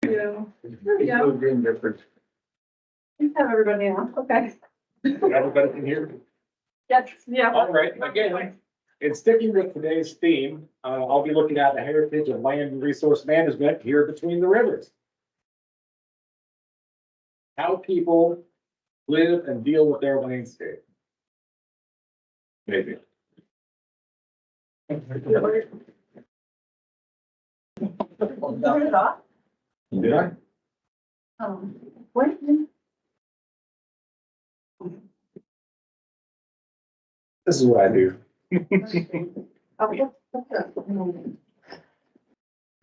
There we go. Being different. You have everybody on, okay. Everybody can hear. Yes, yeah. All right, again, in sticking with today's theme, I'll be looking at the heritage of land and resource management here between the rivers. How people live and deal with their landscape. Maybe. Did I? Wait. This is what I do.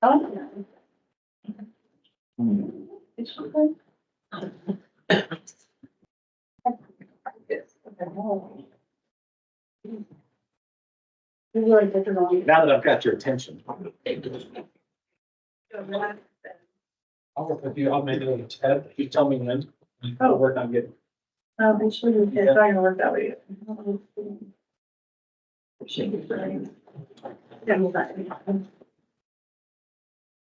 Oh. It's okay. Now that I've got your attention. I'll work with you. I'll make it a Ted. You tell me when. I'll work on getting. Actually, it's not gonna work that way.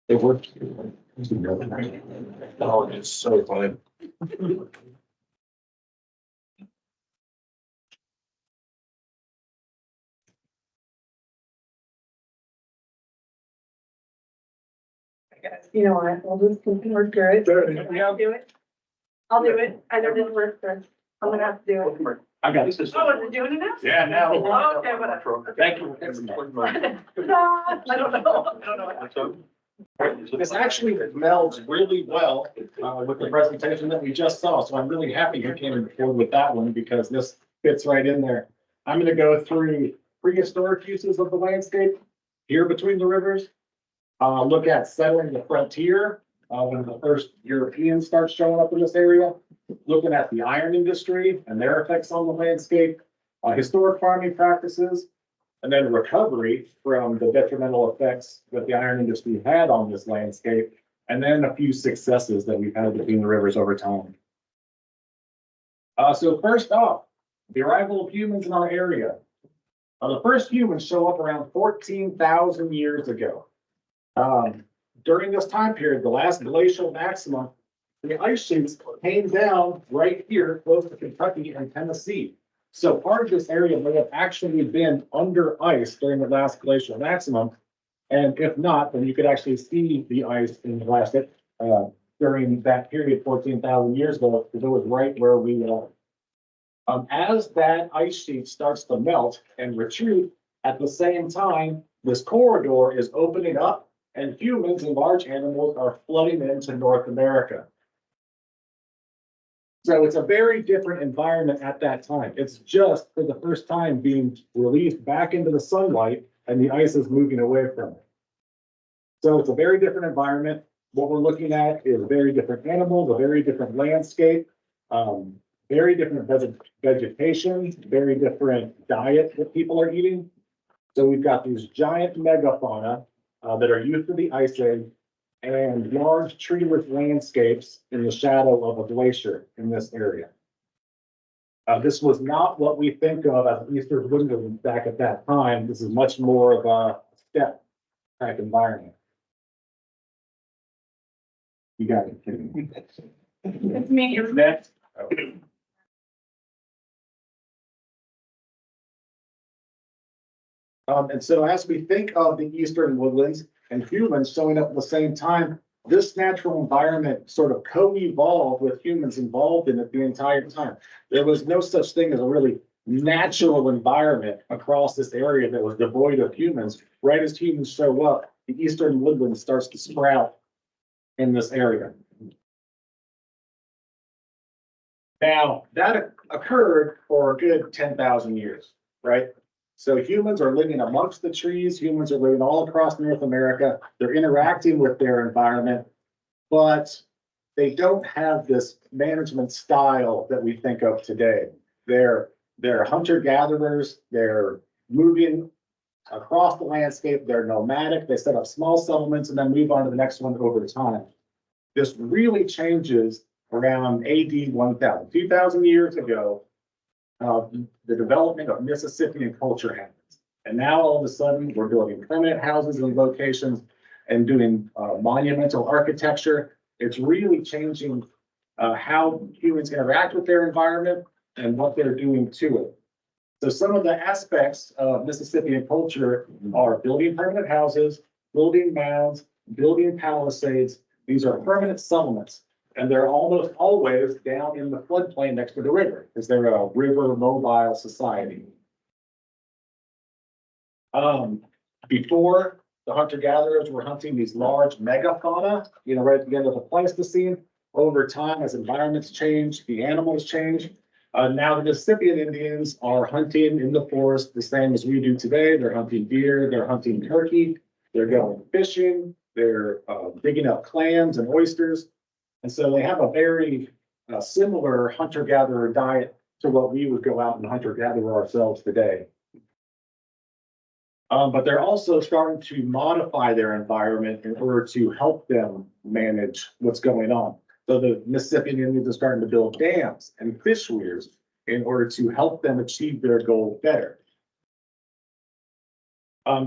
It worked. Oh, it's so funny. You know what, we'll just work through it. Yeah. I'll do it. I'll do it. I know it didn't work first. I'm gonna have to do it. I got this. Oh, is it doing it now? Yeah, now. Oh, okay, whatever. Thank you. I don't know. This actually melds really well with the presentation that we just saw, so I'm really happy you came forward with that one because this fits right in there. I'm gonna go through prehistoric uses of the landscape here between the rivers. Look at settling the frontier when the first Europeans start showing up in this area. Looking at the iron industry and their effects on the landscape, historic farming practices, and then recovery from the detrimental effects that the iron industry had on this landscape, and then a few successes that we've had between the rivers over time. So first off, the arrival of humans in our area. The first humans show up around 14,000 years ago. During this time period, the last glacial maximum, the ice sheets came down right here close to Kentucky and Tennessee. So part of this area may have actually been under ice during the last glacial maximum. And if not, then you could actually see the ice in the last, during that period, 14,000 years ago, because it was right where we are. As that ice sheet starts to melt and retreat, at the same time, this corridor is opening up and humans and large animals are flooding into North America. So it's a very different environment at that time. It's just for the first time being released back into the sunlight and the ice is moving away from it. So it's a very different environment. What we're looking at is very different animals, a very different landscape, very different vegetation, very different diet that people are eating. So we've got these giant megafauna that are used to the ice age and large treeless landscapes in the shadow of a glacier in this area. This was not what we think of as eastern woodlands back at that time. This is much more of a steppe type environment. You got it. It's me. Next. And so as we think of the eastern woodlands and humans showing up at the same time, this natural environment sort of co-evolved with humans involved in it the entire time. There was no such thing as a really natural environment across this area that was devoid of humans. Right as humans show up, the eastern woodland starts to sprout in this area. Now, that occurred for a good 10,000 years, right? So humans are living amongst the trees, humans are living all across North America, they're interacting with their environment, but they don't have this management style that we think of today. They're hunter-gatherers, they're moving across the landscape, they're nomadic, they set up small settlements and then move on to the next one over time. This really changes around AD 1000, 2,000 years ago. The development of Mississippian culture happens. And now all of a sudden we're building permanent houses and locations and doing monumental architecture. It's really changing how humans interact with their environment and what they're doing to it. So some of the aspects of Mississippian culture are building permanent houses, building mounds, building palisades. These are permanent settlements, and they're almost always down in the floodplain next to the river, because they're a river mobile society. Before, the hunter-gatherers were hunting these large megafauna, right at the end of the Pleistocene. Over time, as environments change, the animals change. Now the Mississippian Indians are hunting in the forest the same as we do today. They're hunting deer, they're hunting turkey, they're going fishing, they're digging up clams and oysters. And so they have a very similar hunter-gatherer diet to what we would go out and hunter-gather ourselves today. But they're also starting to modify their environment in order to help them manage what's going on. So the Mississippian Indians are starting to build dams and fish weirs in order to help them achieve their goal better.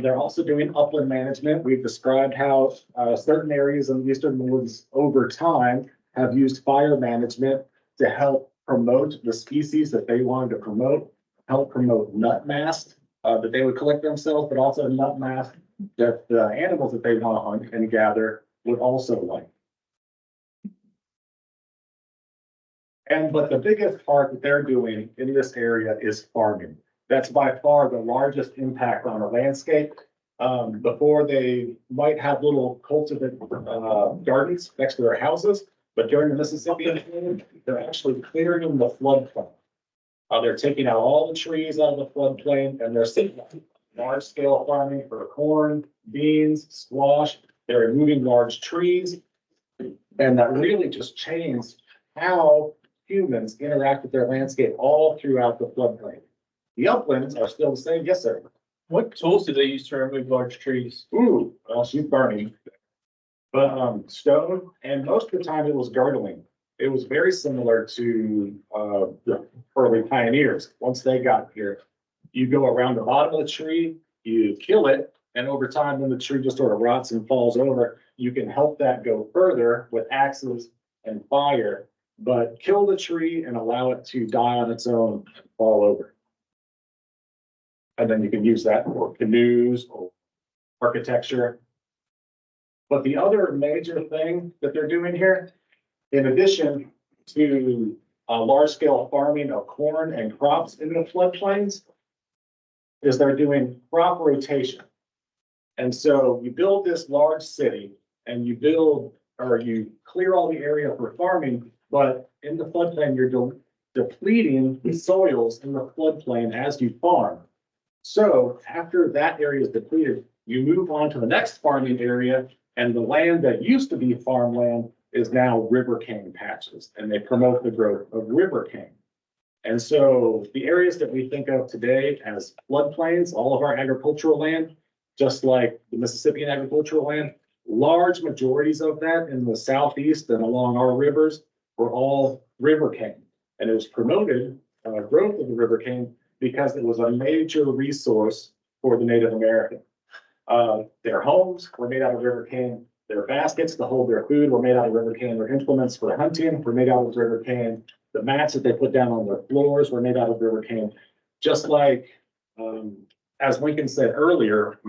They're also doing upland management. We've described how certain areas in the eastern woods over time have used fire management to help promote the species that they wanted to promote, help promote nut mast that they would collect themselves, but also nut mast that the animals that they want to hunt and gather would also like. But the biggest part that they're doing in this area is farming. That's by far the largest impact on the landscape. Before, they might have little cultivated gardens next to their houses, but during the Mississippi, they're actually clearing the floodplain. They're taking out all the trees out of the floodplain, and they're setting up large-scale farming for corn, beans, squash. They're removing large trees, and that really just changed how humans interact with their landscape all throughout the floodplain. The uplands are still the same. Yes, sir. What tools do they use to remove large trees? Ooh, well, she's burning. But stone, and most of the time it was girdling. It was very similar to the early pioneers. Once they got here, you go around the bottom of the tree, you kill it, and over time, when the tree just sort of rots and falls over, you can help that go further with axes and fire, but kill the tree and allow it to die on its own and fall over. And then you can use that for canoes or architecture. But the other major thing that they're doing here, in addition to large-scale farming of corn and crops in the floodplains, is they're doing crop rotation. And so you build this large city and you clear all the area for farming, but in the floodplain, you're depleting the soils in the floodplain as you farm. So after that area is depleted, you move on to the next farming area, and the land that used to be farmland is now river cane patches, and they promote the growth of river cane. And so the areas that we think of today as floodplains, all of our agricultural land, just like the Mississippian agricultural land, large majorities of that in the southeast and along our rivers were all river cane. And it was promoted, growth of the river cane, because it was a major resource for the Native American. Their homes were made out of river cane. Their baskets to hold their food were made out of river cane. Their implements for hunting were made out of river cane. The mats that they put down on their floors were made out of river cane. Just like, as Lincoln said earlier,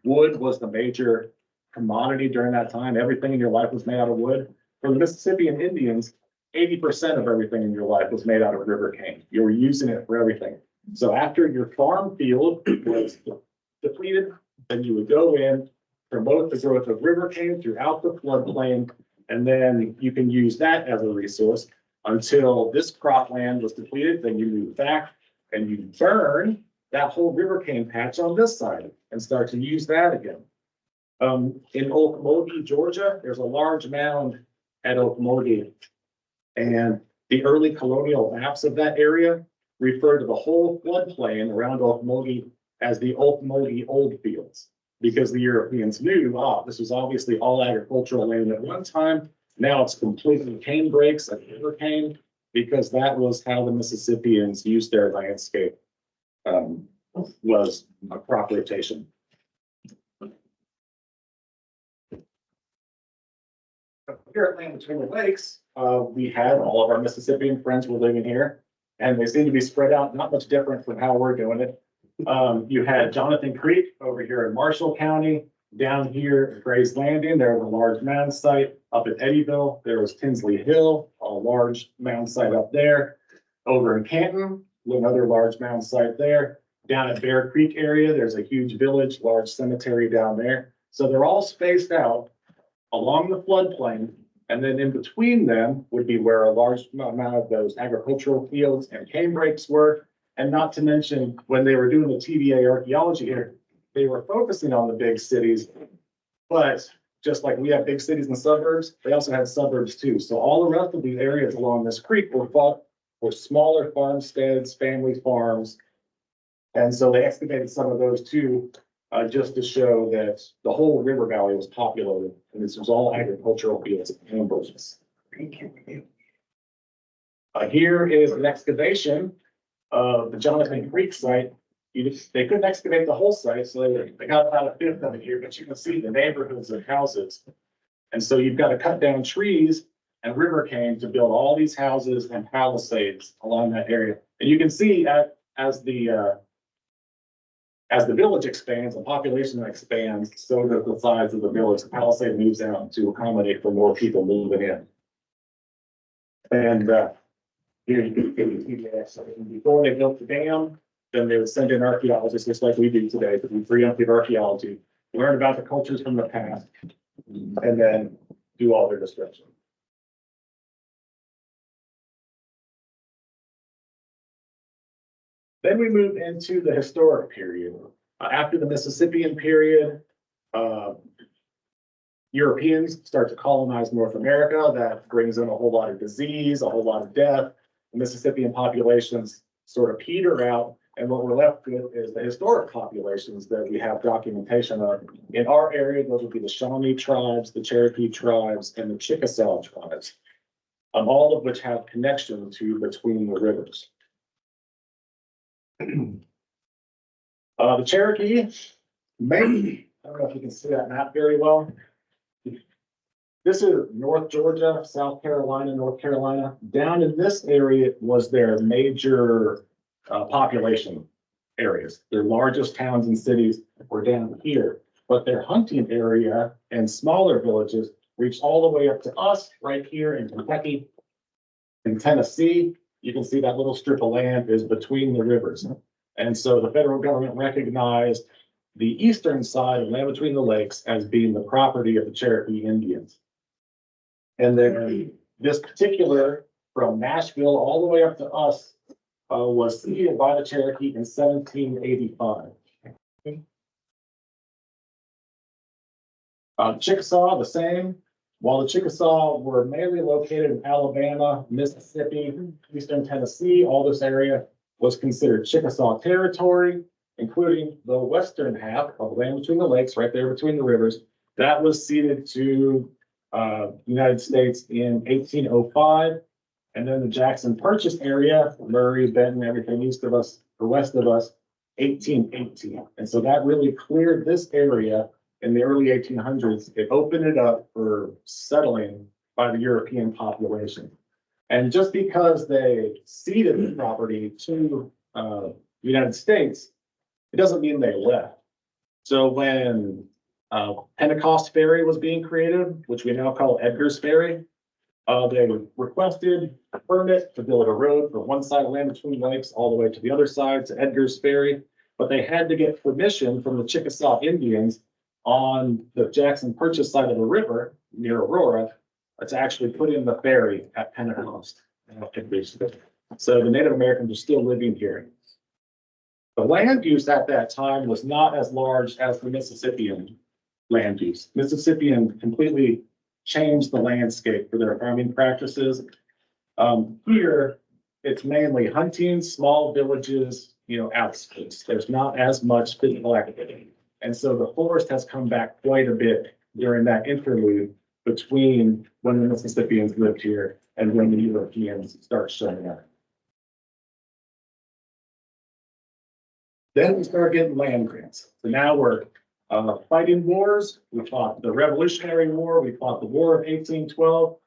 wood was the major commodity during that time. Everything in your life was made out of wood. For the Mississippian Indians, 80% of everything in your life was made out of river cane. You were using it for everything. So after your farm field was depleted, then you would go in, promote the growth of river cane throughout the floodplain, and then you can use that as a resource until this cropland was depleted. Then you move back and you burn that whole river cane patch on this side and start to use that again. In Okmulgee, Georgia, there's a large mound at Okmulgee, and the early colonial maps of that area refer to the whole floodplain around Okmulgee as the Okmulgee Old Fields, because the Europeans knew, this was obviously all agricultural land at one time. Now it's completely cane breaks and river cane, because that was how the Mississippians used their landscape, was a crop rotation. Here at Land Between the Lakes, we had all of our Mississippian friends were living here, and they seem to be spread out, not much different from how we're doing it. You had Jonathan Creek over here in Marshall County. Down here at Gray's Landing, there was a large mound site. Up at Eddyville, there was Tinsley Hill, a large mound site up there. Over in Canton, another large mound site there. Down at Bear Creek area, there's a huge village, large cemetery down there. So they're all spaced out along the floodplain. And then in between them would be where a large amount of those agricultural fields and cane breaks were. And not to mention, when they were doing the TVA archaeology here, they were focusing on the big cities. But just like we have big cities and suburbs, they also had suburbs too. So all the rest of these areas along this creek were smaller farmsteads, family farms. And so they excavated some of those too, just to show that the whole river valley was populated, and this was all agricultural fields and bushes. Here is an excavation of the Jonathan Creek site. They couldn't excavate the whole site, so they got about a fifth of it here, but you can see the neighborhoods of houses. And so you've got to cut down trees and river cane to build all these houses and palisades along that area. And you can see as the village expands, the population expands, so does the size of the village. The palisade moves out to accommodate for more people moving in. And here you can see the before they built the dam, then they would send in archaeologists, just like we do today, to do preemptive archaeology, learn about the cultures from the past, and then do all their destruction. Then we move into the historic period. After the Mississippian period, Europeans start to colonize North America. That brings in a whole lot of disease, a whole lot of death. The Mississippian populations sort of peter out, and what we're left with is the historic populations that we have documentation of. In our area, those would be the Shawnee tribes, the Cherokee tribes, and the Chickasaw tribes, all of which have connection to between the rivers. The Cherokee, maybe, I don't know if you can see that map very well. This is North Georgia, South Carolina, North Carolina. Down in this area was their major population areas. Their largest towns and cities were down here, but their hunting area and smaller villages reached all the way up to us right here in Kentucky. In Tennessee, you can see that little strip of land is between the rivers. And so the federal government recognized the eastern side of Land Between the Lakes as being the property of the Cherokee Indians. And then this particular, from Nashville all the way up to us, was ceded by the Cherokee in 1785. Chickasaw, the same. While the Chickasaw were mainly located in Alabama, Mississippi, eastern Tennessee, all this area was considered Chickasaw territory, including the western half of Land Between the Lakes, right there between the rivers. That was ceded to the United States in 1805. And then the Jackson Purchase area, Murray, Benton, everything east of us, or west of us, 1818. And so that really cleared this area in the early 1800s. It opened it up for settling by the European population. And just because they ceded the property to the United States, it doesn't mean they left. So when Pentecost Ferry was being created, which we now call Edgar's Ferry, they requested a permit to build a road from one side of Land Between the Lakes all the way to the other side to Edgar's Ferry, but they had to get permission from the Chickasaw Indians on the Jackson Purchase side of the river near Aurora to actually put in the ferry at Pentecost. So the Native Americans are still living here. The land use at that time was not as large as the Mississippian land use. Mississippian completely changed the landscape for their farming practices. Here, it's mainly hunting, small villages, outskirts. There's not as much physical activity. And so the forest has come back quite a bit during that interlude between when the Mississippians lived here and when the Europeans start showing up. Then we start getting land grants. So now we're Fighting wars. We fought the Revolutionary War. We fought the War of 1812.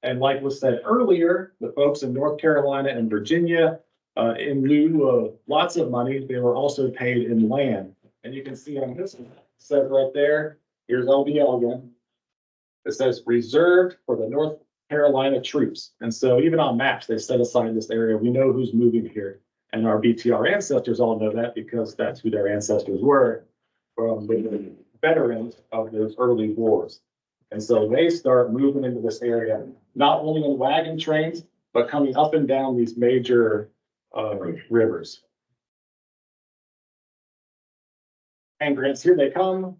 And like was said earlier, the folks in North Carolina and Virginia, in lieu of lots of money, they were also paid in land. And you can see on this one, it says right there, here's LBL again. It says reserved for the North Carolina troops. And so even on maps, they set aside this area. We know who's moving here. And our BTR ancestors all know that because that's who their ancestors were from the veterans of those early wars. And so they start moving into this area, not only in wagon trains, but coming up and down these major rivers. And grants, here they come.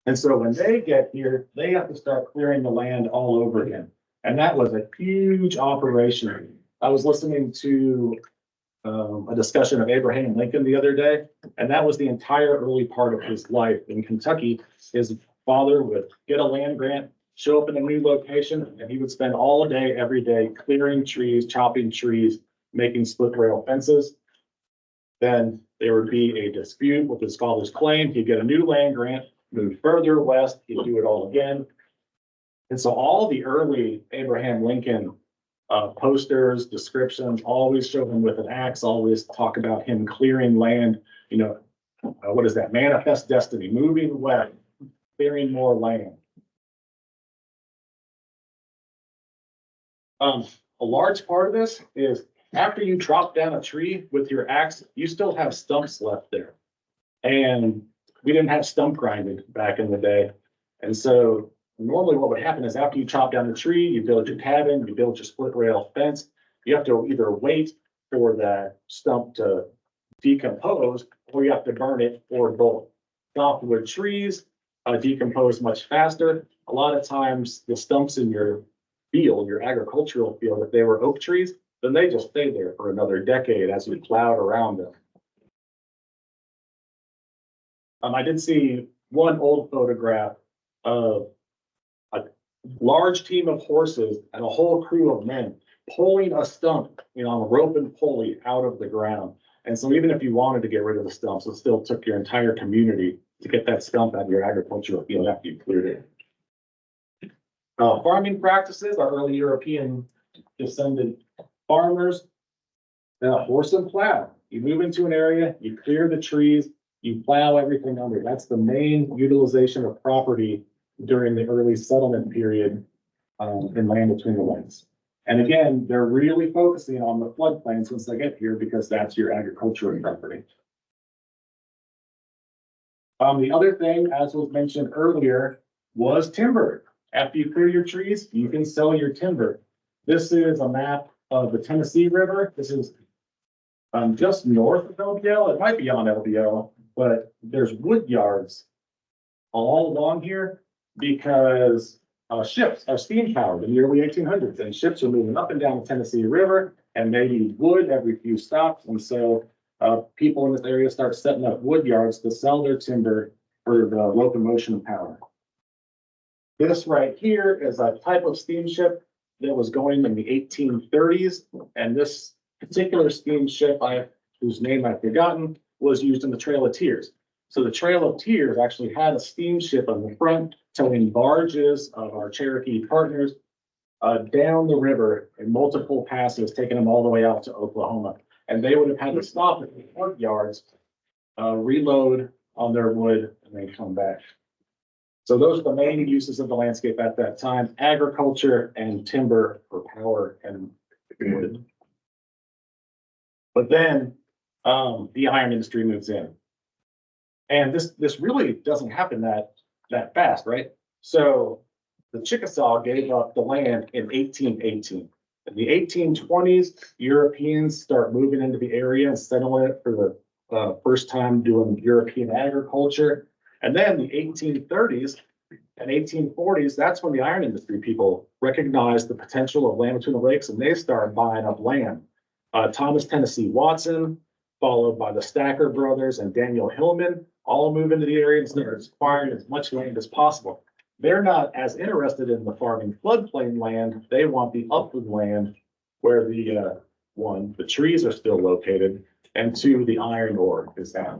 And so when they get here, they have to start clearing the land all over again. And that was a huge operation. I was listening to a discussion of Abraham Lincoln the other day, and that was the entire early part of his life in Kentucky. His father would get a land grant, show up in a new location, and he would spend all day, every day, clearing trees, chopping trees, making split rail fences. Then there would be a dispute with his father's claim. He'd get a new land grant, move further west, he'd do it all again. And so all the early Abraham Lincoln posters, descriptions, always show him with an axe, always talk about him clearing land, you know, what is that? Manifest destiny, moving west, clearing more land. A large part of this is after you chop down a tree with your axe, you still have stumps left there. And we didn't have stump grinding back in the day. And so normally what would happen is after you chop down the tree, you build your cabin, you build your split rail fence, you have to either wait for that stump to decompose or you have to burn it or both. Softwood trees decompose much faster. A lot of times the stumps in your field, your agricultural field, if they were oak trees, then they just stay there for another decade as we plowed around them. I did see one old photograph of a large team of horses and a whole crew of men pulling a stump, you know, on a rope and pulley out of the ground. And so even if you wanted to get rid of the stumps, it still took your entire community to get that stump out of your agricultural field after you cleared it. Farming practices, our early European descended farmers, horse and plow. You move into an area, you clear the trees, you plow everything under. That's the main utilization of property during the early settlement period in land between the lakes. And again, they're really focusing on the floodplains once they get here because that's your agricultural property. The other thing, as was mentioned earlier, was timber. After you clear your trees, you can sell your timber. This is a map of the Tennessee River. This is just north of LBL. It might be on LBL, but there's wood yards all along here because ships are steam powered in the early 1800s, and ships are moving up and down the Tennessee River, and they need wood every few stops. And so people in this area start setting up wood yards to sell their timber for the locomotion power. This right here is a type of steamship that was going in the 1830s, and this particular steamship, whose name I've forgotten, was used in the Trail of Tears. So the Trail of Tears actually had a steamship on the front towing barges of our Cherokee partners down the river in multiple passes, taking them all the way out to Oklahoma. And they would have had to stop at the port yards, reload on their wood, and then come back. So those are the main uses of the landscape at that time: agriculture and timber for power and wood. But then the iron industry moves in. And this really doesn't happen that fast, right? So the Chickasaw gave up the land in 1818. In the 1820s, Europeans start moving into the area and settling it for the first time doing European agriculture. And then the 1830s and 1840s, that's when the iron industry people recognized the potential of land between the lakes, and they started buying up land. Thomas Tennessee Watson, followed by the Stacker brothers and Daniel Hillman, all move into the area and start acquiring as much land as possible. They're not as interested in the farming floodplain land. They want the upland land where the trees are still located, and two, the iron ore is at.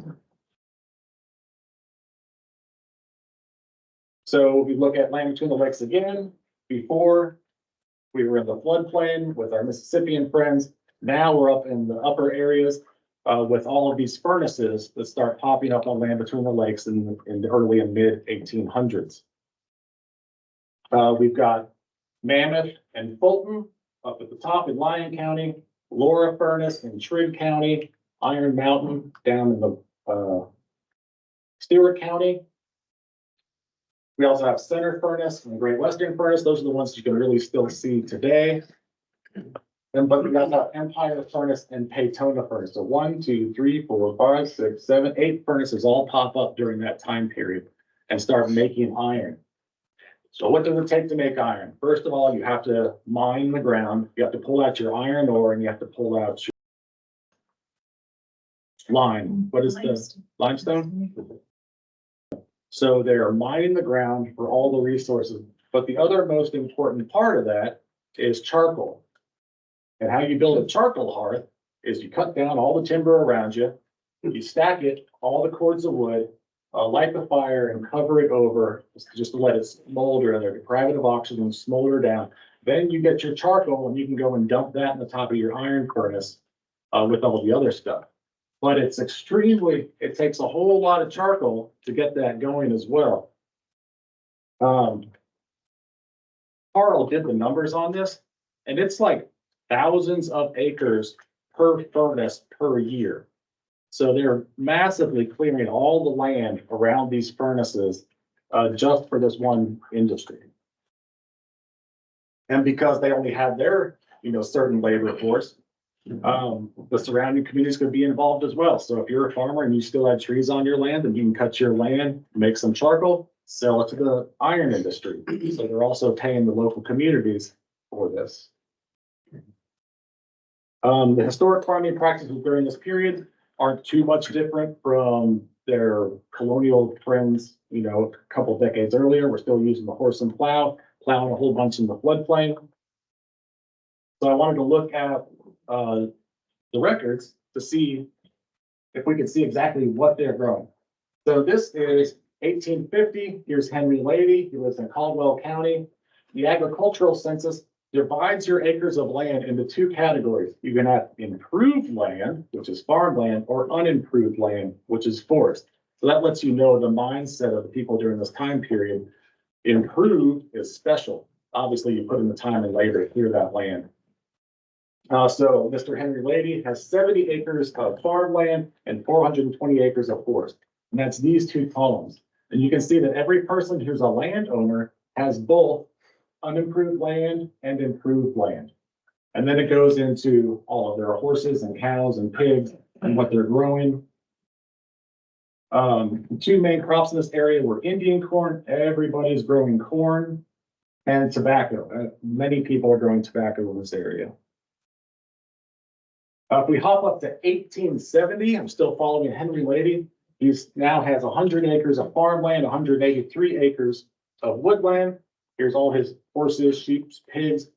So we look at land between the lakes again, before we were in the floodplain with our Mississippian friends. Now we're up in the upper areas with all of these furnaces that start popping up on land between the lakes in the early and mid 1800s. We've got Mammoth and Fulton up at the top in Lyon County, Laura Furnace in Trigg County, Iron Mountain down in the Stewart County. We also have Center Furnace and Great Western Furnace. Those are the ones you can really still see today. But we also have Empire Furnace and Paytona Furnace. So 1, 2, 3, 4, 5, 6, 7, 8 furnaces all pop up during that time period and start making iron. So what does it take to make iron? First of all, you have to mine the ground. You have to pull out your iron ore and you have to pull out your lime. What is the limestone? So they're mining the ground for all the resources. But the other most important part of that is charcoal. And how you build a charcoal hearth is you cut down all the timber around you, you stack it, all the cords of wood, light the fire and cover it over just to let it smolder in there, deprive it of oxygen, smolder down. Then you get your charcoal and you can go and dump that in the top of your iron furnace with all the other stuff. But it takes a whole lot of charcoal to get that going as well. Carl did the numbers on this, and it's like thousands of acres per furnace per year. So they're massively clearing all the land around these furnaces just for this one industry. And because they only have their, certain labor force, the surrounding communities could be involved as well. So if you're a farmer and you still have trees on your land, then you can cut your land, make some charcoal, sell it to the iron industry. So they're also paying the local communities for this. The historic farming practices during this period aren't too much different from their colonial friends, a couple decades earlier. We're still using the horse and plow, plowing a whole bunch in the floodplain. So I wanted to look at the records to see if we could see exactly what they're growing. So this is 1850. Here's Henry Lady. He lives in Caldwell County. The agricultural census divides your acres of land into two categories. You can have improved land, which is farmland, or unimproved land, which is forest. So that lets you know the mindset of the people during this time period. Improved is special. Obviously, you put in the time and labor to clear that land. So Mr. Henry Lady has 70 acres of farmland and 420 acres of forest. And that's these two columns. And you can see that every person who's a landowner has both unimproved land and improved land. And then it goes into all of their horses and cows and pigs and what they're growing. The two main crops in this area were Indian corn. Everybody's growing corn and tobacco. Many people are growing tobacco in this area. If we hop up to 1870, I'm still following Henry Lady. He now has 100 acres of farmland, 183 acres of woodland. Here's all his horses, sheep, pigs.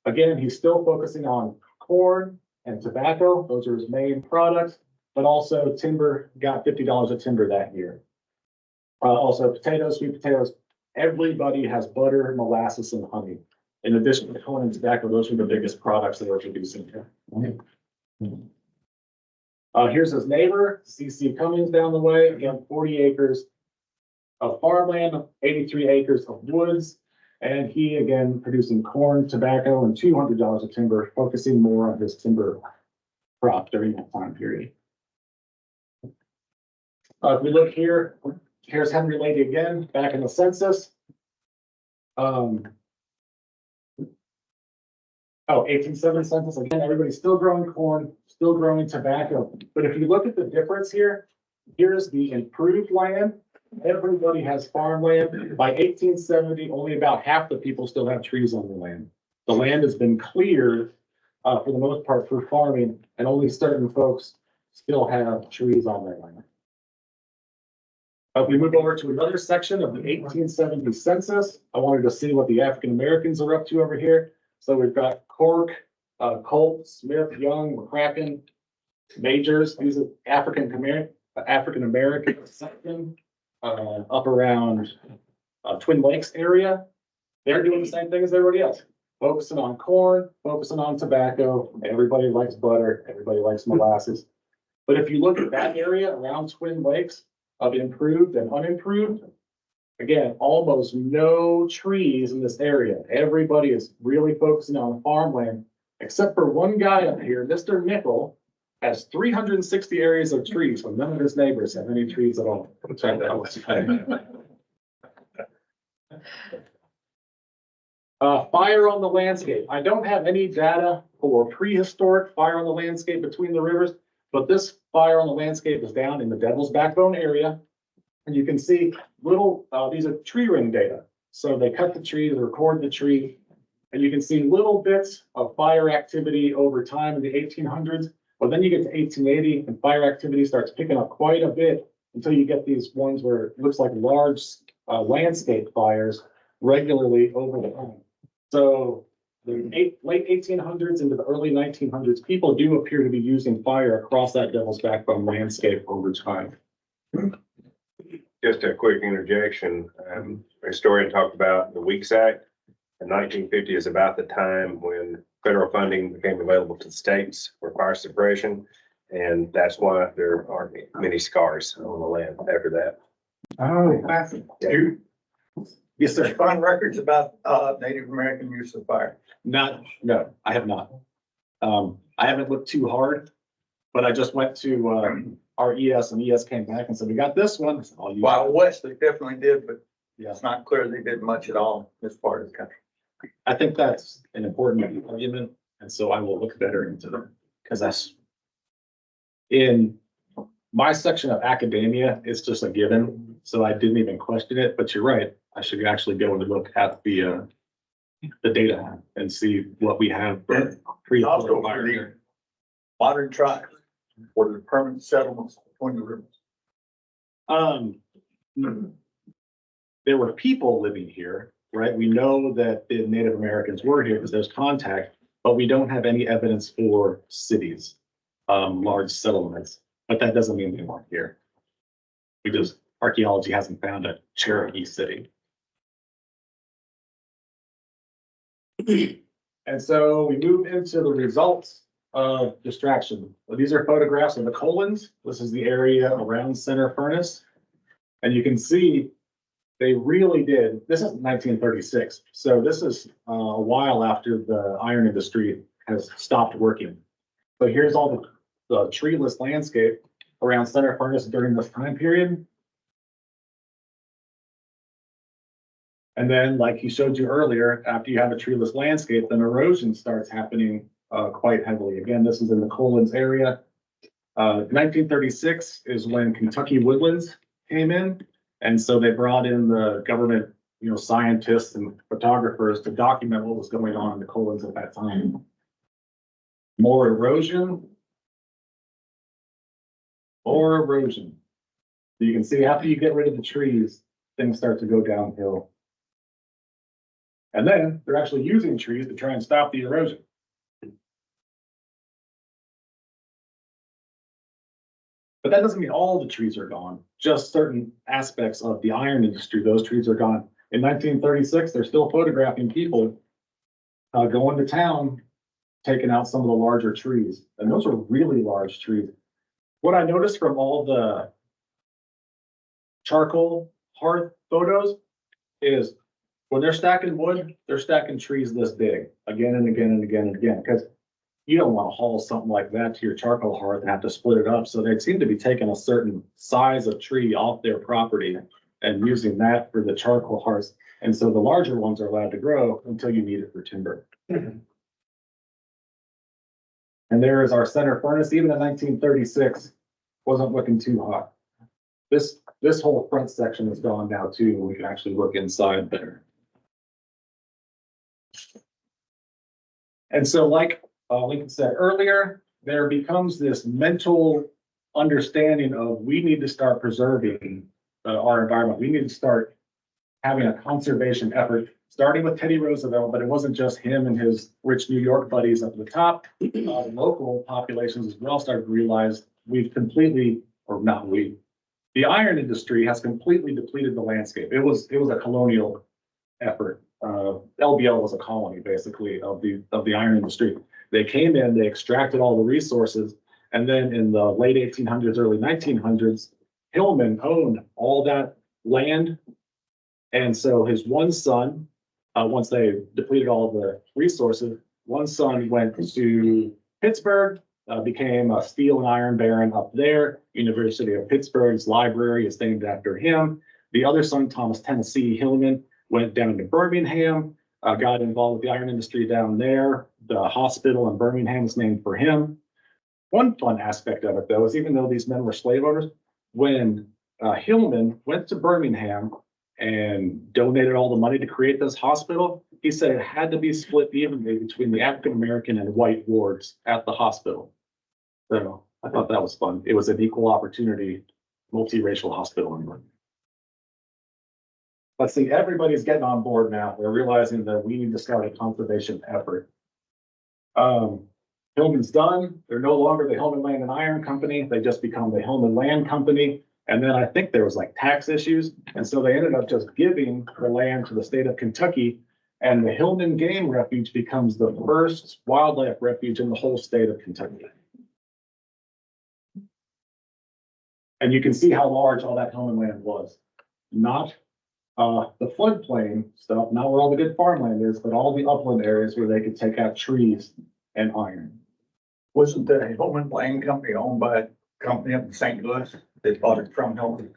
Again, he's still focusing on corn and tobacco. Those are his main products, but also timber, got $50 a timber that year. Also potatoes, sweet potatoes. Everybody has butter, molasses, and honey. In addition to corn and tobacco, those are the biggest products that we're producing here. Here's his neighbor, C.C. Cummings down the way. Again, 40 acres of farmland, 83 acres of woods. And he, again, producing corn, tobacco, and $200 of timber, focusing more on his timber crop during that time period. If we look here, here's Henry Lady again, back in the census. 1870 census, again, everybody's still growing corn, still growing tobacco. But if you look at the difference here, here's the improved land. Everybody has farmland. By 1870, only about half the people still have trees on the land. The land has been cleared for the most part for farming, and only certain folks still have trees on their land. If we move over to another section of the 1870 census, I wanted to see what the African Americans are up to over here. So we've got Cork, Colt, Smith, Young, McCracken, Majors. These are African American section up around Twin Lakes area, they're doing the same thing as everybody else. Focusing on corn, focusing on tobacco. Everybody likes butter, everybody likes molasses. But if you look at that area around Twin Lakes of improved and unimproved, again, almost no trees in this area. Everybody is really focusing on farmland, except for one guy up here, Mr. Nickel, has 360 areas of trees when none of his neighbors have any trees at all. Fire on the landscape. I don't have any data for prehistoric fire on the landscape between the rivers, but this fire on the landscape is down in the Devil's Backbone area. And you can see little, these are tree ring data. So they cut the tree, they record the tree, and you can see little bits of fire activity over time in the 1800s. But then you get to 1880 and fire activity starts picking up quite a bit until you get these ones where it looks like large landscape fires regularly over the time. So the late 1800s into the early 1900s, people do appear to be using fire across that Devil's Backbone landscape over time. Just a quick interjection. A historian talked about the Weeks Act. In 1950 is about the time when federal funding became available to the states for fire suppression. And that's why there aren't many scars on the land after that. Oh, fascinating. Yes, sir. Find records about Native American use of fire. No, I have not. I haven't looked too hard, but I just went to our ES and ES came back and said, we got this one. I'll use While it. west, they definitely did, but Yeah, it's not clear they did much at all in this part of the country. I think that's an important argument. And so I will look better into them because that's in my section of academia, it's just a given. So I didn't even question it, but you're right. I should actually go and look at the data and see what we have for Also, fire. for the modern tribes, or the permanent settlements between the rivers. There were people living here, right? We know that the Native Americans were here because there's contact, but we don't have any evidence for cities, large settlements, but that doesn't mean they weren't here. Because archaeology hasn't found a Cherokee city. And so we move into the results of distraction. Well, these are photographs of the colons. This is the area around Center Furnace. And you can see they really did. This is 1936. So this is a while after the iron industry has stopped working. But here's all the treeless landscape around Center Furnace during this time period. And then, like he showed you earlier, after you have a treeless landscape, then erosion starts happening quite heavily. Again, this is in the Colons area. 1936 is when Kentucky Woodlands came in. And so they brought in the government, scientists and photographers to document what was going on in the Colons at that time. More erosion. More erosion. So you can see after you get rid of the trees, things start to go downhill. And then they're actually using trees to try and stop the erosion. But that doesn't mean all the trees are gone, just certain aspects of the iron industry, those trees are gone. In 1936, they're still photographing people going to town, taking out some of the larger trees. And those are really large trees. What I noticed from all the charcoal hearth photos is when they're stacking wood, they're stacking trees this big again and again and again and again, because you don't want to haul something like that to your charcoal hearth and have to split it up. So they seem to be taking a certain size of tree off their property and using that for the charcoal hearths. And so the larger ones are allowed to grow until you need it for timber. And there is our Center Furnace. Even in 1936, wasn't looking too hot. This whole front section is gone now too. We can actually look inside there. And so like Lincoln said earlier, there becomes this mental understanding of we need to start preserving our environment. We need to start having a conservation effort, starting with Teddy Roosevelt, but it wasn't just him and his rich New York buddies up at the top. Local populations as well started to realize we've completely, or not we, The iron industry has completely depleted the landscape. It was a colonial effort. LBL was a colony basically of the iron industry. They came in, they extracted all the resources, and then in the late 1800s, early 1900s, Hillman owned all that land. And so his one son, once they depleted all the resources, one son went to Pittsburgh, became a steel and iron baron up there. University of Pittsburgh's library is named after him. The other son, Thomas Tennessee Hillman, went down to Birmingham, got involved with the iron industry down there. The hospital in Birmingham is named for him. One fun aspect of it, though, is even though these men were slave owners, when Hillman went to Birmingham and donated all the money to create this hospital, he said it had to be split evenly between the African American and white wards at the hospital. So I thought that was fun. It was an equal opportunity, multiracial hospital in Birmingham. Let's see, everybody's getting on board now. They're realizing that we need to start a conservation effort. Hillman's done. They're no longer the Hillman Land and Iron Company. They just become the Hillman Land Company. And then I think there was like tax issues. And so they ended up just giving the land to the state of Kentucky. And the Hillman Game Refuge becomes the first wildlife refuge in the whole state of Kentucky. And you can see how large all that Hillman land was. Not the floodplain stuff, not where all the good farmland is, but all the upland areas where they could take out trees and iron. Wasn't the Hillman Land Company owned by a company up in St. Louis? They bought it from Hillman.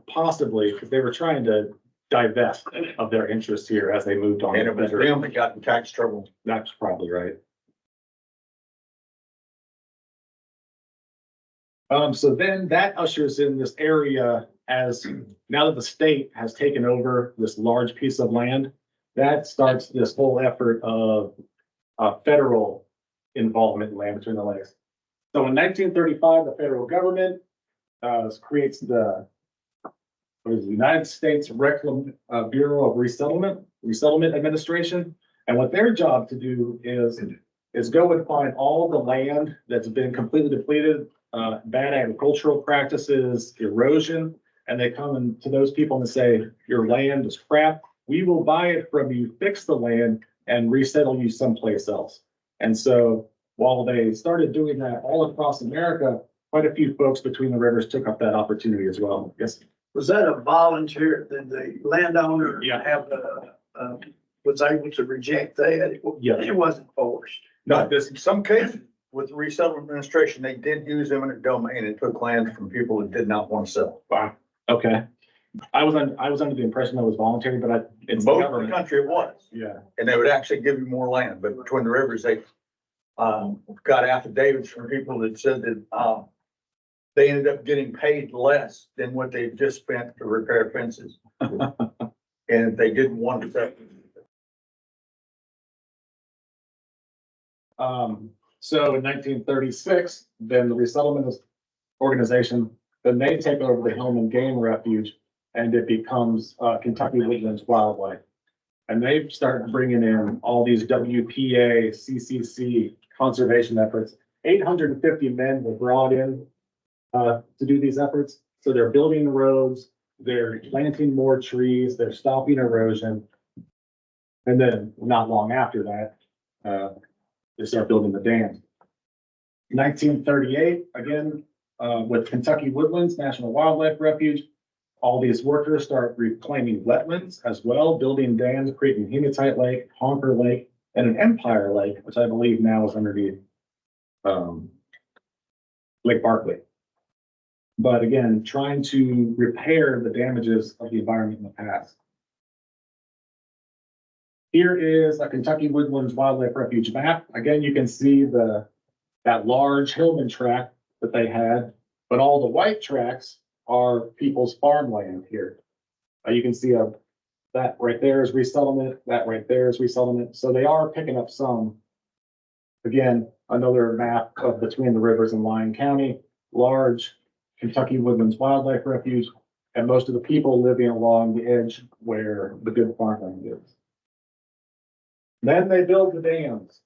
Possibly, because they were trying to divest of their interest here as they moved on. And it was them that got in tax trouble. That's probably right. So then that ushers in this area as now that the state has taken over this large piece of land, that starts this whole effort of federal involvement in land between the lakes. So in 1935, the federal government creates the United States Bureau of Resettlement Administration. And what their job to do is go and find all the land that's been completely depleted, bad agricultural practices, erosion, and they come to those people and say, your land is crap. We will buy it from you, fix the land, and resettle you someplace else. And so while they started doing that all across America, quite a few folks between the rivers took up that opportunity as well. Yes. Was that a volunteer, did the landowner Yeah. have was able to reject that? Yeah. It wasn't forced. No, this, In some cases, with the resettlement administration, they did use eminent domain and took land from people that did not want to sell. wow, okay. I was under the impression that it was voluntary, but it's Most of the government. country it was, Yeah, and they would actually give you more land, but between the rivers, they got affidavits from people that said that they ended up getting paid less than what they just spent to repair fences. And they didn't want to sell. So in 1936, then the resettlement organization, then they take over the Hillman Game Refuge and it becomes Kentucky Woodlands Wildlife. And they start bringing in all these WPA, CCC conservation efforts. 850 men were brought in to do these efforts. So they're building roads, they're planting more trees, they're stopping erosion. And then not long after that, they start building the dam. 1938, again, with Kentucky Woodlands National Wildlife Refuge, all these workers start reclaiming wetlands as well, building dams, creating Hematite Lake, Honker Lake, and an Empire Lake, which I believe now is underneath Lake Barkley. But again, trying to repair the damages of the environment in the past. Here is a Kentucky Woodlands Wildlife Refuge map. Again, you can see that large Hillman tract that they had, but all the white tracts are people's farmland here. You can see that right there is resettlement, that right there is resettlement. So they are picking up some. Again, another map of between the rivers in Lyon County, large Kentucky Woodlands Wildlife Refuge, and most of the people living along the edge where the good farmland is. Then they build the dams.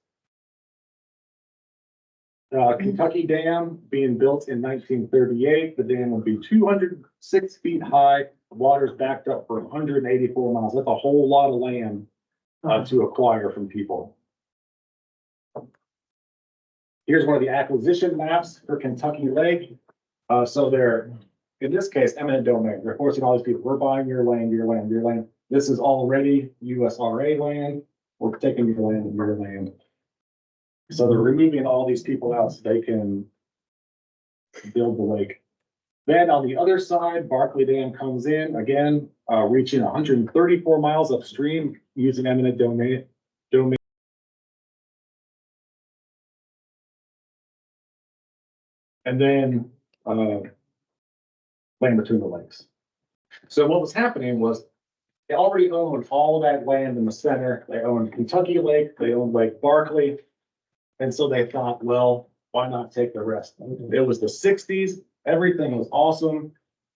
Kentucky Dam being built in 1938. The dam will be 206 feet high. The water's backed up for 184 miles. That's a whole lot of land to acquire from people. Here's one of the acquisition maps for Kentucky Lake. So they're, in this case, eminent domain. They're forcing all these people, we're buying your land, your land, your land. This is already USRA land. We're taking your land and your land. So they're removing all these people out so they can build the lake. Then on the other side, Barkley Dam comes in again, reaching 134 miles upstream using eminent domain. And then land between the lakes. So what was happening was they already owned all of that land in the center. They owned Kentucky Lake, they owned Lake Barkley. And so they thought, well, why not take the rest? It was the 60s. Everything was awesome.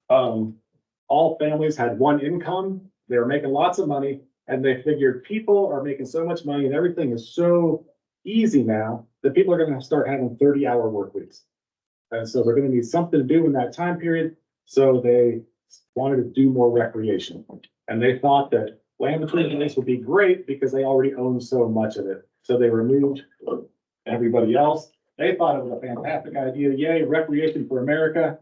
All families had one income. They were making lots of money, and they figured people are making so much money and everything is so easy now that people are going to start having 30-hour work weeks. And so they're going to need something to do in that time period. So they wanted to do more recreation. And they thought that land between the lakes would be great because they already owned so much of it. So they removed everybody else. They thought it was a fantastic idea. Yay, recreation for America.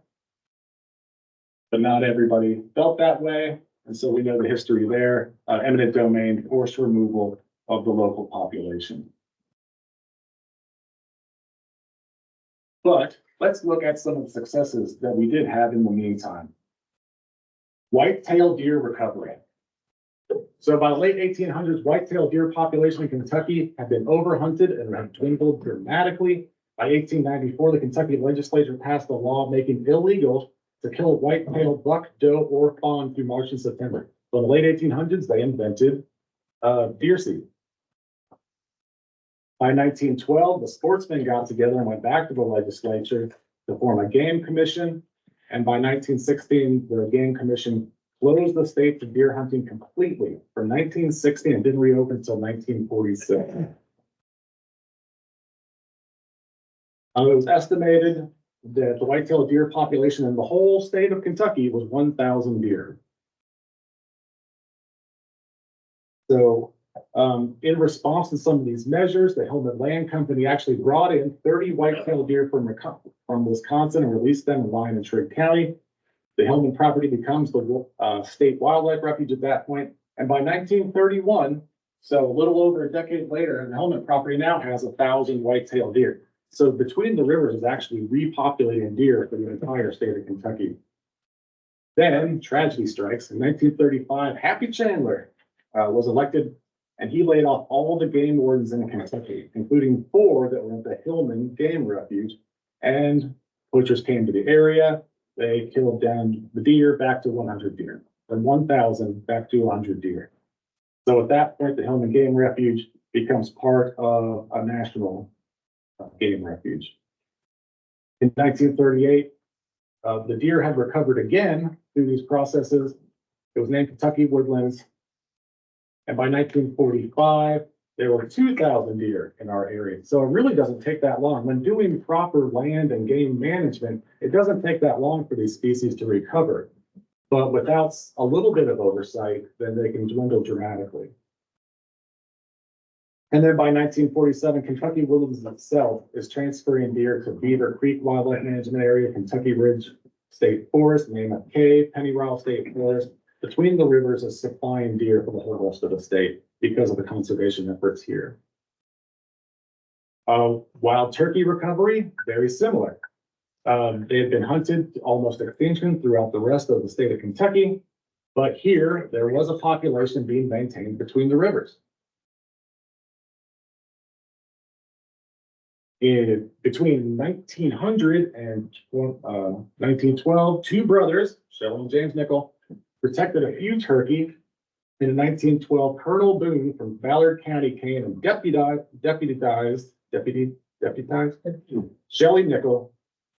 But not everybody felt that way. And so we know the history there. Eminent domain, forced removal of the local population. But let's look at some of the successes that we did have in the meantime. White-tailed deer recovery. So by the late 1800s, white-tailed deer population in Kentucky had been overhunted and had dwindled dramatically. By 1894, the Kentucky legislature passed a law making illegal to kill white-tailed buck, doe, or fawn through March and September. So in the late 1800s, they invented deer seed. By 1912, the sportsmen got together and went back to the legislature to form a game commission. And by 1916, the game commission closed the state to deer hunting completely from 1960 and didn't reopen until 1946. It was estimated that the white-tailed deer population in the whole state of Kentucky was 1,000 deer. So in response to some of these measures, the Hillman Land Company actually brought in 30 white-tailed deer from Wisconsin and released them in Lyon and Trigg County. The Hillman property becomes the state wildlife refuge at that point. And by 1931, so a little over a decade later, the Hillman property now has 1,000 white-tailed deer. So between the rivers is actually repopulating deer for the entire state of Kentucky. Then tragedy strikes. In 1935, Happy Chandler was elected, and he laid off all the game wardens in Kentucky, including 4 that were at the Hillman Game Refuge. And poachers came to the area. They killed down the deer back to 100 deer, from 1,000 back to 100 deer. So at that point, the Hillman Game Refuge becomes part of a national game refuge. In 1938, the deer had recovered again through these processes. It was named Kentucky Woodlands. And by 1945, there were 2,000 deer in our area. So it really doesn't take that long. When doing proper land and game management, it doesn't take that long for these species to recover. But without a little bit of oversight, then they can dwindle dramatically. And then by 1947, Kentucky Woodlands itself is transferring deer to Beaver Creek Wildlife Management Area, Kentucky Ridge State Forest, Mammoth Cave, Pennyroyal State Forest. Between the rivers is supplying deer for the whole rest of the state because of the conservation efforts here. Wild turkey recovery, very similar. They had been hunted to almost extinction throughout the rest of the state of Kentucky, but here there was a population being maintained between the rivers. Between 1900 and 1912, 2 brothers, Shelley and James Nickel, protected a few turkey. In 1912, Colonel Boone from Ballard County came and deputized Shelley Nickel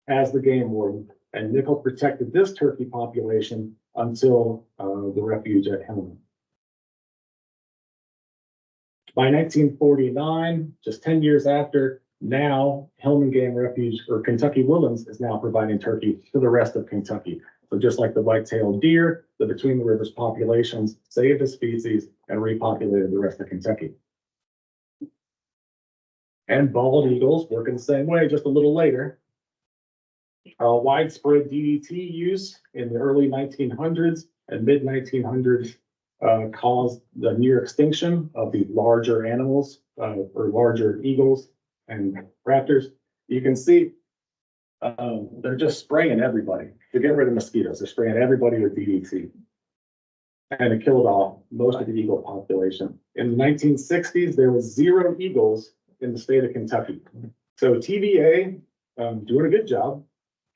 as the game warden, and Nickel protected this turkey population until the refuge at Hillman. By 1949, just 10 years after, Now Hillman Game Refuge or Kentucky Woodlands is now providing turkey to the rest of Kentucky. So just like the white-tailed deer, the between the rivers populations saved a species and repopulated the rest of Kentucky. And bald eagles working the same way, just a little later. Widespread DDT use in the early 1900s and mid 1900s caused the near extinction of the larger animals or larger eagles and raptors. You can see they're just spraying everybody to get rid of mosquitoes. They're spraying everybody with DDT. And it killed off most of the eagle population. In the 1960s, there was 0 eagles in the state of Kentucky. So TVA, doing a good job,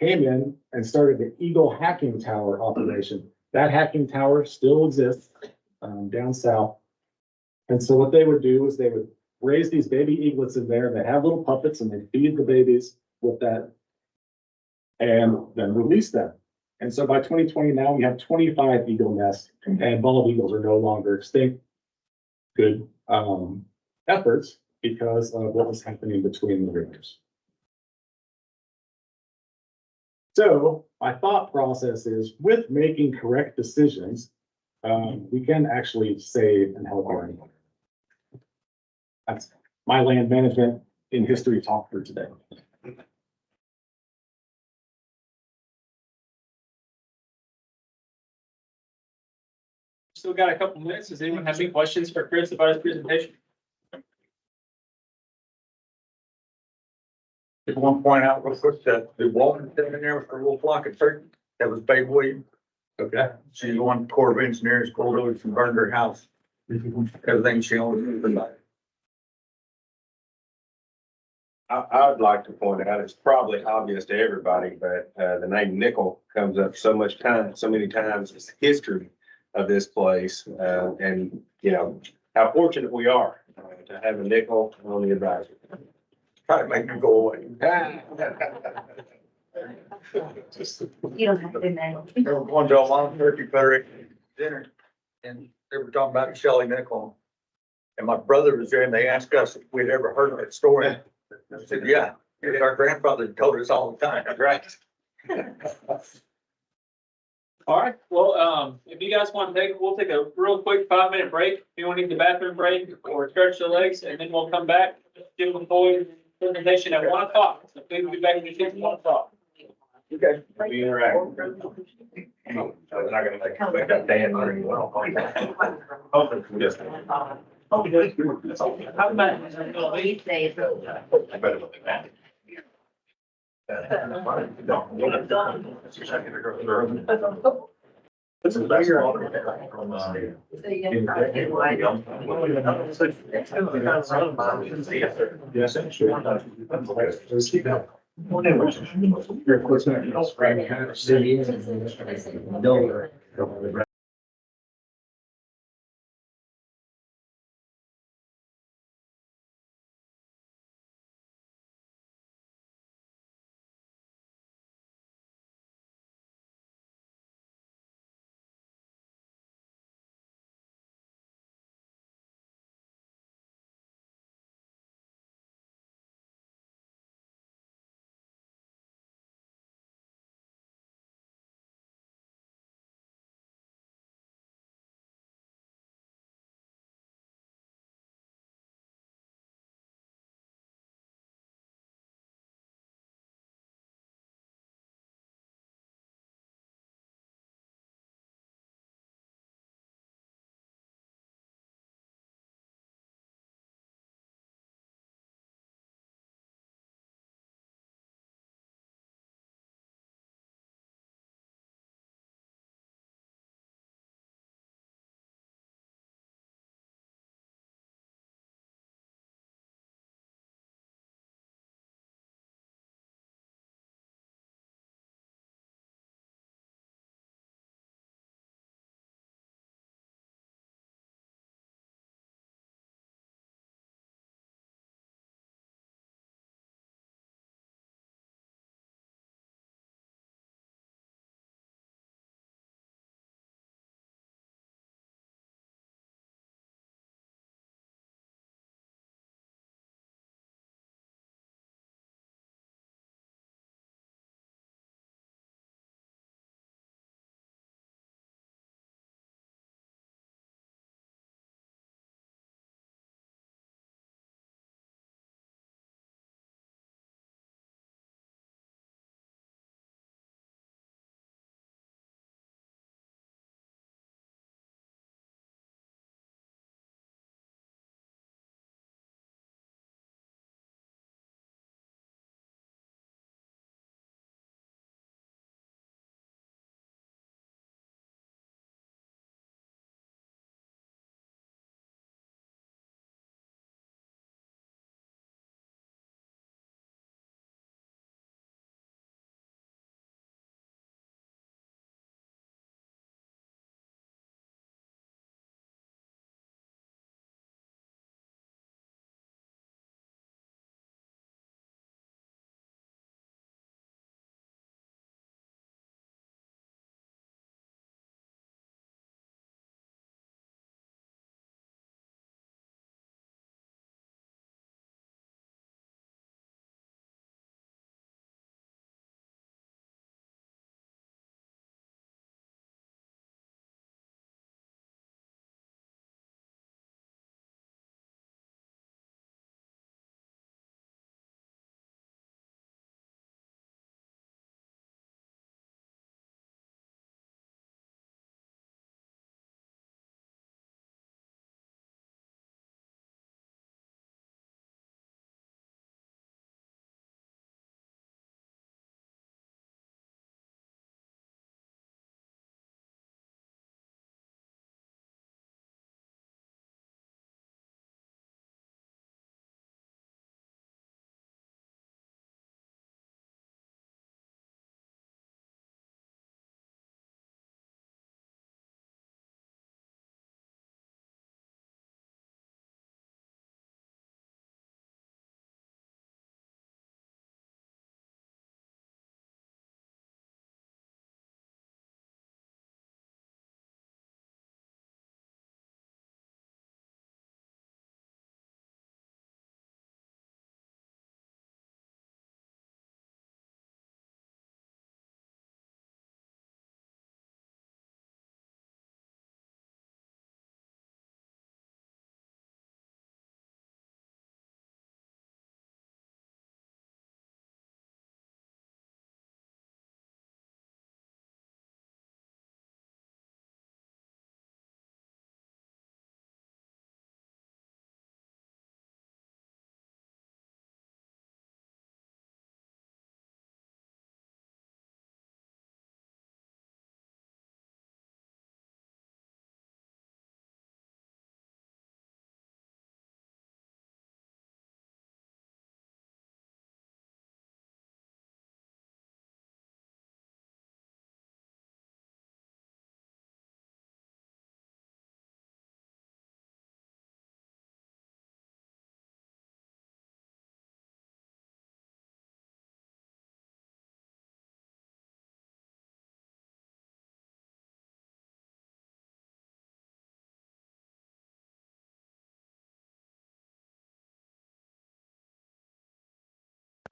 came in and started the Eagle Hacking Tower operation. That hacking tower still exists down south. And so what they would do is they would raise these baby eaglets in there, and they have little puppets, and they feed the babies with that and then release them. And so by 2020 now, we have 25 eagle nests, and bald eagles are no longer extinct. Good efforts because of what was happening between the rivers. So my thought process is, with making correct decisions, we can actually save and help our environment. That's my land management in history talk for today. Still got a couple minutes. Does anyone have any questions for Chris about his presentation? Just want to point out real quick that the woman sitting in there with her little flock of turkey, that was Babe Williams. Okay. She's the one Corps of Engineers pulled over and burned her house. Everything she owned. I would like to point out, it's probably obvious to everybody, but the name nickel comes up so many times. It's the history of this place, and you know how fortunate we are to have a nickel on the advisory. Try to make them go away. You don't have to know. They were going to a Long Turkey Federation dinner, and they were talking about Shelley Nickel. And my brother was there, and they asked us if we'd ever heard of that story. I said, yeah, our grandfather told us all the time. Right. All right, well, if you guys want to we'll take a real quick 5-minute break. If you want to need the bathroom break or stretch your legs, and then we'll come back, give them full presentation at 1 o'clock. So please be back in your seats at 1 o'clock. Okay. We interact. I'm not gonna make that Dan or anyone. Hopefully, we just. How about? This is bigger. Yes.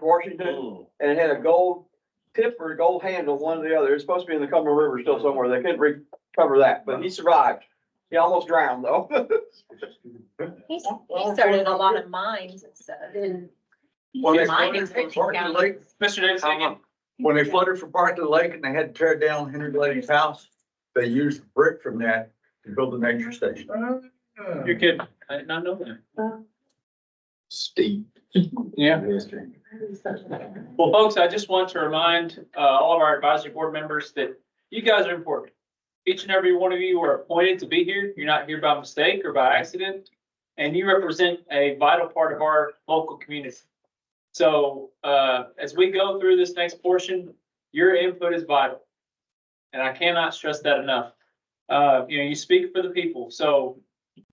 Washington, and it had a gold tip or a gold handle, one or the other. It's supposed to be in the Cumberland River still somewhere. They couldn't recover that, but he survived. He almost drowned though. He started a lot of mines and stuff. When they Mining flooded from part of the lake, Mr. Davis, again, when they flooded from part of the lake and they had to tear down Henry Lady's house, they used brick from that to build the nature station. you're kidding. I did not know that. Steep. Yeah. History. Well, folks, I just want to remind all of our advisory board members that you guys are important. Each and every one of you are appointed to be here. You're not here by mistake or by accident, and you represent a vital part of our local community. So as we go through this next portion, your input is vital. And I cannot stress that enough. You speak for the people. So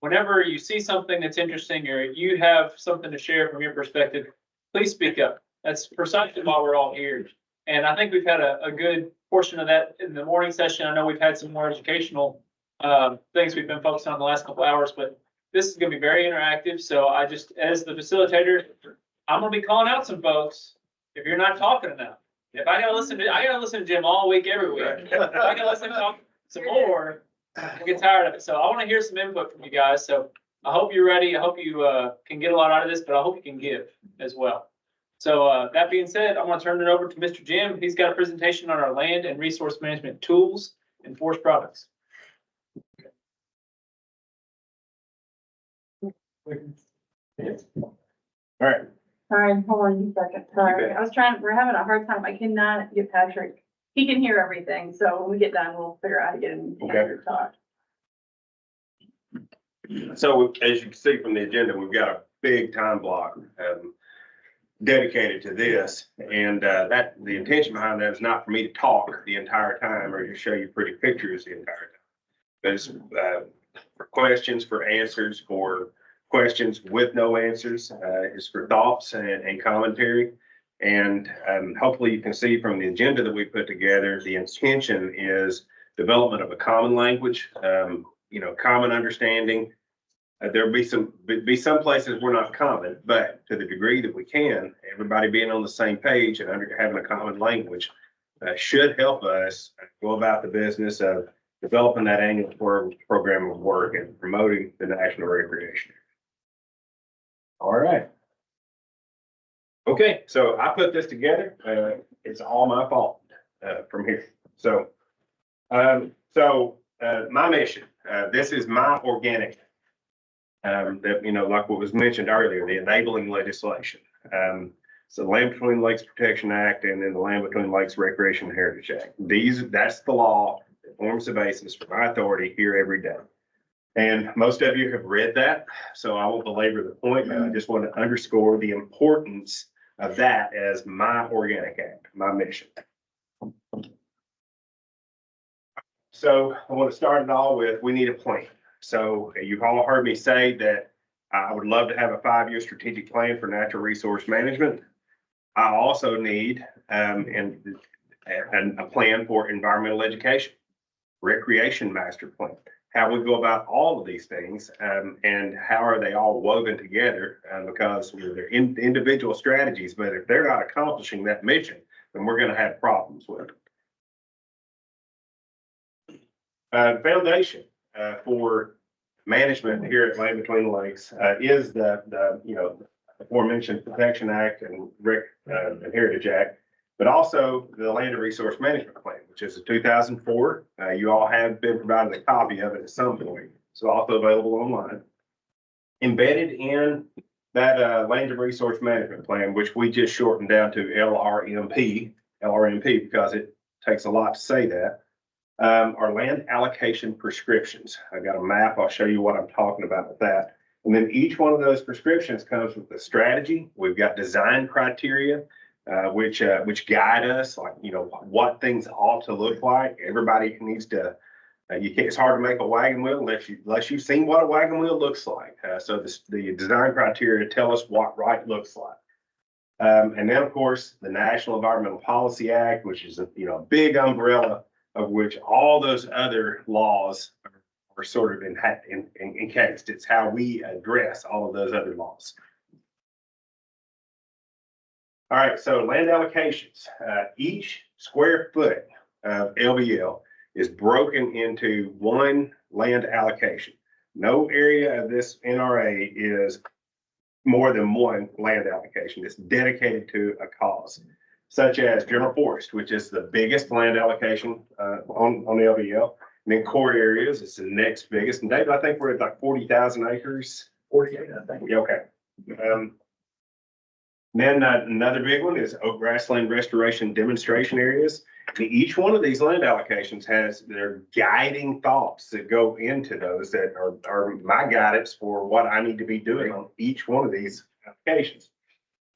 whenever you see something that's interesting or you have something to share from your perspective, please speak up. That's precisely why we're all here. And I think we've had a good portion of that in the morning session. I know we've had some more educational things we've been focused on the last couple hours, but this is going to be very interactive. So I just, as the facilitator, I'm going to be calling out some folks if you're not talking enough. If I gotta listen to Jim all week, every week. If I gotta listen to talk some more, I get tired of it. So I want to hear some input from you guys. So I hope you're ready. I hope you can get a lot out of this, but I hope you can give as well. So that being said, I'm going to turn it over to Mr. Jim. He's got a presentation on our land and resource management tools and forest products. All right. All right, hold on a second. Sorry, we're having a hard time. I cannot get Patrick. He can hear everything. So when we get done, we'll figure out how to get him to talk. So as you can see from the agenda, we've got a big time block dedicated to this. And that the intention behind that is not for me to talk the entire time or to show you pretty pictures the entire time. But it's for questions, for answers, for questions with no answers, is for thoughts and commentary. And hopefully you can see from the agenda that we put together, the intention is development of a common language, common understanding. There'll be some places we're not common, but to the degree that we can, everybody being on the same page and having a common language should help us go about the business of developing that annual program of work and promoting the national recreation. All right. Okay, so I put this together. It's all my fault from here. So my mission, this is my organic, that, like what was mentioned earlier, the enabling legislation. So the Land Between Lakes Protection Act and then the Land Between Lakes Recreation and Heritage Act. That's the law that forms the basis for my authority here every day. And most of you have read that, so I won't belabor the point, but I just want to underscore the importance of that as my organic act, my mission. So I want to start it all with, we need a plan. So you've all heard me say that I would love to have a 5-year strategic plan for natural resource management. I also need a plan for environmental education, recreation master plan. How we go about all of these things, and how are they all woven together, because they're individual strategies, but if they're not accomplishing that mission, then we're going to have problems with it. Foundation for management here at Land Between the Lakes is the aforementioned Protection Act and Heritage Act, but also the Land and Resource Management Plan, which is a 2004. You all have been provided a copy of it at some point. It's also available online. Embedded in that Land and Resource Management Plan, which we just shortened down to LRMP because it takes a lot to say that, are land allocation prescriptions. I got a map. I'll show you what I'm talking about with that. And then each one of those prescriptions comes with a strategy. We've got design criteria, which guide us, like, what things ought to look like. Everybody needs to, it's hard to make a wagon wheel unless you've seen what a wagon wheel looks like. So the design criteria tell us what right looks like. And then, of course, the National Environmental Policy Act, which is a big umbrella of which all those other laws are sort of encased. It's how we address all of those other laws. All right, so land allocations, each square foot of LBL is broken into one land allocation. No area of this NRA is more than one land allocation. It's dedicated to a cause, such as general forest, which is the biggest land allocation on the LBL. And then core areas is the next biggest. And David, I think we're at like 40,000 acres. 48, I think. Yeah, okay. Then another big one is oak grassland restoration demonstration areas. And each one of these land allocations has their guiding thoughts that go into those that are my guidance for what I need to be doing on each one of these applications.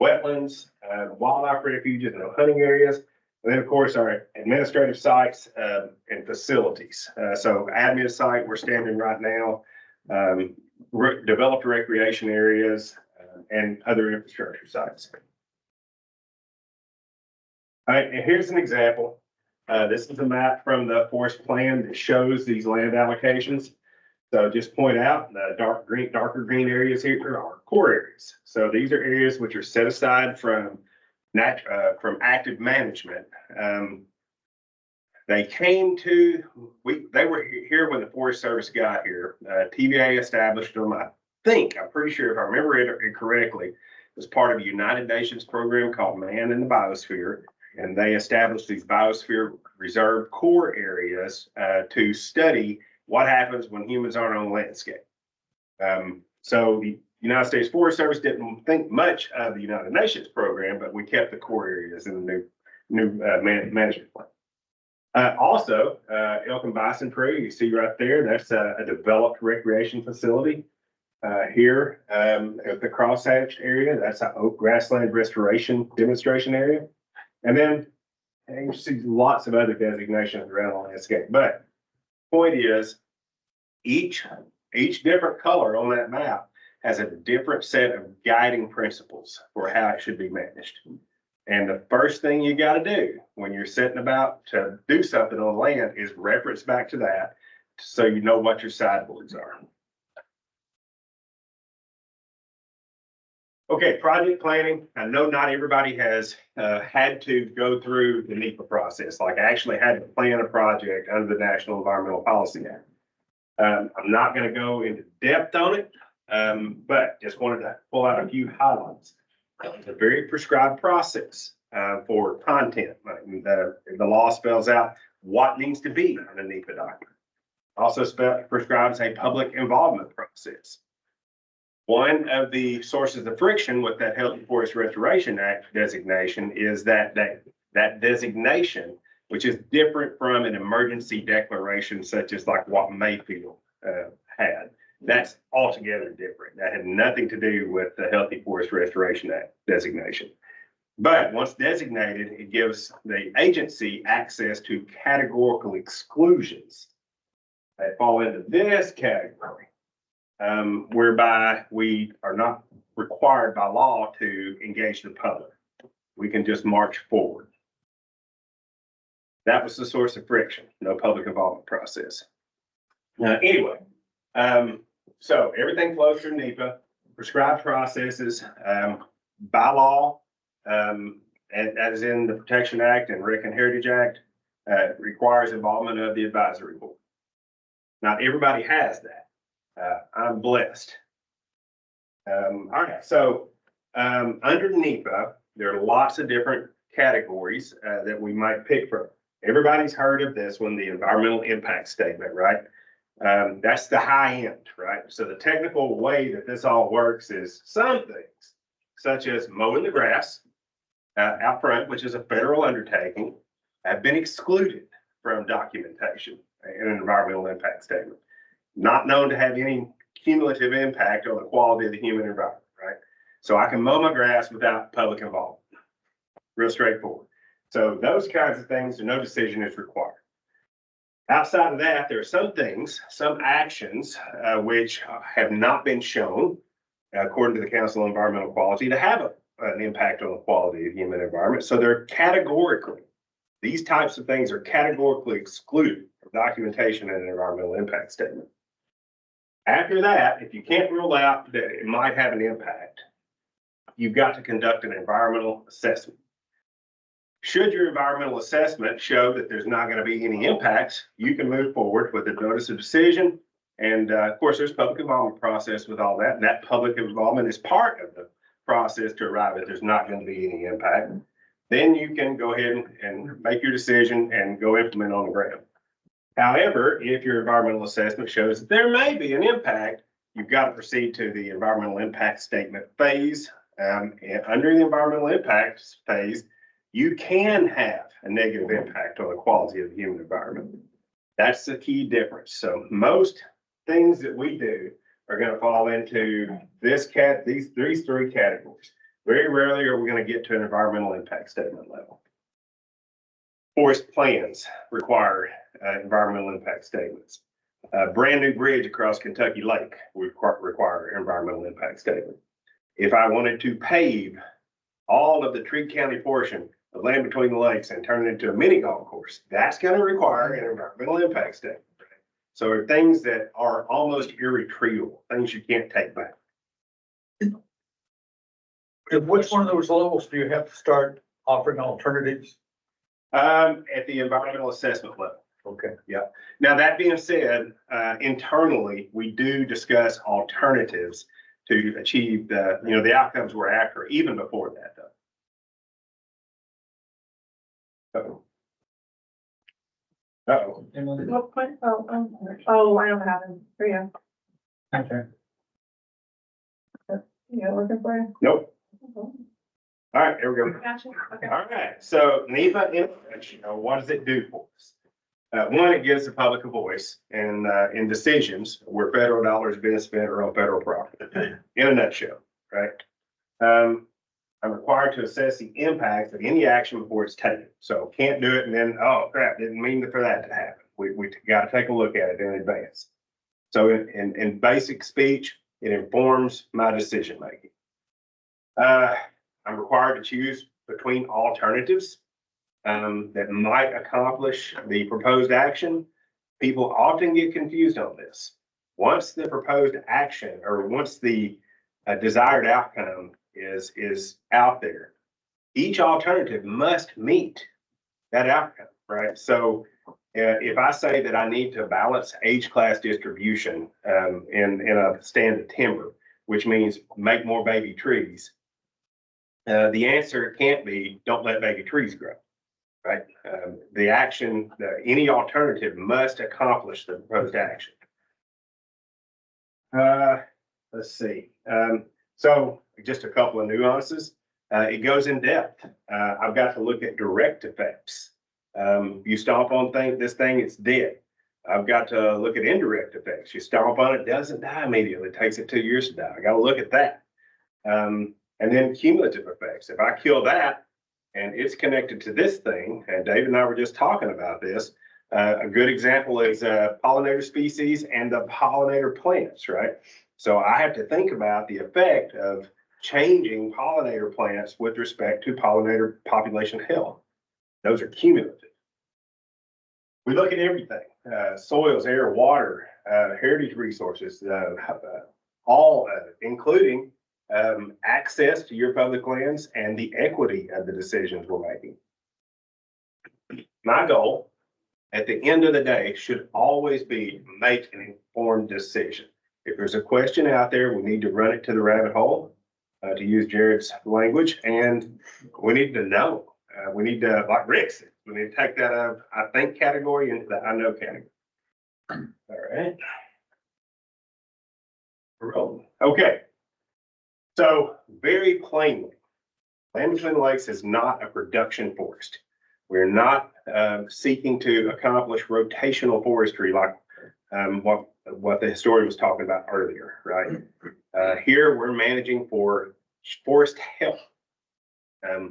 Wetlands, wildlife refuges, and hunting areas. And then, of course, our administrative sites and facilities. So admin site, we're standing right now, developed recreation areas and other infrastructure sites. All right, and here's an example. This is a map from the forest plan that shows these land allocations. So just point out the darker green areas here are core areas. So these are areas which are set aside from active management. They were here when the Forest Service got here. TVA established them. I'm pretty sure if I remember it correctly, it was part of a United Nations program called Man in the Biosphere. And they established these biosphere reserve core areas to study what happens when humans aren't on the landscape. So the United States Forest Service didn't think much of the United Nations program, but we kept the core areas in the new management plan. Also, elk and bison prairie, you see right there, that's a developed recreation facility. Here at the crosshatched area, that's an oak grassland restoration demonstration area. And then you see lots of other designations around the landscape. But point is, each different color on that map has a different set of guiding principles for how it should be managed. And the first thing you got to do when you're setting about to do something on land is reference back to that so you know what your sideboards are. Okay, project planning. I know not everybody has had to go through the NEPA process, like actually had to plan a project under the National Environmental Policy Act. I'm not going to go into depth on it, but just wanted to pull out a few highlights. It's a very prescribed process for content. The law spells out what needs to be in a NEPA document. Also prescribes a public involvement process. One of the sources of friction with that Healthy Forest Restoration Act designation is that designation, which is different from an emergency declaration such as like what Mayfield had. That's altogether different. That had nothing to do with the Healthy Forest Restoration Act designation. But once designated, it gives the agency access to categorical exclusions that fall into this category. Whereby we are not required by law to engage the public. We can just march forward. That was the source of friction, no public involvement process. Anyway, so everything flows through NEPA, prescribed processes, by law, as in the Protection Act and Rec and Heritage Act, requires involvement of the advisory board. Not everybody has that. I'm blessed. All right, so under NEPA, there are lots of different categories that we might pick from. Everybody's heard of this one, the environmental impact statement, right? That's the high end, right? So the technical way that this all works is some things, such as mowing the grass out front, which is a federal undertaking, have been excluded from documentation in an environmental impact statement. Not known to have any cumulative impact on the quality of the human environment, right? So I can mow my grass without public involvement. Real straightforward. So those kinds of things, no decision is required. Outside of that, there are some things, some actions, which have not been shown, according to the Council on Environmental Quality, to have an impact on the quality of the human environment. So they're categorically, these types of things are categorically excluded from documentation in an environmental impact statement. After that, if you can't rule out that it might have an impact, you've got to conduct an environmental assessment. Should your environmental assessment show that there's not going to be any impacts, you can move forward with a notice of decision. And of course, there's public involvement process with all that. And that public involvement is part of the process to arrive at there's not going to be any impact. Then you can go ahead and make your decision and go implement on the ground. However, if your environmental assessment shows that there may be an impact, you've got to proceed to the environmental impact statement phase. And under the environmental impact phase, you can have a negative impact on the quality of the human environment. That's the key difference. So most things that we do are going to fall into these three categories. Very rarely are we going to get to an environmental impact statement level. Forest plans require environmental impact statements. A brand new bridge across Kentucky Lake would require an environmental impact statement. If I wanted to pave all of the Tree County portion of land between the lakes and turn it into a mini golf course, that's going to require an environmental impact statement. So are things that are almost irretrievable, things you can't take back. At which one of those levels do you have to start offering alternatives? At the environmental assessment level. Okay. Yeah. Now, that being said, internally, we do discuss alternatives to achieve the outcomes we're after, even before that, though. Uh-oh. What point? Oh, I don't have it. Here you go. Okay. You got looking for it? Nope. All right, there we go. Gotcha. Okay. All right, so NEPA information, what does it do for us? One, it gives the public a voice in decisions where federal dollars being spent or on federal property, in a nutshell, right? I'm required to assess the impacts of any action before it's taken. So can't do it and then, oh crap, didn't mean for that to happen. We got to take a look at it in advance. So in basic speech, it informs my decision making. I'm required to choose between alternatives that might accomplish the proposed action. People often get confused on this. Once the proposed action or once the desired outcome is out there, each alternative must meet that outcome, right? So if I say that I need to balance age class distribution in a stand of timber, which means make more baby trees, the answer can't be don't let baby trees grow, right? The action, any alternative must accomplish the proposed action. Let's see. So just a couple of nuances. It goes in depth. I've got to look at direct effects. You stomp on this thing, it's dead. I've got to look at indirect effects. You stomp on it, doesn't die immediately. It takes it 2 years to die. I got to look at that. And then cumulative effects. If I kill that and it's connected to this thing, and Dave and I were just talking about this, a good example is pollinator species and the pollinator plants, right? So I have to think about the effect of changing pollinator plants with respect to pollinator population health. Those are cumulative. We look at everything, soils, air, water, heritage resources, all of it, including access to your public lands and the equity of the decisions we're making. My goal at the end of the day should always be to make an informed decision. If there's a question out there, we need to run it to the rabbit hole, to use Jared's language, and we need to know. We need to, like Rick said, we need to take that out of I think category into the I know category. All right. We're rolling. Okay. So very plainly, land between the lakes is not a production forest. We're not seeking to accomplish rotational forestry like what the historian was talking about earlier, right? Here we're managing for forest health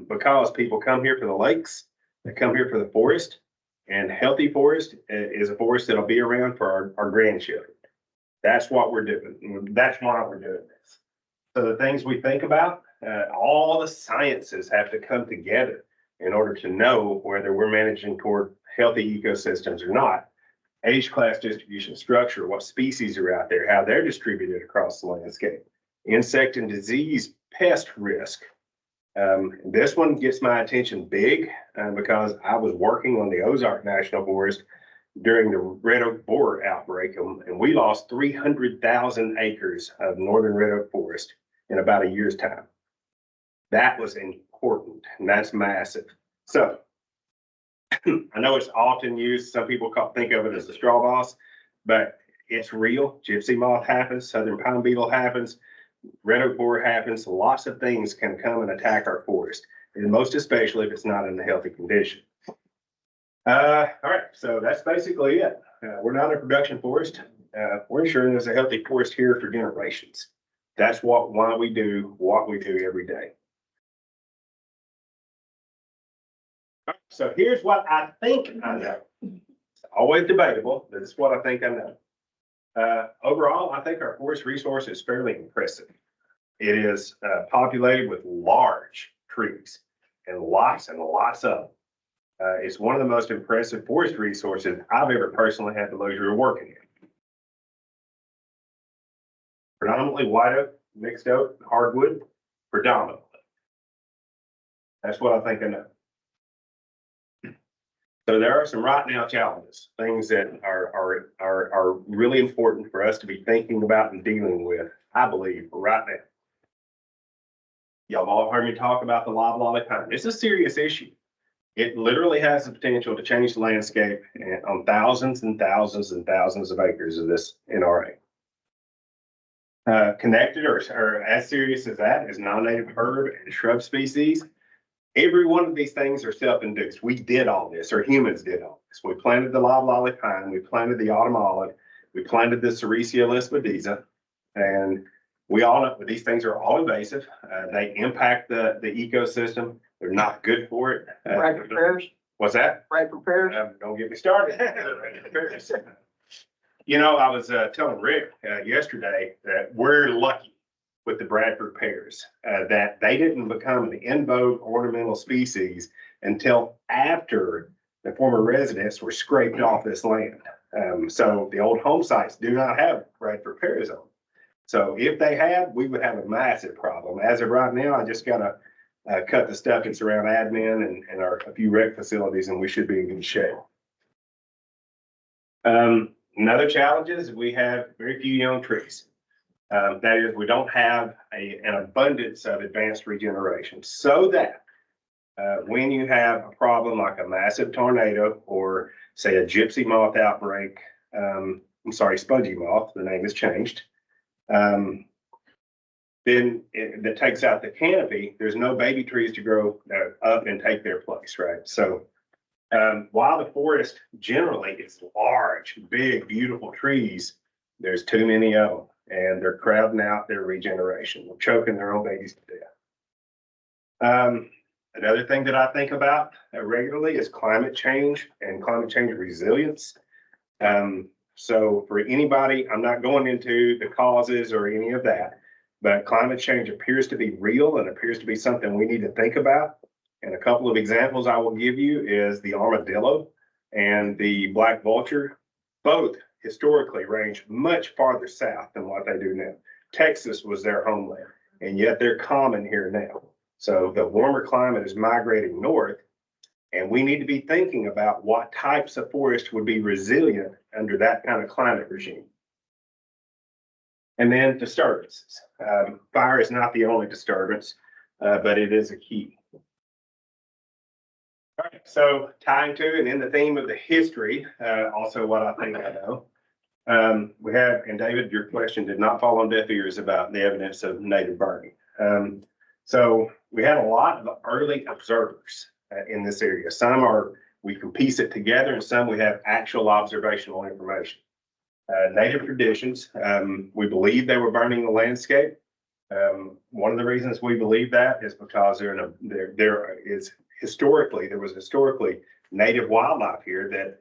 because people come here for the lakes, they come here for the forest, and healthy forest is a forest that'll be around for our grandchildren. That's what we're doing. That's why we're doing this. So the things we think about, all the sciences have to come together in order to know whether we're managing toward healthy ecosystems or not. Age class distribution structure, what species are out there, how they're distributed across the landscape. Insect and disease pest risk. This one gets my attention big, because I was working on the Ozark National Forest during the red oak borer outbreak, and we lost 300,000 acres of northern red oak forest in about a year's time. That was important, and that's massive. So I know it's often used, some people think of it as a straw boss, but it's real. Gypsy moth happens, southern pine beetle happens, red oak borer happens. Lots of things can come and attack our forest, and most especially if it's not in a healthy condition. All right, so that's basically it. We're not a production forest. We're ensuring there's a healthy forest here for generations. That's why we do what we do every day. All right, so here's what I think I know. It's always debatable, but it's what I think I know. Overall, I think our forest resource is fairly impressive. It is populated with large trees and lots of them. It's one of the most impressive forest resources I've ever personally had the luxury of working in. Predominantly white oak, mixed oak, hardwood, predominantly. That's what I think I know. So there are some right now challenges, things that are really important for us to be thinking about and dealing with, I believe, right now. Y'all all heard me talk about the loblolly pine. It's a serious issue. It literally has the potential to change the landscape on thousands and thousands and thousands of acres of this NRA. Connected or as serious as that is non-native herb and shrub species. Every one of these things are self-induced. We did all this, or humans did all this. We planted the loblolly pine, we planted the autumn olive, we planted the Sericea lespedeza, and we all know these things are all invasive. They impact the ecosystem. They're not good for it. Right for pears? What's that? Right for pears? Don't get me started. You know, I was telling Rick yesterday that we're lucky with the Bradford pears, that they didn't become an in vogue ornamental species until after the former residents were scraped off this land. So the old home sites do not have Bradford pears on them. So if they had, we would have a massive problem. As of right now, I just gotta cut the stuff that's around admin and a few rec facilities, and we should be in good shape. Another challenge is we have very few young trees. That is, we don't have an abundance of advanced regeneration, so that when you have a problem like a massive tornado or say a gypsy moth outbreak, spongy moth, the name has changed, then that takes out the canopy, there's no baby trees to grow up and take their place, right? So while the forest generally is large, big, beautiful trees, there's too many of them, and they're crowding out their regeneration. They're choking their own babies to death. Another thing that I think about regularly is climate change and climate change resilience. So for anybody, I'm not going into the causes or any of that, but climate change appears to be real and appears to be something we need to think about. And a couple of examples I will give you is the armadillo and the black vulture. Both historically range much farther south than what they do now. Texas was their homeland, and yet they're common here now. So the warmer climate is migrating north, and we need to be thinking about what types of forest would be resilient under that kind of climate regime. And then disturbances. Fire is not the only disturbance, but it is a key. All right, so tying to and in the theme of the history, also what I think I know, we have, and David, your question did not fall on deaf ears about the evidence of native burning. So we had a lot of early observers in this area. Some we can piece it together, and some we have actual observational information. Native traditions, we believe they were burning the landscape. One of the reasons we believe that is because there was historically native wildlife here that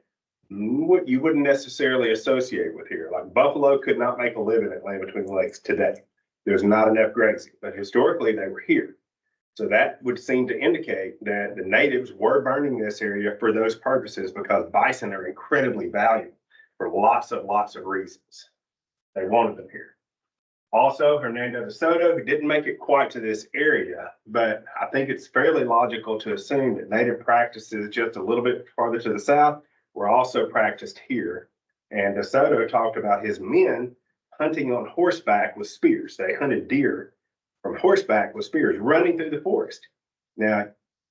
you wouldn't necessarily associate with here. Like buffalo could not make a living at Land Between the Lakes today. There's not enough grazing, but historically they were here. So that would seem to indicate that the natives were burning this area for those purposes, because bison are incredibly valuable for lots of reasons. They wanted them here. Also, Hernando de Soto, who didn't make it quite to this area, but I think it's fairly logical to assume that native practices just a little bit farther to the south were also practiced here. And de Soto talked about his men hunting on horseback with spears. They hunted deer from horseback with spears running through the forest. Now,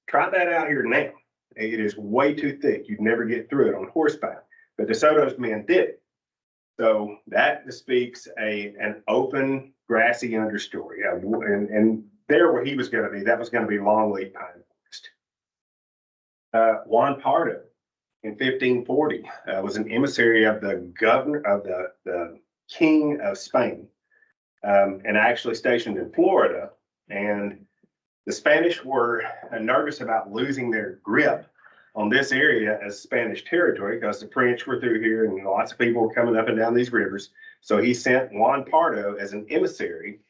try that out here now. It is way too thick. You'd never get through it on horseback, but de Soto's men did it. So that speaks an open grassy understory. And there where he was going to be, that was going to be longleaf pine forest. Juan Pardo in 1540 was an emissary of the governor of the king of Spain, and actually stationed in Florida. And the Spanish were nervous about losing their grip on this area as Spanish territory because the French were through here and lots of people were coming up and down these rivers. So he sent Juan Pardo as an emissary.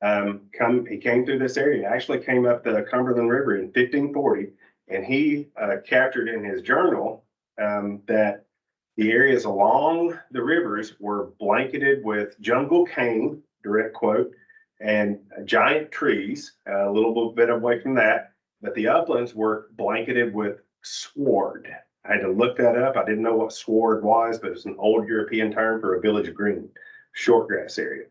He came through this area, actually came up the Cumberland River in 1540, and he captured in his journal that the areas along the rivers were blanketed with jungle cane, direct quote, and giant trees, a little bit away from that, but the uplands were blanketed with sward. I had to look that up. I didn't know what sward was, but it's an old European term for a village green, short grass area.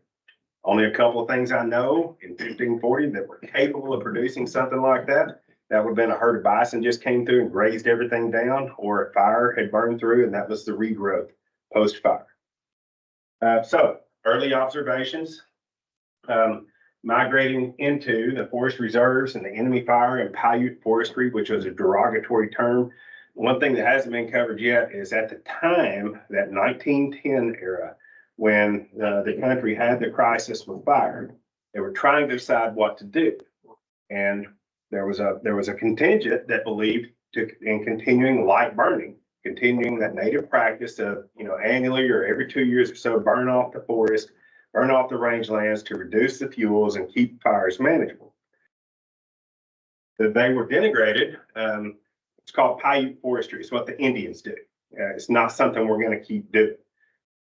Only a couple of things I know in 1540 that were capable of producing something like that. That would have been a herd of bison just came through and grazed everything down, or a fire had burned through, and that was the regrowth post-fire. So early observations, migrating into the forest reserves and the enemy fire and Paiute forestry, which was a derogatory term. One thing that hasn't been covered yet is at the time, that 1910 era, when the country had the crisis with fire, they were trying to decide what to do. And there was a contingent that believed in continuing light burning, continuing that native practice of, annually or every 2 years or so, burn off the forest, burn off the rangelands to reduce the fuels and keep fires manageable. That they were denigrated. It's called Paiute forestry. It's what the Indians do. It's not something we're going to keep doing.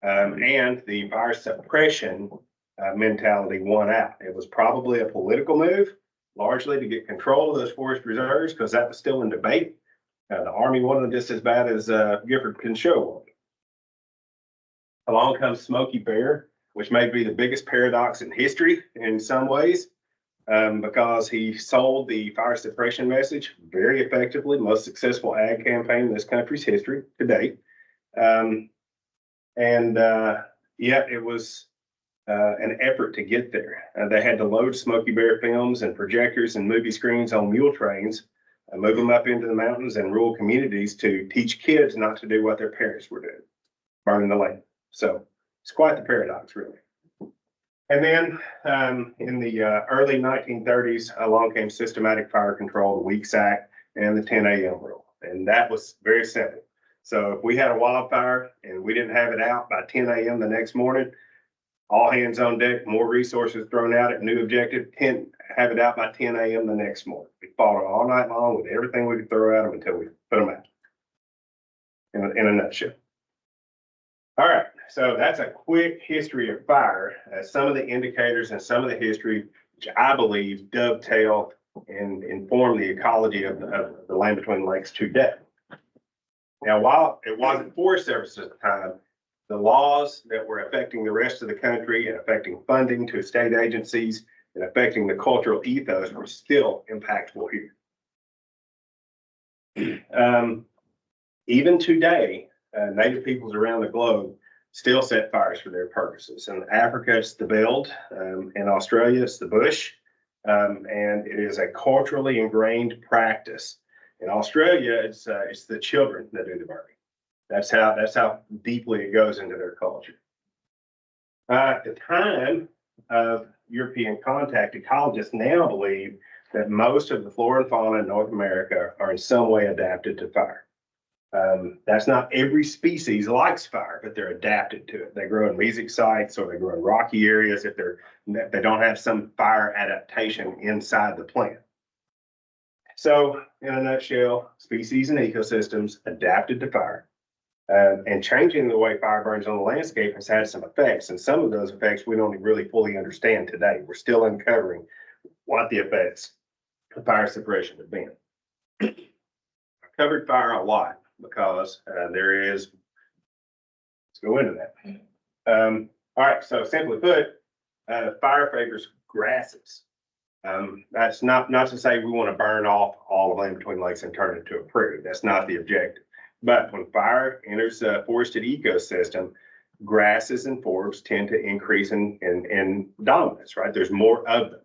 And the fire suppression mentality won out. It was probably a political move, largely to get control of those forest reserves, because that was still in debate. The Army wanted just as bad as Gifford Pinchot wanted. Along comes Smokey Bear, which may be the biggest paradox in history in some ways, because he sold the fire suppression message very effectively, most successful ag campaign in this country's history to date. Yet it was an effort to get there. They had to load Smokey Bear films and projectors and movie screens on mule trains, move them up into the mountains and rural communities to teach kids not to do what their parents were doing, burning the land. So it's quite the paradox, really. And then in the early 1930s, along came systematic fire control, the Weeks Act, and the 10 a.m. rule. And that was very simple. So if we had a wildfire and we didn't have it out by 10 a.m. the next morning, all hands on deck, more resources thrown out at new objective, have it out by 10 a.m. the next morning. We fought it all night long with everything we could throw at them until we put them out, in a nutshell. All right, so that's a quick history of fire. Some of the indicators and some of the history, which I believe dovetail and inform the ecology of the land between lakes today. Now, while it wasn't Forest Service at the time, the laws that were affecting the rest of the country and affecting funding to state agencies and affecting the cultural ethos were still impactful here. Even today, Native peoples around the globe still set fires for their purposes. In Africa, it's the veld. In Australia, it's the bush. And it is a culturally ingrained practice. In Australia, it's the children that do the burning. That's how deeply it goes into their culture. At the time of European contact, ecologists now believe that most of the flora and fauna in North America are in some way adapted to fire. That's not every species likes fire, but they're adapted to it. They grow in mesic sites or they grow in rocky areas if they don't have some fire adaptation inside the plant. So in a nutshell, species and ecosystems adapted to fire. And changing the way fire burns on the landscape has had some effects, and some of those effects we don't really fully understand today. We're still uncovering what the effects of fire suppression have been. I covered fire a lot because there is, let's go into that. All right, so simply put, fire favors grasses. That's not to say we want to burn off all of land between lakes and turn it into a prairie. That's not the objective. But when fire enters a forested ecosystem, grasses and forbs tend to increase in dominance, right? There's more of them.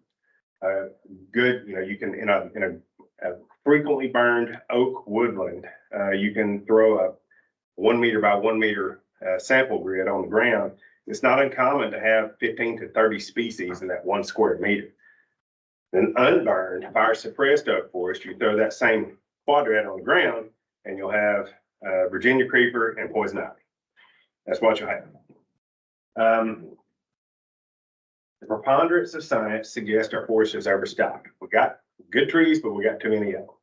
Good, you can, in a frequently burned oak woodland, you can throw a 1 meter by 1 meter sample grid on the ground. It's not uncommon to have 15 to 30 species in that 1 square meter. Then unburned, fire suppressed oak forest, you throw that same quadrat on the ground and you'll have Virginia creeper and poison ivy. That's what you'll have. The preponderance of science suggests our forest is overstocked. We got good trees, but we got too many of them.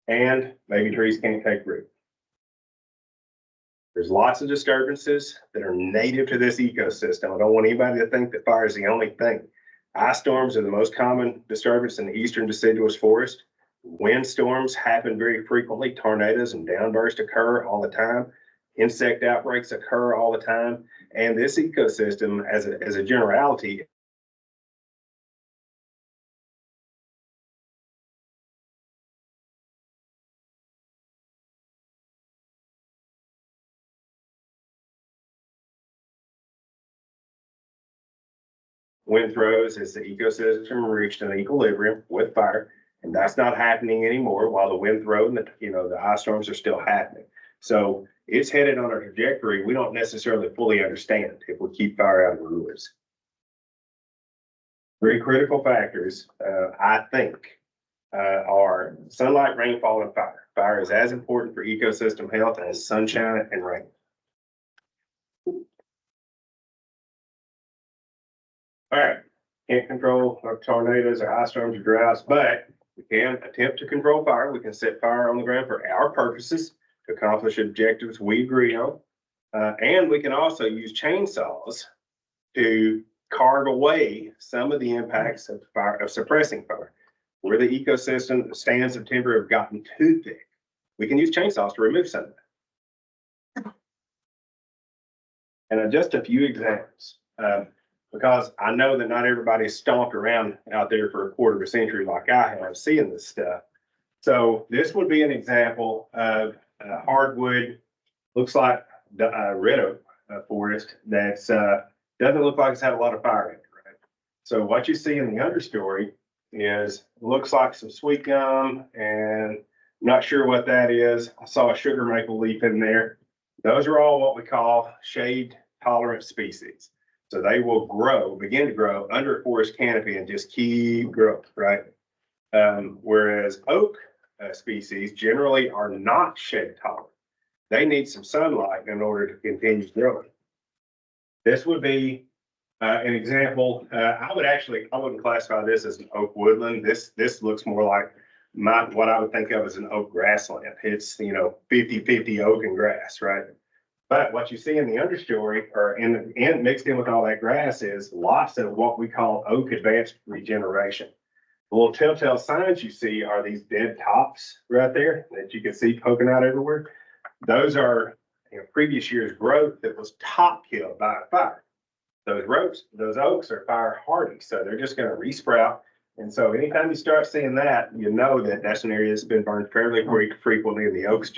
And maybe trees can't take root. There's lots of disturbances that are native to this ecosystem. I don't want anybody to think that fire is the only thing. Ice storms are the most common disturbance in the eastern deciduous forest. Windstorms happen very frequently. Tornadoes and downbursts occur all the time. Insect outbreaks occur all the time. And this ecosystem, as a generality, wind throws as the ecosystem reached an equilibrium with fire. And that's not happening anymore while the wind throw and the ice storms are still happening. So it's headed on a trajectory we don't necessarily fully understand if we keep fire out of the woods. 3 critical factors, I think, are sunlight, rainfall, and fire. Fire is as important for ecosystem health as sunshine and rain. All right, can't control tornadoes or ice storms or droughts, but we can attempt to control fire. We can set fire on the ground for our purposes to accomplish objectives we agree on. And we can also use chainsaws to carve away some of the impacts of fire, of suppressing fire. Where the ecosystem stands of timber have gotten too thick, we can use chainsaws to remove some of that. And just a few examples. Because I know that not everybody stomped around out there for a quarter of a century like I have seeing this stuff. So this would be an example of hardwood, looks like the red oak forest that's doesn't look like it's had a lot of fire in it, right? So what you see in the understory is looks like some sweet gum, and I'm not sure what that is. I saw a sugar maple leaf in there. Those are all what we call shade tolerant species. So they will begin to grow under a forest canopy and just keep growing, right? Whereas oak species generally are not shade tolerant. They need some sunlight in order to continue growing. This would be an example. I wouldn't classify this as an oak woodland. This looks more like what I would think of as an oak grassland. It's 50-50 oak and grass, right? But what you see in the understory or mixed in with all that grass is lots of what we call oak advanced regeneration. The little telltale signs you see are these dead tops right there that you can see poking out everywhere. Those are previous year's growth that was top killed by a fire. Those oaks are fire hardy, so they're just going to resprout. And so anytime you start seeing that, you know that that's an area that's been burned fairly frequently, and the oaks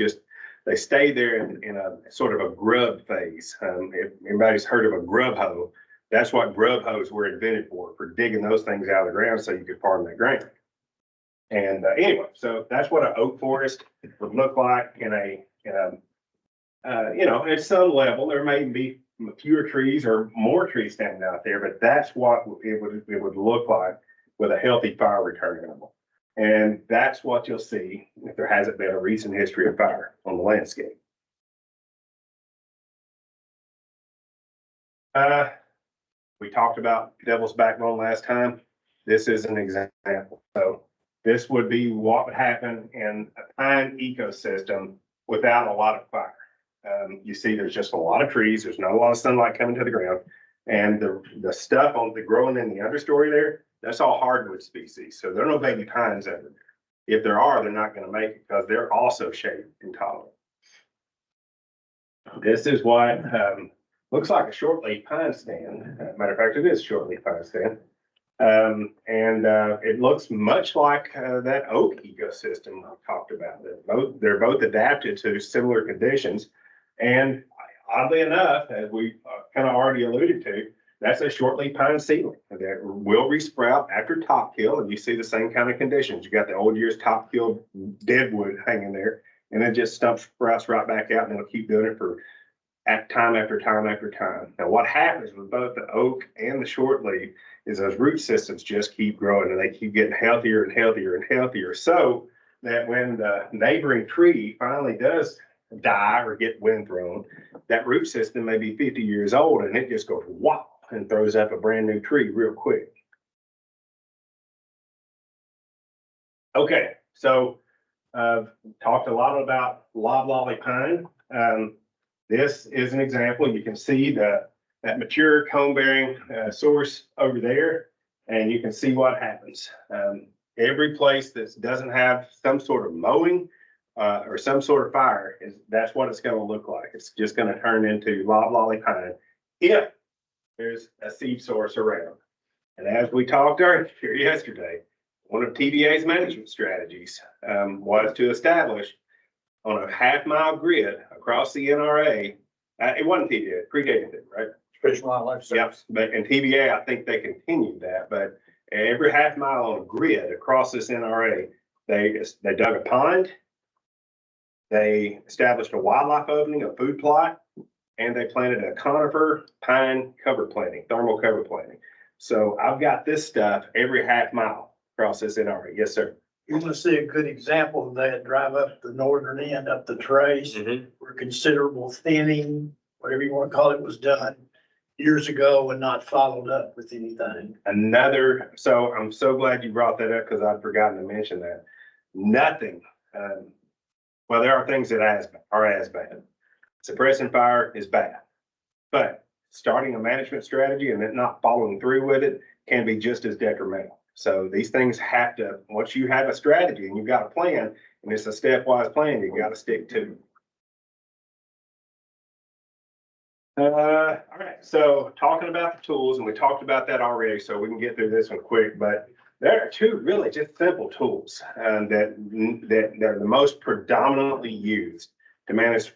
they stay there in a sort of a grub phase. If anybody's heard of a grub hoe, that's what grub hoes were invented for digging those things out of the ground so you could farm that ground. And anyway, so that's what an oak forest would look like at some level. There may be fewer trees or more trees standing out there, but that's what it would look like with a healthy fire return interval. And that's what you'll see if there hasn't been a recent history of fire on the landscape. We talked about devil's backbone last time. This is an example. So this would be what would happen in a pine ecosystem without a lot of fire. you see there's just a lot of trees. There's not a lot of sunlight coming to the ground. And the stuff on the growing in the understory there, that's all hardwood species. So there are no baby pines under there. If there are, they're not gonna make it because they're also shade intolerant. This is what, looks like a shortleaf pine stand. Matter of fact, it is a shortleaf pine stand. It looks much like that oak ecosystem I talked about. They're both adapted to similar conditions. And oddly enough, as we kind of already alluded to, that's a shortleaf pine seedling that will resprout after top kill. And you see the same kind of conditions. You got the old year's top kill deadwood hanging there, and it just sprouts right back out, and it'll keep doing it for time after time after time. Now, what happens with both the oak and the shortleaf is those root systems just keep growing, and they keep getting healthier and healthier and healthier. So that when the neighboring tree finally does die or get wind thrown, that root system may be 50 years old, and it just goes wow and throws up a brand new tree real quick. Okay, so talked a lot about loblolly pine. This is an example. You can see that mature cone-bearing source over there, and you can see what happens. Every place that doesn't have some sort of mowing or some sort of fire, that's what it's going to look like. It's just going to turn into loblolly pine if there's a seed source around. And as we talked earlier yesterday, one of TVA's management strategies was to establish on a half-mile grid across the NRA. It wasn't TVA, it predated it, right? Fish and Wildlife Service. Yep, but in TVA, I think they continued that, but every half mile on a grid across this NRA, they dug a pond, they established a wildlife opening, a food plot, and they planted a conifer pine cover planting, thermal cover planting. So I've got this stuff every half mile across this NRA. Yes, sir. You're gonna see a good example of that, drive up the northern end, up the trace, where considerable thinning, whatever you wanna call it, was done years ago and not followed up with anything. So I'm so glad you brought that up because I'd forgotten to mention that. Nothing, well, there are things that are as bad. Suppressing fire is bad, but starting a management strategy and then not following through with it can be just as detrimental. So these things have to, once you have a strategy and you've got a plan, and it's a stepwise plan, you got to stick to. All right, so talking about the tools, and we talked about that already, so we can get through this one quick, but there are two really just simple tools that are the most predominantly used to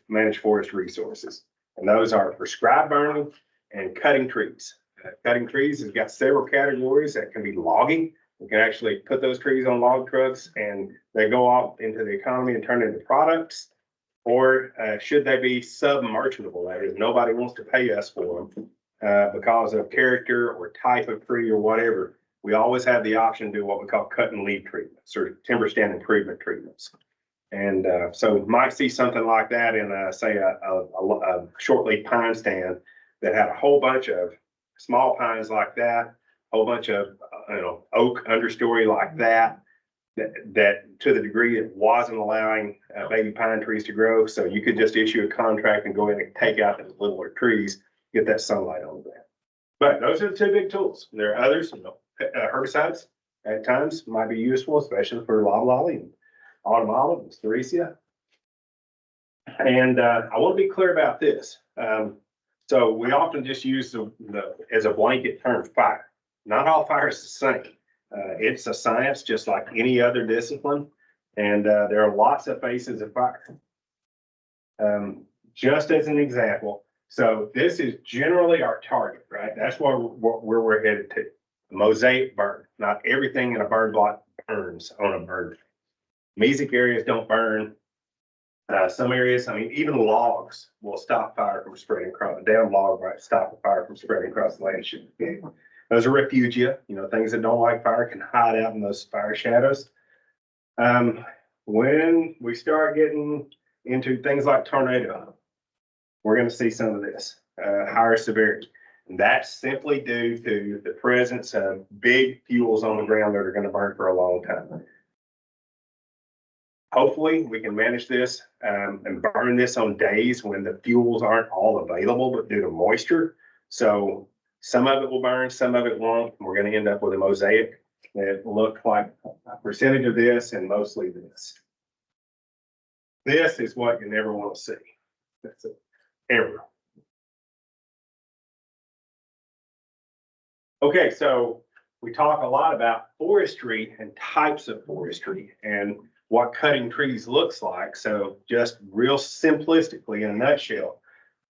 manage forest resources. And those are prescribed burning and cutting trees. Cutting trees has got several categories. That can be logging. We can actually put those trees on log trucks and they go off into the economy and turn into products. Or should they be sub-merchantable? That is, nobody wants to pay us for them because of character or type of tree or whatever. We always have the option to do what we call cut and leave treatments or timber stand improvement treatments. And so you might see something like that in say a shortleaf pine stand that had a whole bunch of small pines like that, a whole bunch of oak understory like that to the degree it wasn't allowing baby pine trees to grow. So you could just issue a contract and go in and take out the littler trees, get that sunlight on that. But those are the two big tools. There are others, herbicides at times might be useful, especially for loblolly and autumn olive and ceresia. And I want to be clear about this. So we often just use as a blanket term, fire. Not all fire is the same. It's a science just like any other discipline. And there are lots of faces of fire. Just as an example, so this is generally our target, right? That's where we're headed to. Mosaic burn. Not everything in a burn block burns on a burn. Mesic areas don't burn. Some areas, even logs will stop fire from spreading across. A down log might stop the fire from spreading across the landscape. Those are refugia, things that don't like fire can hide out in those fire shadows. When we start getting into things like tornado, we're going to see some of this higher severity. And that's simply due to the presence of big fuels on the ground that are going to burn for a long time. hopefully we can manage this, and burn this on days when the fuels aren't all available, but due to moisture. So some of it will burn, some of it won't. We're gonna end up with a mosaic that will look like a percentage of this and mostly this. This is what you never want to see. That's it, ever. Okay, so we talk a lot about forestry and types of forestry and what cutting trees looks like. So just real simplistically, in a nutshell,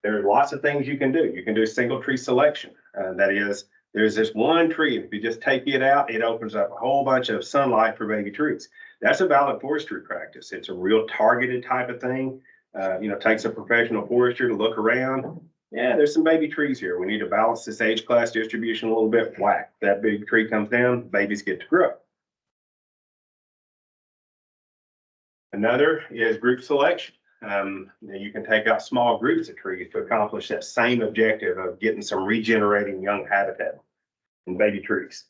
there are lots of things you can do. You can do single tree selection. That is, there's this one tree, if you just take it out, it opens up a whole bunch of sunlight for baby trees. That's a valid forestry practice. It's a real targeted type of thing. Takes a professional forester to look around. Yeah, there's some baby trees here. We need to balance this age class distribution a little bit. Whack, that big tree comes down, babies get to grow. Another is group selection. You can take out small groups of trees to accomplish that same objective of getting some regenerating young habitat in baby trees.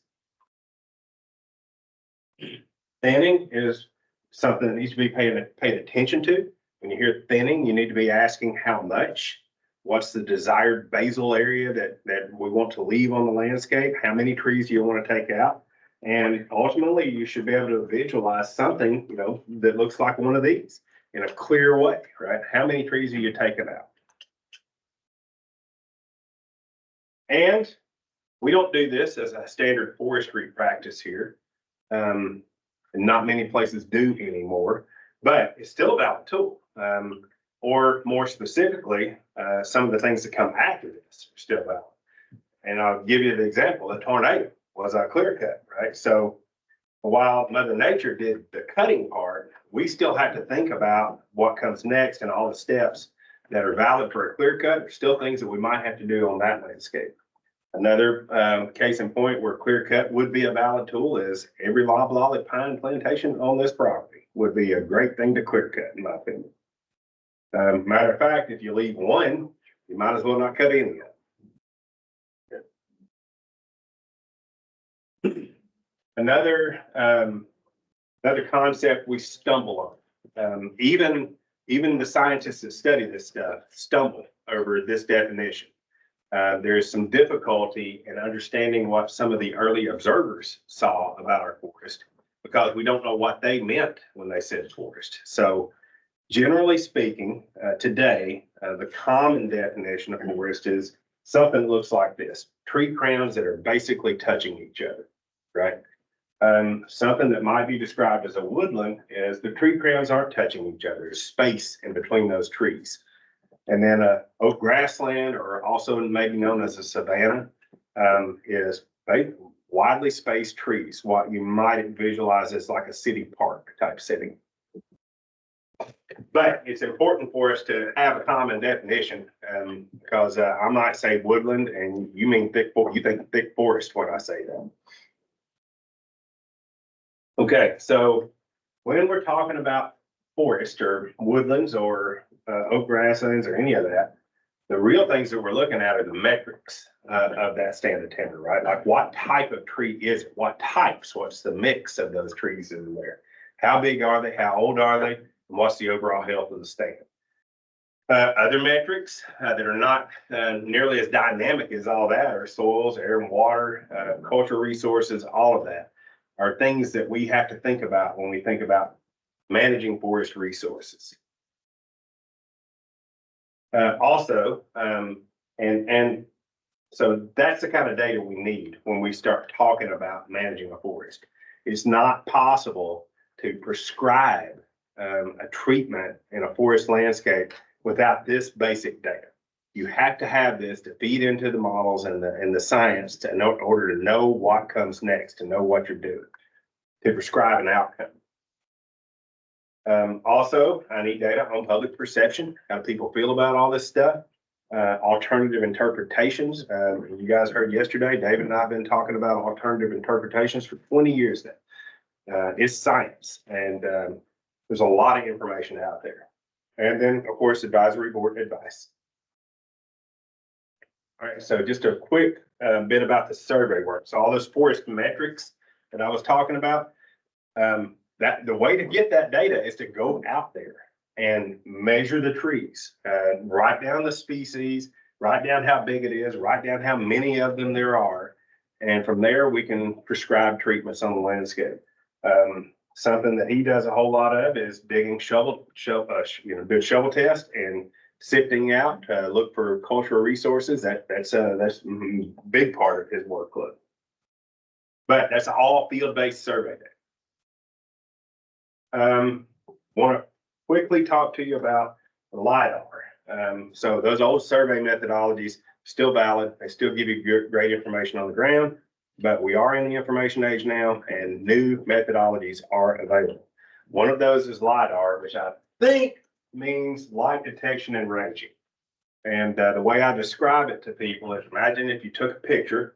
Thinning is something that needs to be paid attention to. When you hear thinning, you need to be asking how much. What's the desired basal area that we want to leave on the landscape? How many trees do you want to take out? And ultimately, you should be able to visualize something, that looks like one of these in a clear way, right? How many trees are you taking out? And we don't do this as a standard forestry practice here. And not many places do anymore, but it's still a valid tool. Or more specifically, some of the things that come after this are still valid. And I'll give you the example, a tornado was a clear cut, right? So while Mother Nature did the cutting part, we still have to think about what comes next and all the steps that are valid for a clear cut. There's still things that we might have to do on that landscape. Another case in point where clear cut would be a valid tool is every loblolly pine plantation on this property would be a great thing to clear cut, in my opinion. Matter of fact, if you leave one, you might as well not cut any of it. Another concept we stumble on. Even the scientists that study this stuff stumble over this definition. There's some difficulty in understanding what some of the early observers saw about our forest because we don't know what they meant when they said forest. So generally speaking, today, the common definition of forest is something that looks like this. Tree crowns that are basically touching each other, right? Something that might be described as a woodland is the tree crowns aren't touching each other. There's space in between those trees. And then oak grassland, or also maybe known as a savanna, is widely spaced trees, what you might visualize as like a city park type setting. But it's important for us to have a common definition because I might say woodland and you mean you think thick forest when I say that. Okay, so when we're talking about forest or woodlands or oak grasslands or any of that, the real things that we're looking at are the metrics of that standard timber, right? Like what type of tree is it? What types? What's the mix of those trees in there? How big are they? How old are they? And what's the overall health of the stand? Other metrics that are not nearly as dynamic as all that are soils, air and water, cultural resources, all of that are things that we have to think about when we think about managing forest resources. So that's the kind of data we need when we start talking about managing a forest. It's not possible to prescribe a treatment in a forest landscape without this basic data. You have to have this to feed into the models and the science in order to know what comes next, to know what you're doing, to prescribe an outcome. Also, I need data on public perception, how people feel about all this stuff, alternative interpretations. You guys heard yesterday, David and I have been talking about alternative interpretations for 20 years now. It's science, and there's a lot of information out there. And then, of course, advisory board advice. All right, so just a quick bit about the survey work. So all those forest metrics that I was talking about, the way to get that data is to go out there and measure the trees, write down the species, write down how big it is, write down how many of them there are. And from there, we can prescribe treatments on the landscape. Something that he does a whole lot of is digging do a shovel test and sifting out, look for cultural resources. That's a big part of his workload. But that's all field-based survey data. Want to quickly talk to you about LiDAR. So those old survey methodologies still valid. They still give you great information on the ground, but we are in the information age now and new methodologies are available. One of those is LiDAR, which I think means light detection and ranging. And the way I describe it to people is imagine if you took a picture,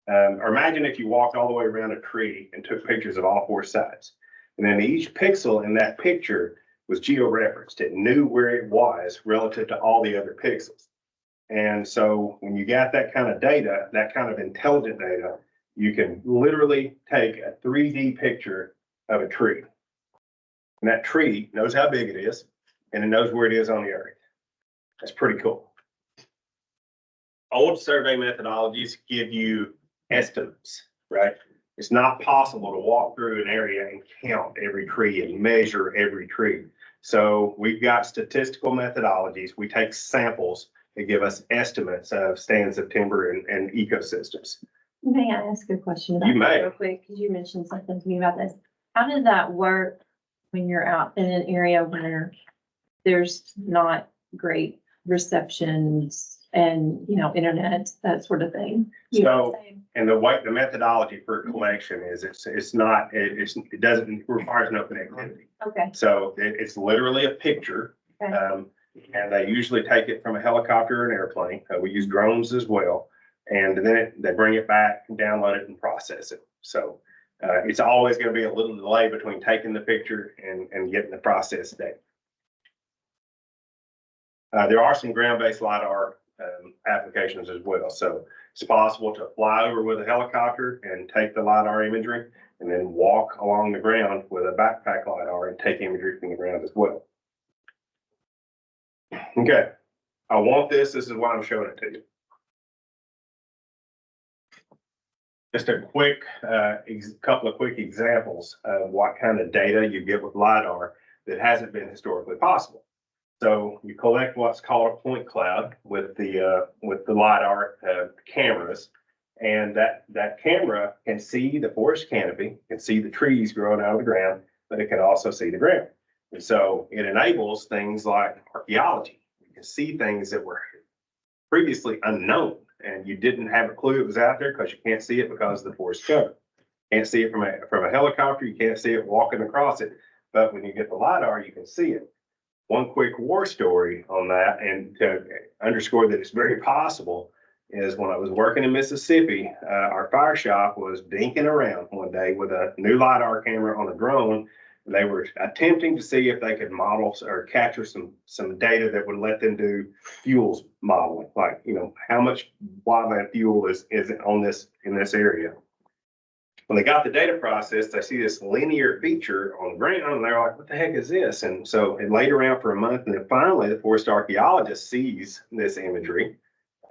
or imagine if you walked all the way around a tree and took pictures of all four sides. And then each pixel in that picture was geo-referenced. It knew where it was relative to all the other pixels. And so when you got that kind of data, that kind of intelligent data, you can literally take a 3D picture of a tree. And that tree knows how big it is, and it knows where it is on the earth. That's pretty cool. Old survey methodologies give you estimates, right? It's not possible to walk through an area and count every tree and measure every tree. So we've got statistical methodologies. We take samples that give us estimates of stands of timber and ecosystems. May I ask a question about You may. that real quick? Because you mentioned something to me about this. How does that work when you're out in an area where there's not great receptions and, internet, that sort of thing? You know what I'm saying? And the methodology for collection is it requires no connectivity. Okay, So it's literally a picture. Okay. And they usually take it from a helicopter or an airplane. We use drones as well. And then they bring it back, download it and process it. So it's always going to be a little delay between taking the picture and getting the process data. There are some ground-based LiDAR applications as well. So it's possible to fly over with a helicopter and take the LiDAR imagery and then walk along the ground with a backpack LiDAR and take imagery from the ground as well. Okay, I want this. This is why I'm showing it to you. Just a quick, couple of quick examples of what kind of data you get with LiDAR that hasn't been historically possible. So you collect what's called a point cloud with the LiDAR cameras, and that camera can see the forest canopy, can see the trees growing out of the ground, but it can also see the ground. And so it enables things like archaeology. You can see things that were previously unknown, and you didn't have a clue it was out there because you can't see it because of the forest cover. Can't see it from a helicopter. You can't see it walking across it, but when you get the LiDAR, you can see it. One quick war story on that, and to underscore that it's very possible, is when I was working in Mississippi, our fire shop was dinking around one day with a new LiDAR camera on a drone. They were attempting to see if they could model or capture some data that would let them do fuels modeling, like, how much wildland fuel is on in this area. When they got the data processed, they see this linear feature on the ground, and they're like, what the heck is this? And so it laid around for a month, and then finally the forest archaeologist sees this imagery.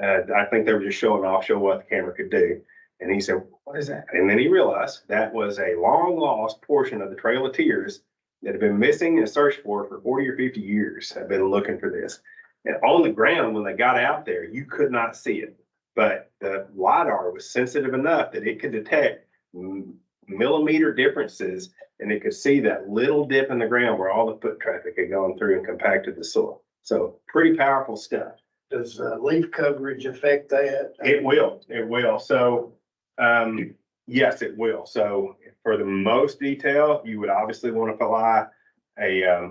I think they were just showing what the camera could do. And he said, what is that? And then he realized that was a long lost portion of the Trail of Tears that had been missing and searched for 40 or 50 years. I've been looking for this. And on the ground, when they got out there, you could not see it. But the LiDAR was sensitive enough that it could detect millimeter differences, and it could see that little dip in the ground where all the foot traffic had gone through and compacted the soil. So pretty powerful stuff. Does leaf coverage affect that? It will. So yes, it will. So for the most detail, you would obviously want to fly a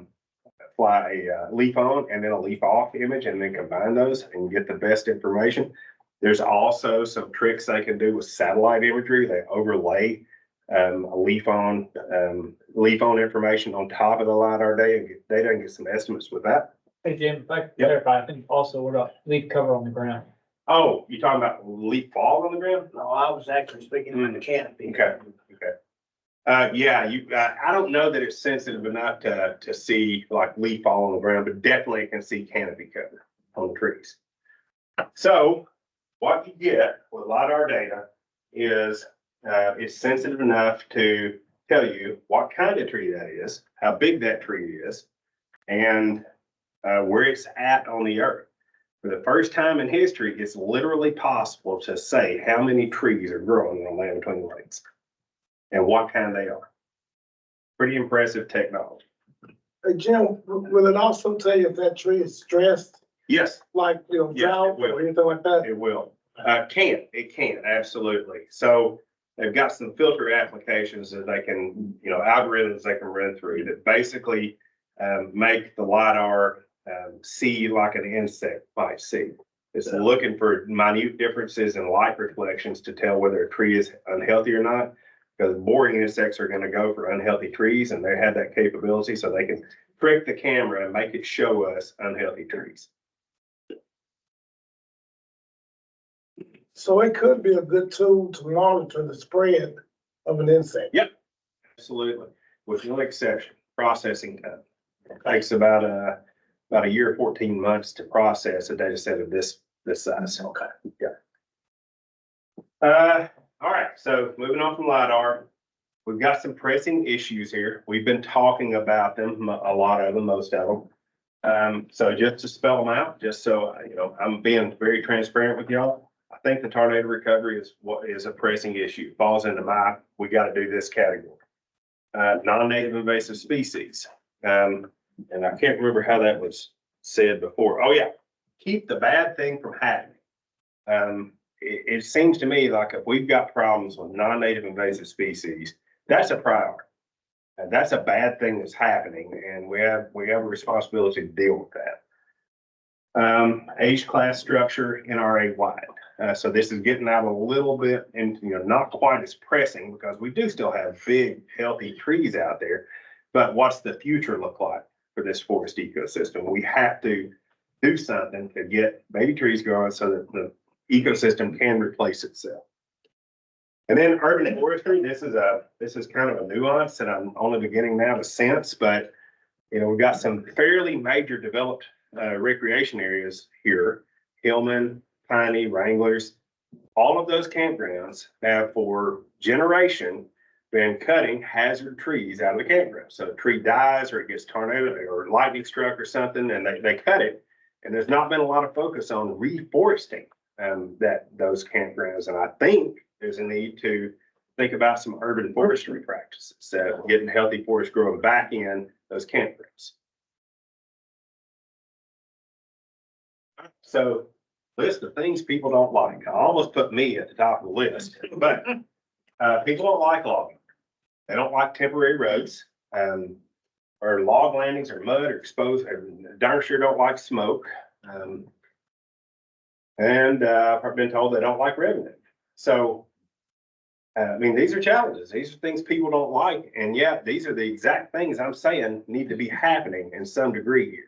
leaf on and then a leaf off image, and then combine those and get the best information. There's also some tricks they can do with satellite imagery. They overlay a leaf on information on top of the LiDAR data and get some estimates with that. Hey, Jim, if I can clarify, I think also what about leaf cover on the ground? Oh, you talking about leaf fall on the ground? No, I was actually speaking of the canopy. Okay. Yeah, I don't know that it's sensitive enough to see like leaf fall on the ground, but definitely it can see canopy cover on the trees. So what you get with LiDAR data is, it's sensitive enough to tell you what kind of tree that is, how big that tree is, and where it's at on the earth. For the first time in history, it's literally possible to say how many trees are growing on land between the lakes and what kind they are. Pretty impressive technology. Hey, Jim, will it also tell you if that tree is stressed, Yes, like, Yes, it drought will. or anything like that? it will. It can, absolutely. So they've got some filter applications that they can, algorithms they can run through that basically make the LiDAR see like an insect might see. It's looking for minute differences in light reflections to tell whether a tree is unhealthy or not. Because boring insects are going to go for unhealthy trees, and they have that capability, so they can trick the camera and make it show us unhealthy trees. So it could be a good tool to monitor the spread of an insect. Yep, absolutely, with one exception, processing time. It takes about a year, 14 months to process a data set of this size. Okay. All right, so moving on from LiDAR, we've got some pressing issues here. We've been talking about them, a lot of them, most of them. So just to spell them out, just so, I'm being very transparent with y'all. I think the tornado recovery is what is a pressing issue, falls into we got to do this category. Non-native invasive species. And I can't remember how that was said before. Oh yeah, keep the bad thing from happening. It seems to me like if we've got problems with non-native invasive species, that's a priority. And that's a bad thing that's happening, and we have a responsibility to deal with that. Age class structure, NRA wide. So this is getting out a little bit into, not quite as pressing because we do still have big, healthy trees out there. But what's the future look like for this forest ecosystem? We have to do something to get baby trees growing so that the ecosystem can replace itself. And then urban forestry, this is kind of a nuance that I'm only beginning now to sense, but we've got some fairly major developed recreation areas here. Hillman, Piney, Wranglers, all of those campgrounds have for generation been cutting hazard trees out of the campground. So a tree dies or it gets tornado or lightning struck or something, and they cut it. And there's not been a lot of focus on reforesting those campgrounds. And I think there's a need to think about some urban forestry practices, getting healthy forest growing back in those campgrounds. So list of things people don't like. I almost put me at the top of the list, but people don't like logging. They don't like temporary roads, or log landings or mud or exposed, darn sure don't like smoke. And I've been told they don't like revenue. So, these are challenges. These are things people don't like. And yet these are the exact things I'm saying need to be happening in some degree here.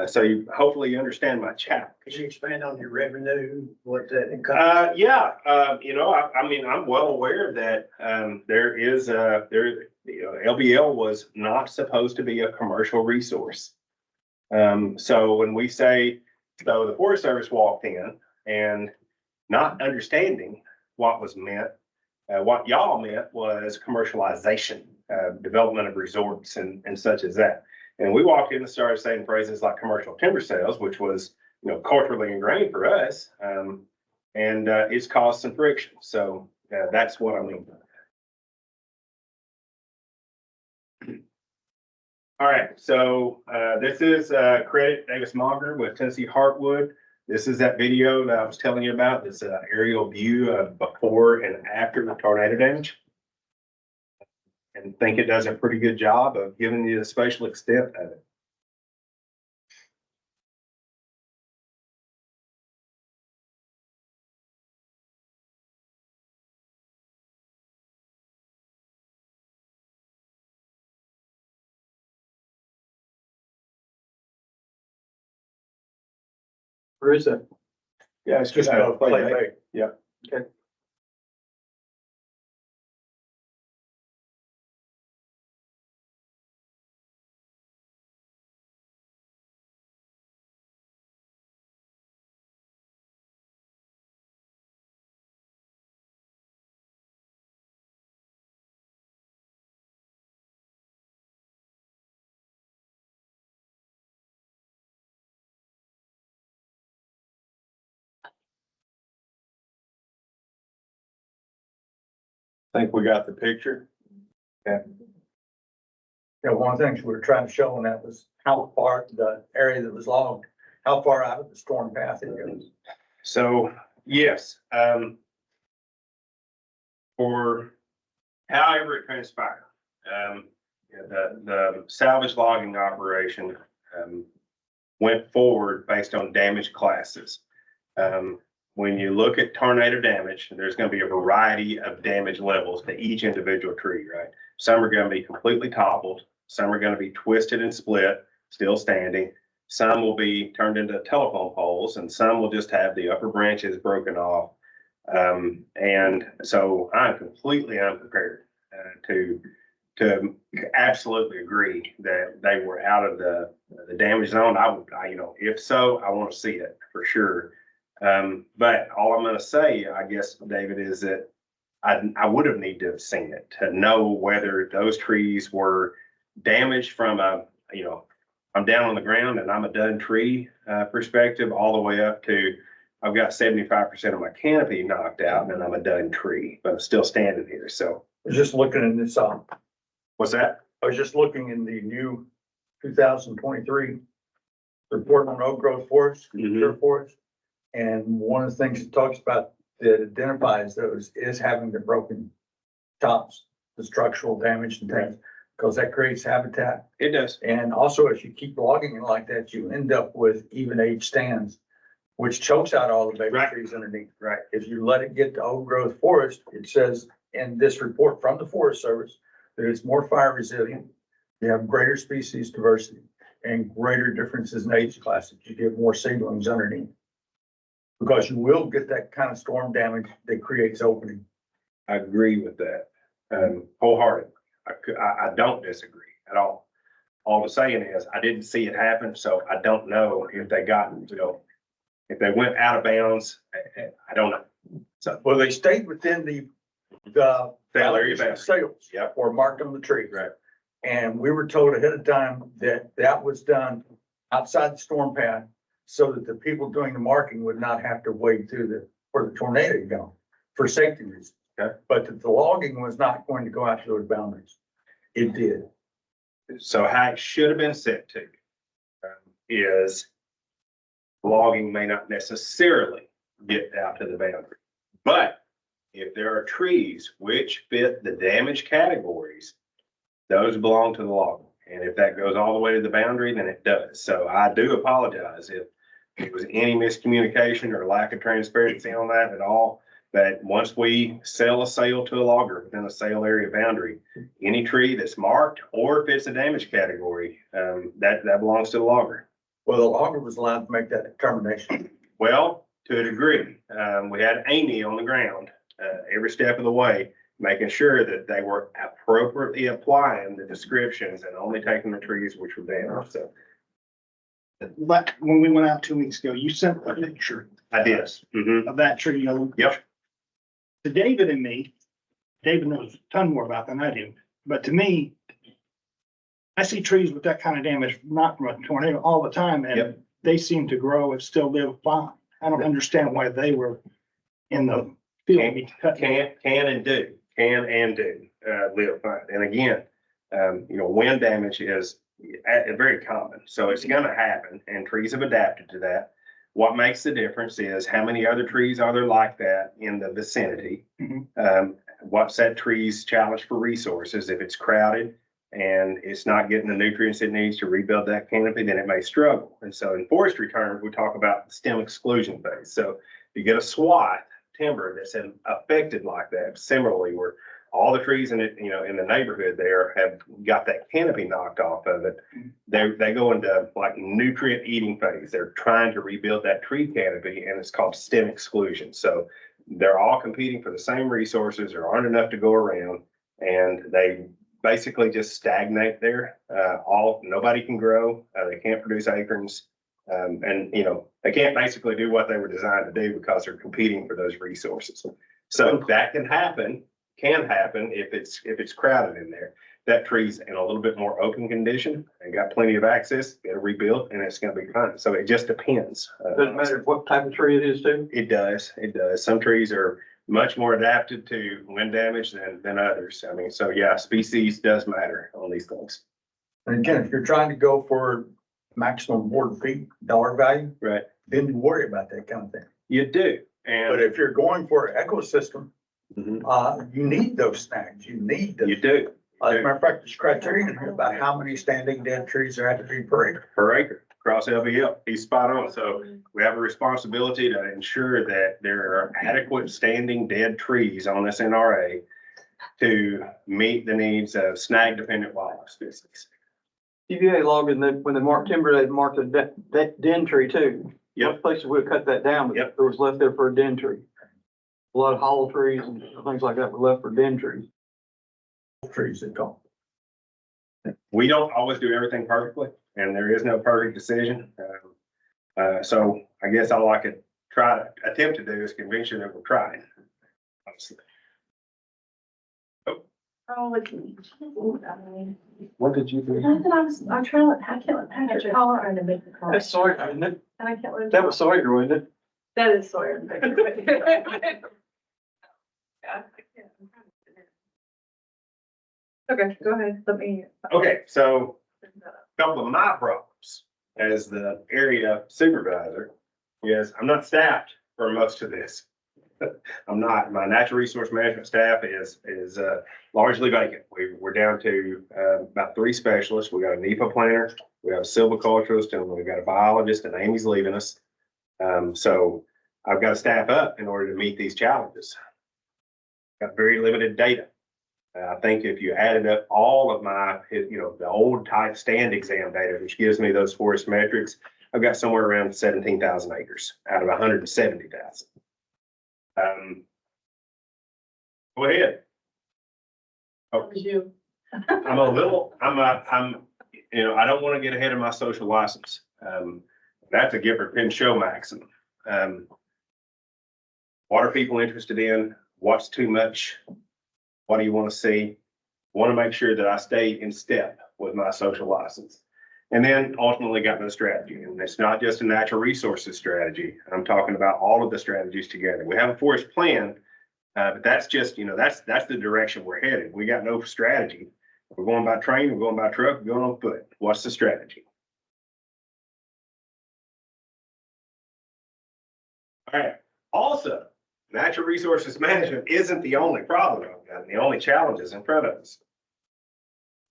So hopefully you understand my challenge. Could you expand on your revenue, what that encompasses? Yeah, I'm well aware that there is LBL was not supposed to be a commercial resource. So when we say, so the Forest Service walked in and not understanding what was meant, what y'all meant was commercialization, development of resorts and such as that. And we walked in and started saying phrases like commercial timber sales, which was, culturally ingrained for us. And it's caused some friction. So that's what I mean. All right, so this is credit Davis Monger with Tennessee Heartwood. This is that video that I was telling you about. This aerial view of before and after the tornado damage. And think it does a pretty good job of giving you the spatial extent of it. Where is that? Yeah, it's just a play. Yeah. Okay. Think we got the picture? You know, one of the things we were trying to show on that was how far the area that was logged, how far out of the storm path it goes. So, yes, for however it transpired, yeah, the salvage logging operation, went forward based on damage classes. When you look at tornado damage, there's gonna be a variety of damage levels to each individual tree, right? Some are gonna be completely toppled, some are gonna be twisted and split, still standing. Some will be turned into telephone poles, and some will just have the upper branches broken off. And so I'm completely unprepared to absolutely agree that they were out of the damage zone. If so, I want to see it for sure. But all I'm going to say, I guess, David, is that I would have needed to have seen it to know whether those trees were damaged from I'm down on the ground and I'm a done tree perspective, all the way up to I've got 75% of my canopy knocked out and I'm a done tree, but I'm still standing here. So I was just looking in this, what's that? I was just looking in the new 2023 report on old growth forest, mature forest. And one of the things it talks about that identifies those is having the broken tops, the structural damage and things, because that creates habitat. It does. And also, as you keep logging it like that, you end up with even age stands, which chokes out all the baby trees underneath. Right. If you let it get to old growth forest, it says in this report from the Forest Service that it's more fire resilient. You have greater species diversity and greater differences in age classes. You get more seedlings underneath. Because you will get that kind of storm damage that creates opening. I agree with that, wholeheartedly. I don't disagree at all. All I'm saying is I didn't see it happen, so I don't know if they got, if they went out of bounds. I don't know. So, Well, they stayed within the Sale area boundary. sales. Yep. Or marked on the trees. Right. And we were told ahead of time that that was done outside the storm path so that the people doing the marking would not have to wade through where the tornado had gone for safety reasons. Okay. But that the logging was not going to go out to those boundaries. It did. So how it should have been set to is logging may not necessarily get out to the boundary. But if there are trees which fit the damage categories, those belong to the logger. And if that goes all the way to the boundary, then it does. So I do apologize if it was any miscommunication or lack of transparency on that at all. But once we sell a sale to a logger within a sale area boundary, any tree that's marked or if it's a damage category, that belongs to the logger. Well, the logger was allowed to make that determination. Well, to a degree, we had Amy on the ground every step of the way, making sure that they were appropriately applying the descriptions and only taking the trees which were damaged. So But when we went out 2 weeks ago, you sent a picture I did. of that tree. Yep. To David and me, David knows a ton more about than I do, but to me, I see trees with that kind of damage, not from a tornado, all the time, and Yep. they seem to grow and still live fine. I don't understand why they were in the field. Can and do live fine. And again, wind damage is very common, so it's gonna happen, and trees have adapted to that. What makes the difference is how many other trees are there like that in the vicinity? What's that tree's challenge for resources? If it's crowded and it's not getting the nutrients it needs to rebuild that canopy, then it may struggle. And so in forestry terms, we talk about the stem exclusion phase. So if you get a swath timber that's affected like that, similarly, where all the trees in it, in the neighborhood there have got that canopy knocked off of it, they go into like nutrient eating phase. They're trying to rebuild that tree canopy, and it's called stem exclusion. So they're all competing for the same resources. There aren't enough to go around, and they basically just stagnate there. Nobody can grow. They can't produce acorns. And they can't basically do what they were designed to do because they're competing for those resources. So that can happen if it's crowded in there. That tree's in a little bit more open condition and got plenty of access, it'll rebuild and it's gonna be fine. So it just depends. Doesn't matter what type of tree it is too. It does. Some trees are much more adapted to wind damage than others. I mean, so yeah, species does matter on these things. And again, if you're trying to go for maximum board feet, dollar value, Right. then you worry about that kind of thing. You do. But And if you're going for an ecosystem, Mhm. you need those snags. You need You the, do. as a matter of fact, there's criterion here about how many standing dead trees there have to be per acre. Per acre across LBL. He's spot on. So we have a responsibility to ensure that there are adequate standing dead trees on this NRA to meet the needs of snag dependent wildlife species. TVA log, and then when they marked timber, they marked a den tree too. Yep. Most places would have cut that down, but Yep. there was left there for a den tree. A lot of hollow trees and things like that were left for den trees. Trees that go. We don't always do everything perfectly, and there is no perfect decision. So I guess all I could try to attempt to do is convince you that we're trying. Honestly. Oh, it's me. What did you do? I'm trying to, I can't let Patrick call her to make the call. That's Sawyer, isn't it? And I can't let him. That was Sawyer, wasn't it? That is Sawyer. Yeah, I can't. Okay, go ahead. Let me. Okay, so a couple of my problems as the area supervisor is I'm not staffed for most of this. I'm not. My natural resource management staff is largely vacant. We're down to about 3 specialists. We got a NEPA planner, we have a silviculturist, and we've got a biologist, and Amy's leaving us. So I've got to staff up in order to meet these challenges. Got very limited data. I think if you added up all of my, the old type stand exam data, which gives me those forest metrics, I've got somewhere around 17,000 acres out of 170,000. Go ahead. That was you. I'm I don't want to get ahead of my social license. That's a Gifford Penn show maximum. What are people interested in? What's too much? What do you want to see? Want to make sure that I stay in step with my social license. And then ultimately got my strategy. And it's not just a natural resources strategy. I'm talking about all of the strategies together. We have a forest plan, but that's just, that's the direction we're headed. We got no strategy. We're going by train, we're going by truck, we're going on foot. What's the strategy? All right. Also, natural resources management isn't the only problem I've got, the only challenges in front of us.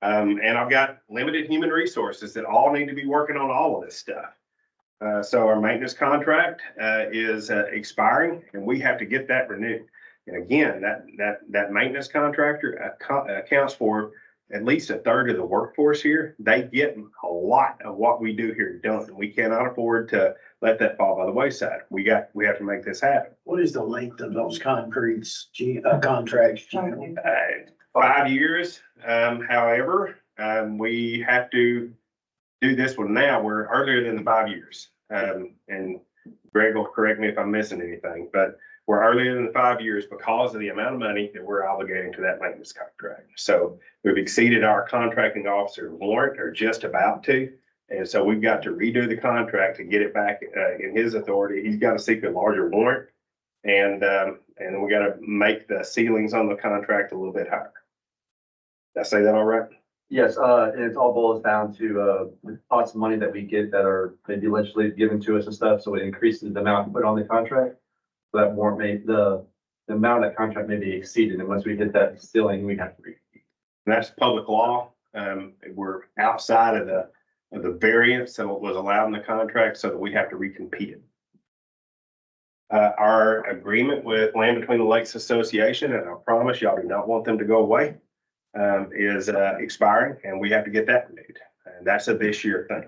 And I've got limited human resources that all need to be working on all of this stuff. So our maintenance contract is expiring, and we have to get that renewed. And again, that maintenance contractor accounts for at least a third of the workforce here. They get a lot of what we do here done, and we cannot afford to let that fall by the wayside. We have to make this happen. What is the length of those contracts? 5 years. However, we have to do this one now. We're earlier than the 5 years. And Greg will correct me if I'm missing anything, but we're earlier than the 5 years because of the amount of money that we're obligating to that maintenance contract. So we've exceeded our contracting officer warrant, or just about to. And so we've got to redo the contract to get it back in his authority. He's got to seek a larger warrant, and we got to make the ceilings on the contract a little bit higher. Did I say that all right? Yes, it all boils down to the pots of money that we get that are maybe legislatively given to us and stuff, so it increases the amount put on the contract. So that warrant the amount of that contract may be exceeded, and once we hit that ceiling, we have to read. And that's public law. We're outside of the variance that was allowed in the contract, so that we have to recompete it. Our agreement with Land Between the Lakes Association, and I promise y'all do not want them to go away, is expiring, and we have to get that renewed. And that's a this year thing.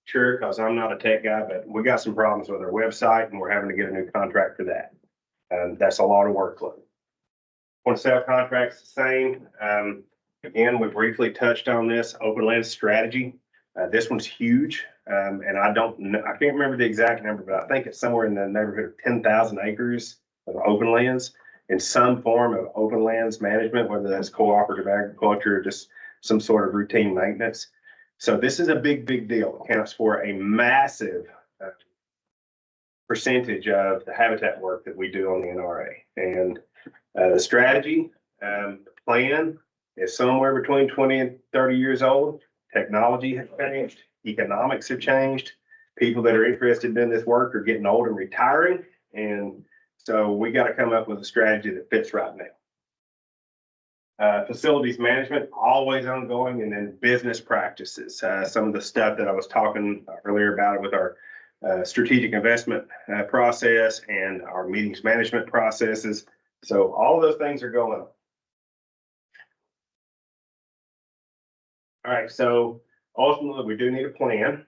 Sure, because I'm not a tech guy, but we got some problems with our website, and we're having to get a new contract for that. That's a lot of workload. Point of sale contracts, the same. Again, we briefly touched on this open land strategy. This one's huge, and I can't remember the exact number, but I think it's somewhere in the neighborhood of 10,000 acres of open lands in some form of open lands management, whether that's cooperative agriculture or just some sort of routine maintenance. So this is a big deal. It accounts for a massive percentage of the habitat work that we do on the NRA. And the strategy plan is somewhere between 20 and 30 years old. Technology has changed, economics have changed. People that are interested in this work are getting old and retiring. And so we got to come up with a strategy that fits right now. Facilities management, always ongoing, and then business practices. Some of the stuff that I was talking earlier about with our strategic investment process and our meetings management processes. So all of those things are going on. All right, so ultimately we do need a plan.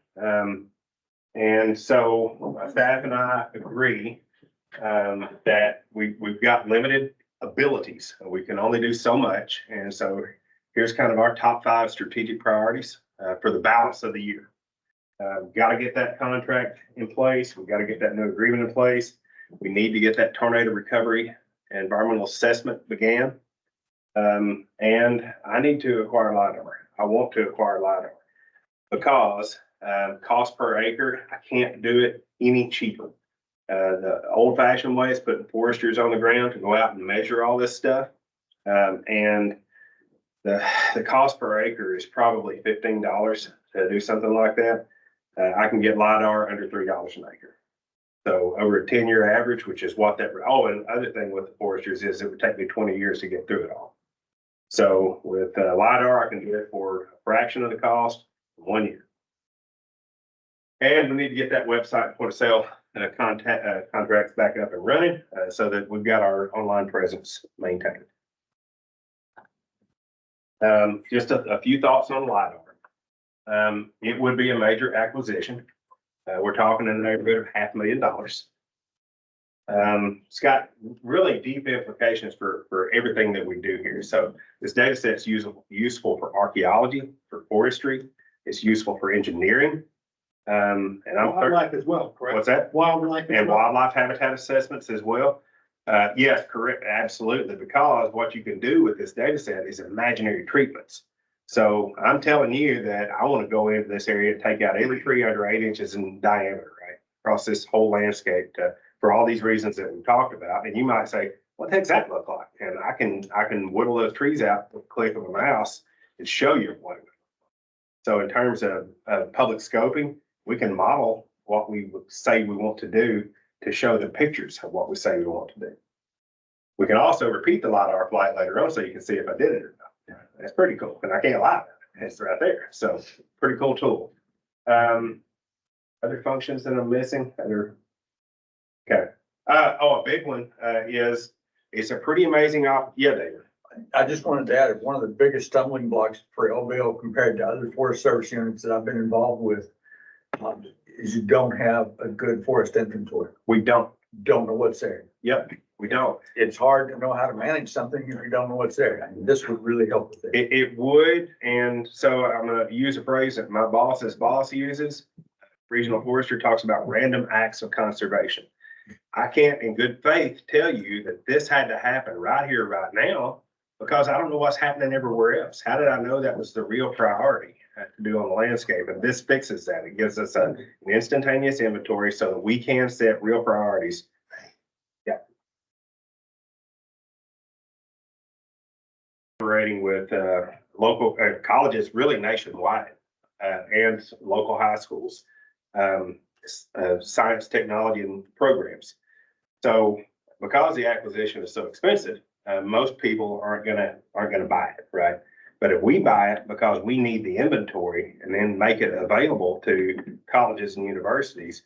And so staff and I agree that we've got limited abilities. We can only do so much. And so here's kind of our top 5 strategic priorities for the balance of the year. Got to get that contract in place. We've got to get that new agreement in place. We need to get that tornado recovery and environmental assessment began. And I need to acquire LiDAR. I want to acquire LiDAR because cost per acre, I can't do it any cheaper. The old fashioned way is putting foresters on the ground to go out and measure all this stuff. And the cost per acre is probably $15 to do something like that. I can get LiDAR under $3 an acre. So over a 10-year average, which is what that, oh, and the other thing with the foresters is it would take me 20 years to get through it all. So with LiDAR, I can do it for a fraction of the cost in 1 year. And we need to get that website point of sale contracts back up and running so that we've got our online presence maintained. Just a few thoughts on LiDAR. It would be a major acquisition. We're talking in the neighborhood of $500,000. It's got really deep implications for everything that we do here. So this data set is useful for archaeology, for forestry. It's useful for engineering. And Wildlife as well, correct? What's that? Wildlife. And wildlife habitat assessments as well. Yes, correct, absolutely. Because what you can do with this data set is imaginary treatments. So I'm telling you that I want to go into this area and take out every tree under 8 inches in diameter, right? Across this whole landscape for all these reasons that we talked about. And you might say, what the heck's that look like? And I can whittle those trees out with a click of a mouse and show you what it would look like. So in terms of public scoping, we can model what we would say we want to do to show the pictures of what we say we want to do. We can also repeat the LiDAR flight later on so you can see if I did it or not. That's pretty cool, and I can't lie. It's right there. So pretty cool tool. Other functions that I'm missing? Okay. A big one is it's a pretty amazing yeah, David. I just wanted to add, one of the biggest stumbling blocks for LBL compared to other Forest Service units that I've been involved with is you don't have a good forest inventory. We don't know what's there. Yep, we don't. It's hard to know how to manage something if you don't know what's there. I mean, this would really help with it. It would, and so I'm going to use a phrase that my boss's boss uses. Regional forester talks about random acts of conservation. I can't in good faith tell you that this had to happen right here, right now, because I don't know what's happening everywhere else. How did I know that was the real priority to do on the landscape? And this fixes that. It gives us an instantaneous inventory so that we can set real priorities. Yeah. Operating with local colleges, really nationwide, and local high schools, science, technology, and programs. So because the acquisition is so expensive, most people aren't gonna buy it, right? But if we buy it because we need the inventory and then make it available to colleges and universities,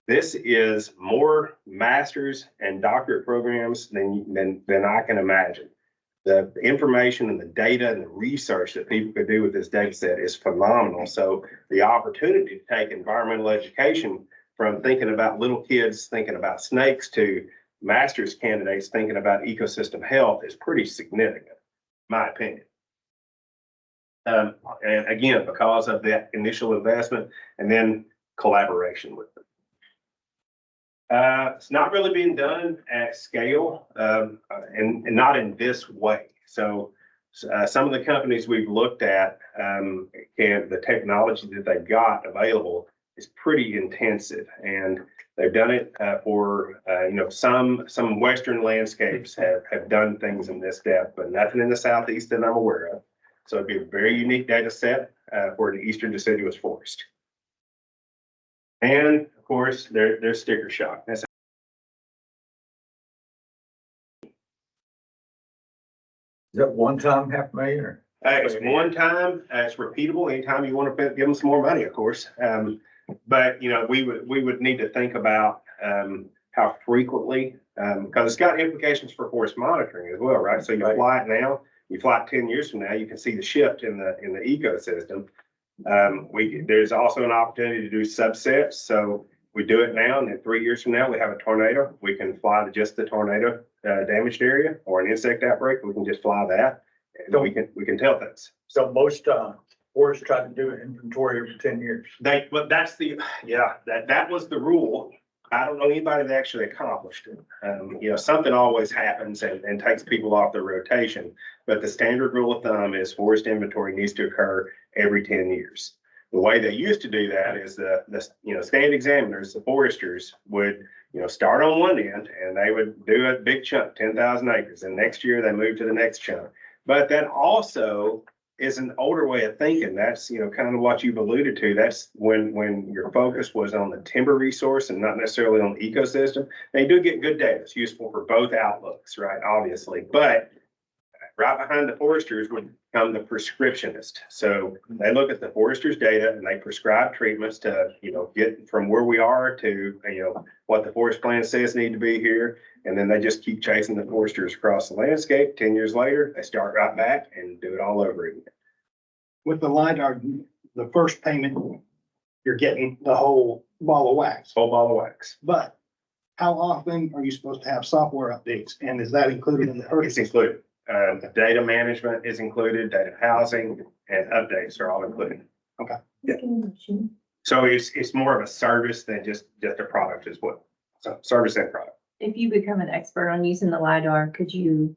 this is more master's and doctorate programs than I can imagine. The information and the data and the research that people could do with this data set is phenomenal. So the opportunity to take environmental education from thinking about little kids thinking about snakes to master's candidates thinking about ecosystem health is pretty significant, in my opinion. And again, because of that initial investment and then collaboration with them. It's not really being done at scale and not in this way. So some of the companies we've looked at, the technology that they've got available is pretty intensive, and they've done it for some western landscapes have done things in this depth, but nothing in the southeast that I'm aware of. So it'd be a very unique data set for the eastern deciduous forest. And of course, there's sticker shock. That's Is that one time $500,000 or? It's one time, it's repeatable anytime you want to give them some more money, of course. But we would need to think about how frequently, because it's got implications for forest monitoring as well, right? So you fly it now, you fly it 10 years from now, you can see the shift in the ecosystem. There's also an opportunity to do subsets. So we do it now, and then 3 years from now, we have a tornado. We can fly to just the tornado damaged area, or an insect outbreak. We can just fly that, and we can tell things. So most forests try to do an inventory every 10 years. That was the rule. I don't know anybody that actually accomplished it. Something always happens and takes people off their rotation. But the standard rule of thumb is forest inventory needs to occur every 10 years. The way they used to do that is the stand examiners, the foresters would, start on one end and they would do a big chunk, 10,000 acres. And next year they move to the next chunk. But that also is an older way of thinking. That's, kind of what you've alluded to. That's when your focus was on the timber resource and not necessarily on the ecosystem. They do get good data. It's useful for both outlooks, right? Obviously, but right behind the foresters would come the prescriptionist. So they look at the foresters' data and they prescribe treatments to, get from where we are to, what the forest plan says need to be here. And then they just keep chasing the foresters across the landscape. 10 years later, they start right back and do it all over again. With the LiDAR, the first payment, you're getting the whole ball of wax. Whole ball of wax. But how often are you supposed to have software updates? And is that included in the It's purchase? included. Data management is included, data housing and updates are all included. Okay. Yeah. So it's more of a service than just a product as well. So service and product. If you become an expert on using the LiDAR, could you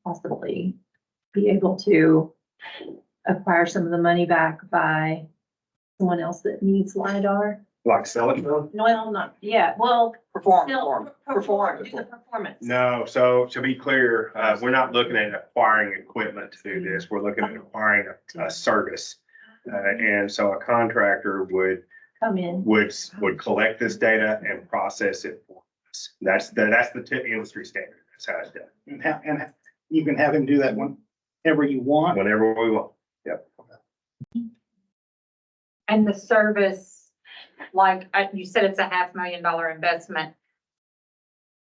possibly be able to acquire some of the money back by someone else that needs LiDAR? Like sell it? No, not, yeah, well. Perform. Do the performance. No, so to be clear, we're not looking at acquiring equipment to do this. We're looking at acquiring a service. And so a contractor would Come in. would collect this data and process it for us. That's the tip industry standard. That's how it's done. And you can have him do that whenever you want. Whenever we want. Yep. And the service, like you said, it's a $500,000 investment.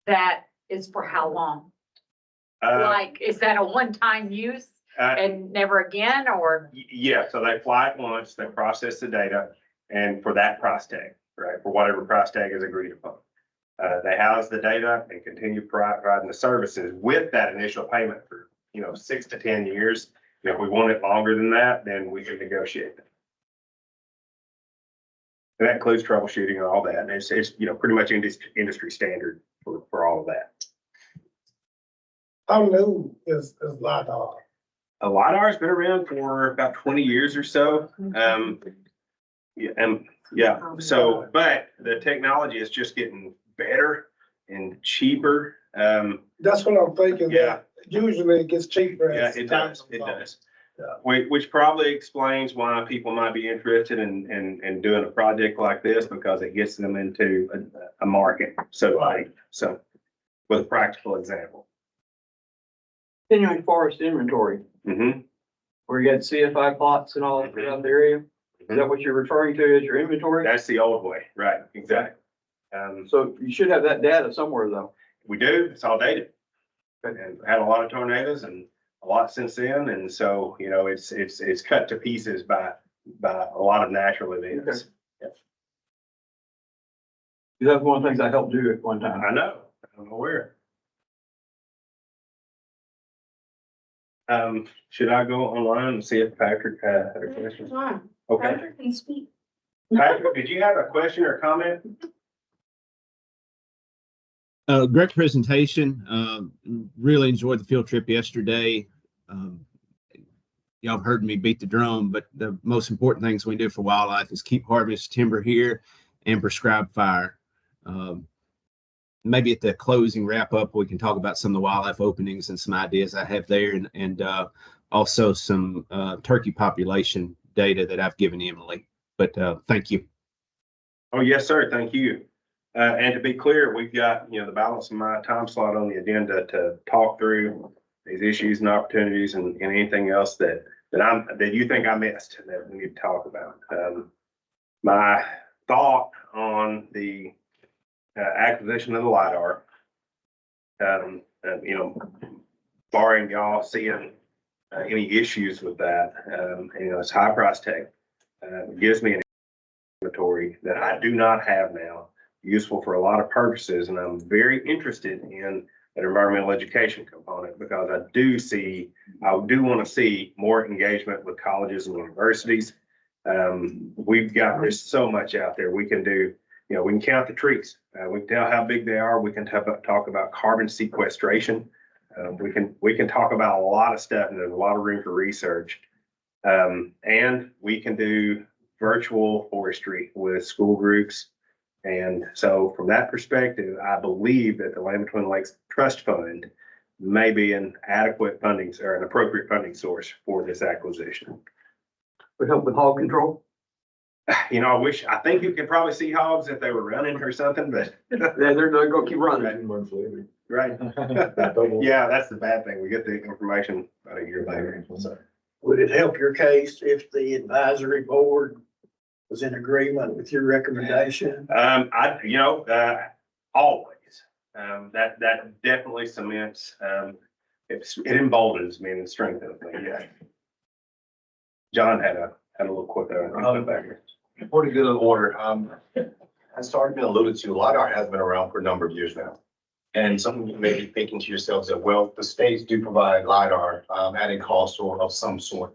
That is for how long? Like, is that a one-time use and never again, or? Yeah, so they fly it once, they process the data, and for that price tag, right, for whatever price tag is agreed upon. They house the data and continue providing the services with that initial payment for, 6 to 10 years. If we want it longer than that, then we can negotiate that. And that includes troubleshooting and all that. And it's pretty much industry standard for all of that. How new is LiDAR? A LiDAR has been around for about 20 years or so. But the technology is just getting better and cheaper. That's what I'm thinking. Yeah. Usually it gets cheaper. Yeah, as it time does. goes It on. does. Which probably explains why people might be interested in doing a project like this, because it gets them into a market, so to speak. So with a practical example. Continuing forest inventory, Mm-hmm. where you had CFI plots and all around the area. Is that what you're referring to as your inventory? That's the old way, right? Exactly. So you should have that data somewhere though. We do. It's all dated. And had a lot of tornadoes and a lot since then, and so it's cut to pieces by a lot of natural events. Okay. That's one of the things I helped do at one time. I know. I'm aware. Should I go online and see if Patrick had a question? Okay. Patrick can speak. Patrick, did you have a question or comment? Great presentation. Really enjoyed the field trip yesterday. y'all have heard me beat the drum, but the most important things we do for wildlife is keep harvest timber here and prescribe fire. Maybe at the closing wrap up, we can talk about some of the wildlife openings and some ideas I have there, and also some turkey population data that I've given Emily. But thank you. Oh, yes, sir. Thank you. And to be clear, we've got, the balance of my time slot on the agenda to talk through these issues and opportunities and anything else that you think I missed that we need to talk about. My thought on the acquisition of the LiDAR, barring y'all seeing any issues with that, it's high price tag. It gives me an inventory that I do not have now, useful for a lot of purposes, and I'm very interested in an environmental education component because I do want to see more engagement with colleges and universities. There's so much out there we can do. We can count the trees. We can tell how big they are. We can talk about carbon sequestration. We can talk about a lot of stuff, and there's a lot of room for research. And we can do virtual forestry with school groups. And so from that perspective, I believe that the Land Between the Lakes Trust Fund may be an adequate funding or an appropriate funding source for this acquisition. Would help with hog control. I think you could probably see hogs if they were running or something, but Yeah, they're gonna keep running. right. Yeah, that's the bad thing. We get the information about a year later. So. Would it help your case if the advisory board was in agreement with your recommendation? Always. That definitely cements, it emboldens me and strengthens me, yeah. John had a little quote there. Back here. Pretty good order. As already been alluded to, LiDAR has been around for a number of years now. And some of you may be thinking to yourselves that, well, the states do provide LiDAR at a cost or of some sort.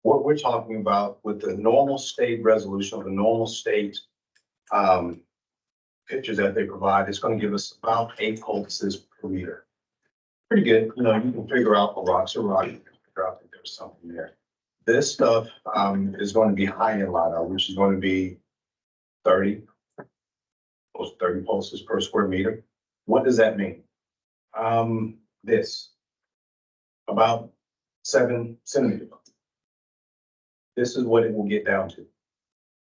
What we're talking about with the normal state resolution of the normal state pictures that they provide, it's going to give us about 8 pulses per meter. Pretty good. You can figure out for rocks or rock, you can figure out that there's something there. This stuff is going to be high-end LiDAR, which is going to be 30 pulses per square meter. What does that mean? This, about 7 centimeters. This is what it will get down to.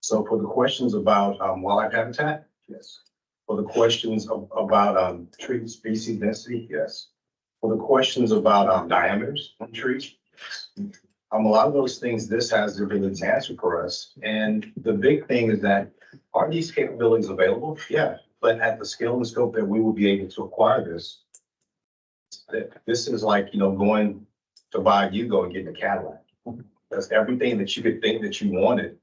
So for the questions about wildlife habitat, yes. For the questions about tree species density, yes. For the questions about diameters on trees, yes. A lot of those things, this has the ability to answer for us. And the big thing is that, are these capabilities available? Yeah, but at the scale and scope that we will be able to acquire this is like, going to buy Yugo and getting a Cadillac. Because everything that you could think that you wanted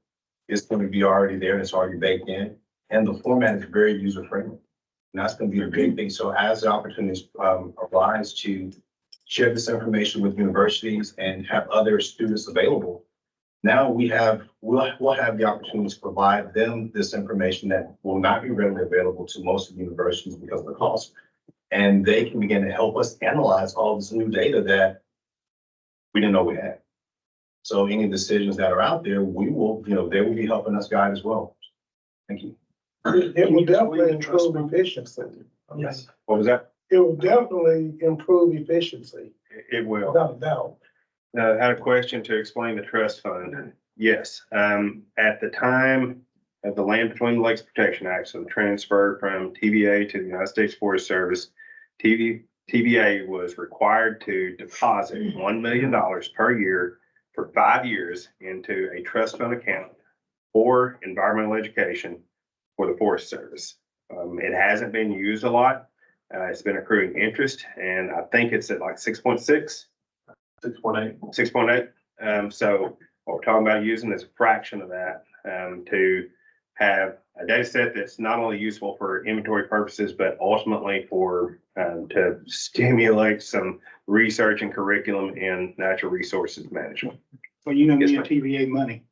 is going to be already there and it's already baked in. And the format is very user friendly. And that's going to be a big thing. So as the opportunities arise to share this information with universities and have other students available, now we'll have the opportunity to provide them this information that will not be readily available to most of the universities because of the cost. And they can begin to help us analyze all this new data that we didn't know we had. So any decisions that are out there, they will be helping us guide as well. Thank you. It will definitely improve efficiency. Yes. What was that? It will definitely improve efficiency, It will. without a doubt. I had a question to explain the trust fund. Yes, at the time of the Land Between the Lakes Protection Act, so the transfer from TVA to the United States Forest Service, TVA was required to deposit $1 million per year for 5 years into a trust fund account for environmental education for the Forest Service. It hasn't been used a lot. It's been accruing interest, and I think it's at like 6.6. 6.8. 6.8. So what we're talking about using is a fraction of that to have a data set that's not only useful for inventory purposes, but ultimately for to stimulate some research and curriculum in natural resources management. Well, me and TVA money.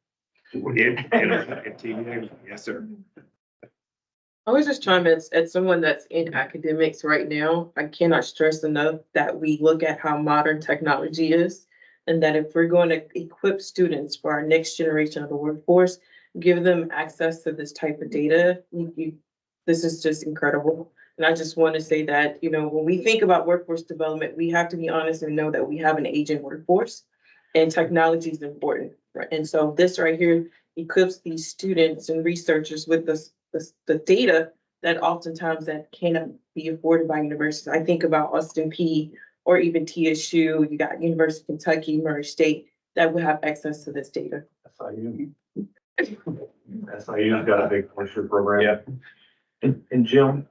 TVA, yes, sir. I was just trying to, as someone that's in academics right now, I cannot stress enough that we look at how modern technology is And that if we're going to equip students for our next generation of the workforce, give them access to this type of data, this is just incredible. And I just want to say that, you know, when we think about workforce development, we have to be honest and know that we have an aging workforce and technology is important. Right? And so this right here equips these students and researchers with the data that oftentimes that cannot be afforded by universities. I think about Austin P or even TSU, you got University of Kentucky, Murray State, that will have access to this data. SIU's got a big worship program. Yeah. And Jim,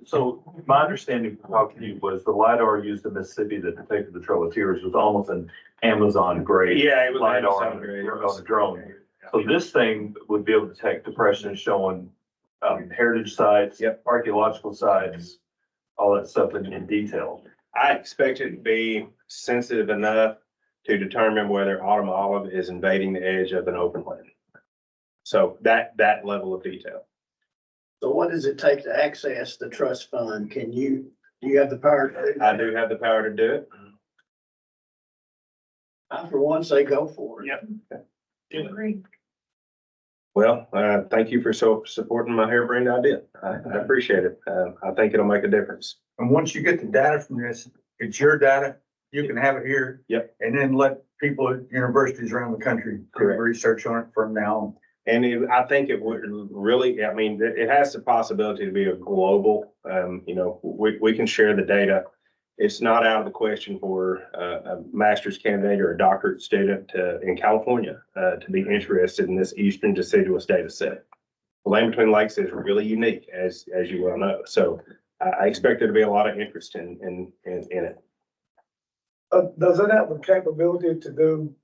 so my understanding from talking to you was the LiDAR used in Mississippi that detected the Trail of Tears was almost an Amazon grade. Yeah, it was LiDAR Amazon on grade. the drone. So this thing would be able to detect depression showing heritage sites, archaeological sites, all that stuff in detail. I expect it to be sensitive enough to determine whether autumn olive is invading the edge of an open land. So that level of detail. So what does it take to access the trust fund? Do you have the power to do that? I do have the power to do it. I, for one, say go for it. Yep. Agree. Well, thank you for supporting my harebrained idea. I appreciate it. I think it'll make a difference. And once you get the data from this, it's your data, you can have it here. Yep. And then let people at universities around the country do Correct. research on it from now on. And I think it would really, I mean, it has the possibility to be a global, you know, we can share the data. It's not out of the question for a master's candidate or a doctorate student in California to be interested in this eastern deciduous data set. The land between lakes is really unique, as you well know. So I expect there to be a lot of interest in it. Does it have the capability to do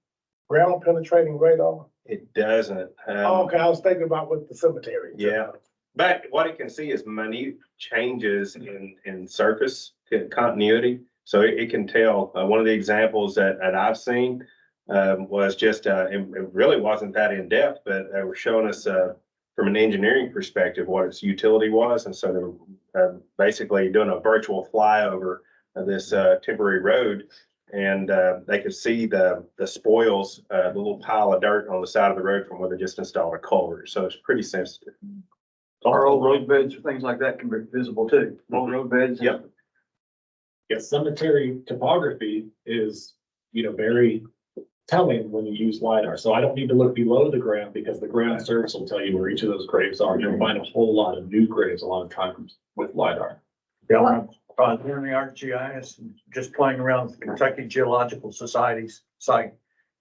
ground penetrating radar? It doesn't. Okay, I was thinking about with the cemetery. Yeah, but what it can see is minute changes in surface continuity. So it can tell. One of the examples that I've seen was just, it really wasn't that in depth, but they were showing us from an engineering perspective what its utility was. And so they were basically doing a virtual flyover of this temporary road. And they could see the spoils, the little pile of dirt on the side of the road from where they just installed a culvert. So it's pretty sensitive. Our old road beds or things like that can be visible too. Old road beds. Yep. Yeah, cemetery topography is, you know, very telling when you use LiDAR. So I don't need to look below the ground because the ground surface will tell you where each of those graves are. You'll find a whole lot of new graves a lot of times with LiDAR. Yeah, during the ArcGIS, just playing around with the Kentucky Geological Society's site,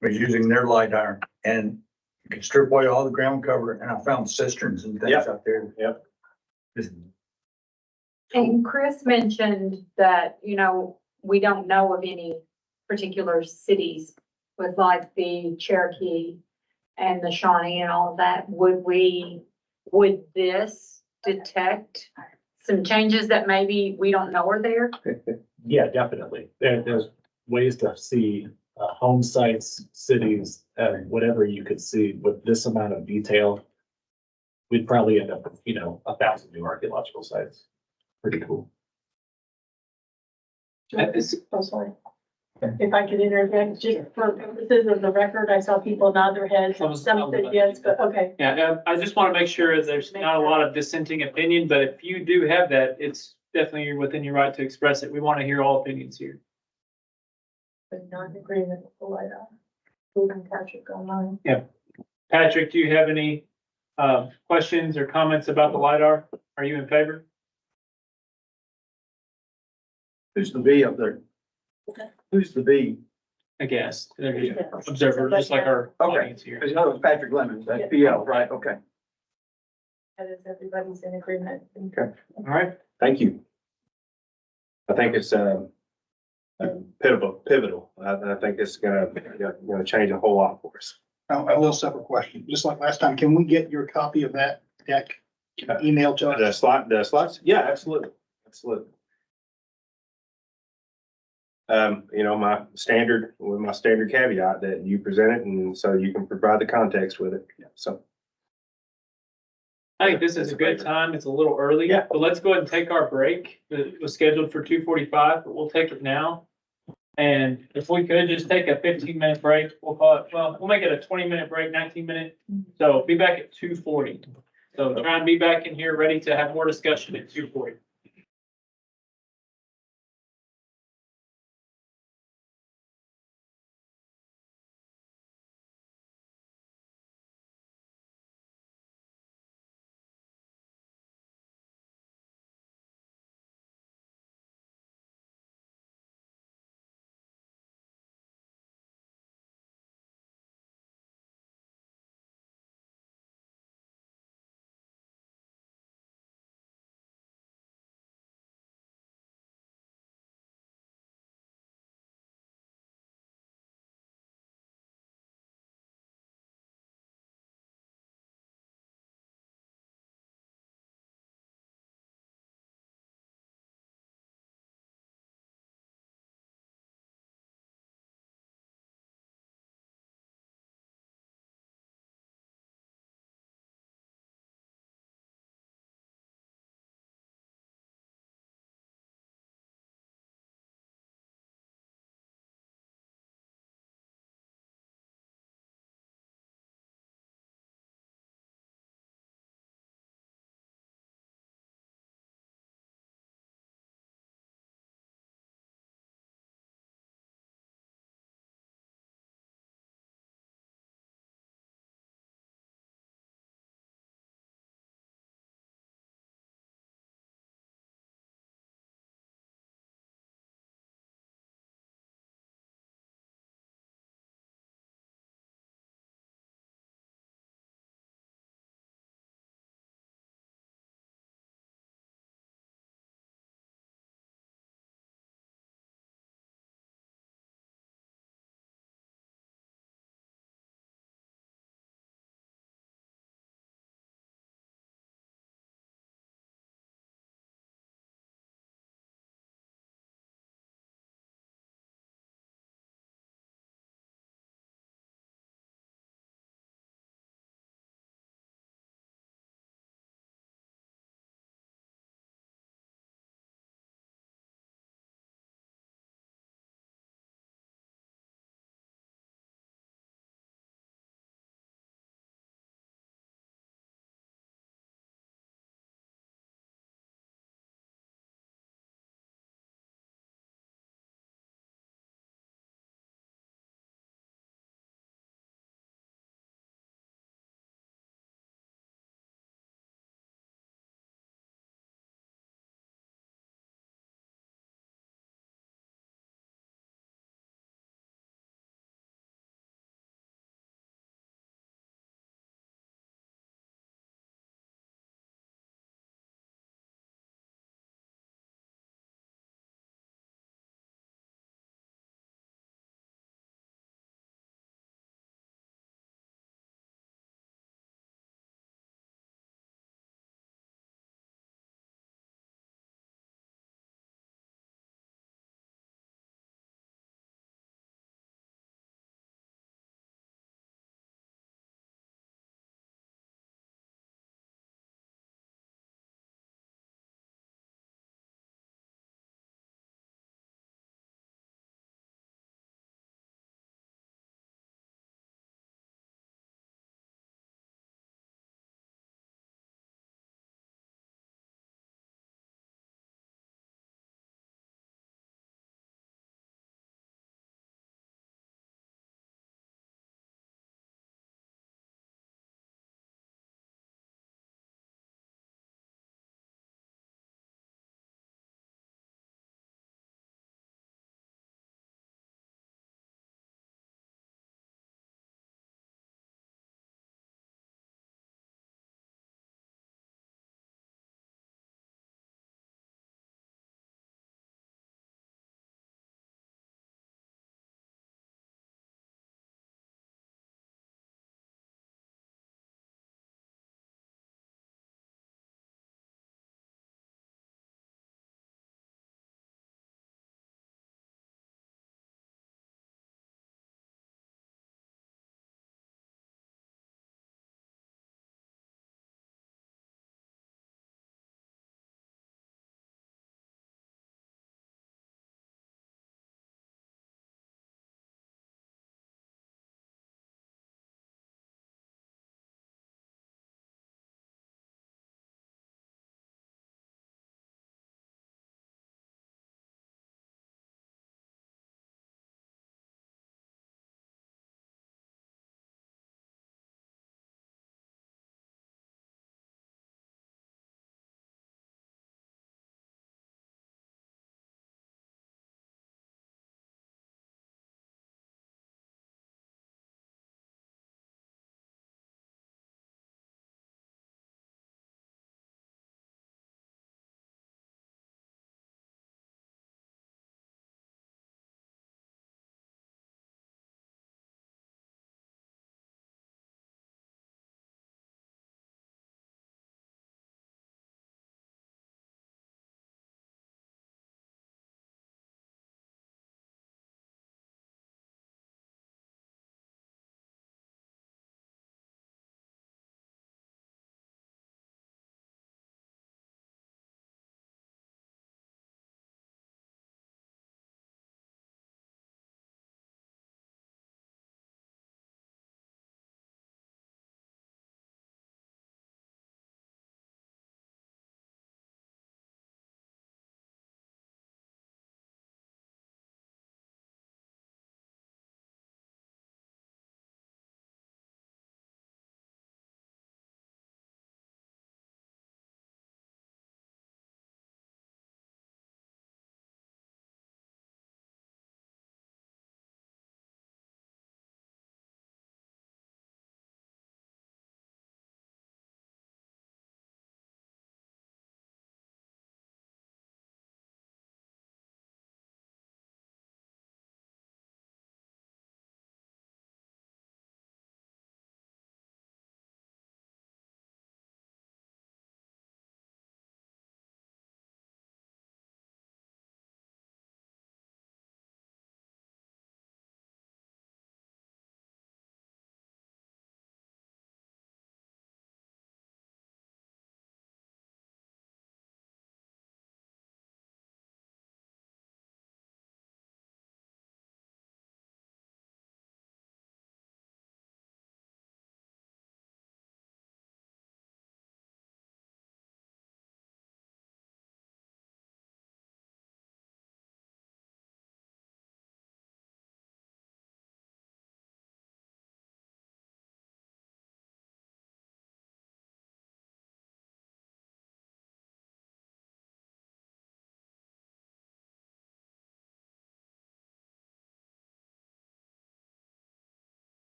was using their LiDAR and you can strip away all the ground cover and I found cisterns and things out there. Yep. Just- And Chris mentioned that, you know, we don't know of any particular cities with like the Cherokee and the Shawnee and all of that. Would this detect some changes that maybe we don't know are there? Yeah, definitely. There's ways to see home sites, cities, whatever you could see with this amount of detail. We'd probably end up with, you know, 1,000 new archaeological sites. Pretty cool. Oh, sorry. If I could interject, just for purposes of the record, I saw people nod their heads, some said yes, but okay. Yeah, I just want to make sure there's not a lot of dissenting opinion, but if you do have that, it's definitely within your right to express it. We want to hear all opinions here. But not in agreement with the LiDAR. Moving Patrick online. Patrick, do you have any questions or comments about the LiDAR? Are you in favor? Who's the V up there? Who's the V? I guess. They're just observer, just like our audience here. Because that was Patrick Lemons, that's PL, right? Okay. That is, everybody's in agreement. Okay. All right. Thank you. I think it's pivotal. I think it's gonna change a whole lot for us. Now, a little separate question, just like last time, can we get your copy of that deck emailed to us? The slides? Yeah, absolutely. Absolutely. You know, my standard caveat that you present it and so you can provide the context with it. So. I think this is a good time. It's a little early. Yeah. But let's go ahead and take our break. It was scheduled for 2:45, but we'll take it now. And if we could just take a 15-minute break, we'll call it, well, we'll make it a 20-minute break, 19-minute. So be back at 2:40. So try and be back in here ready to have more discussion at 2:40.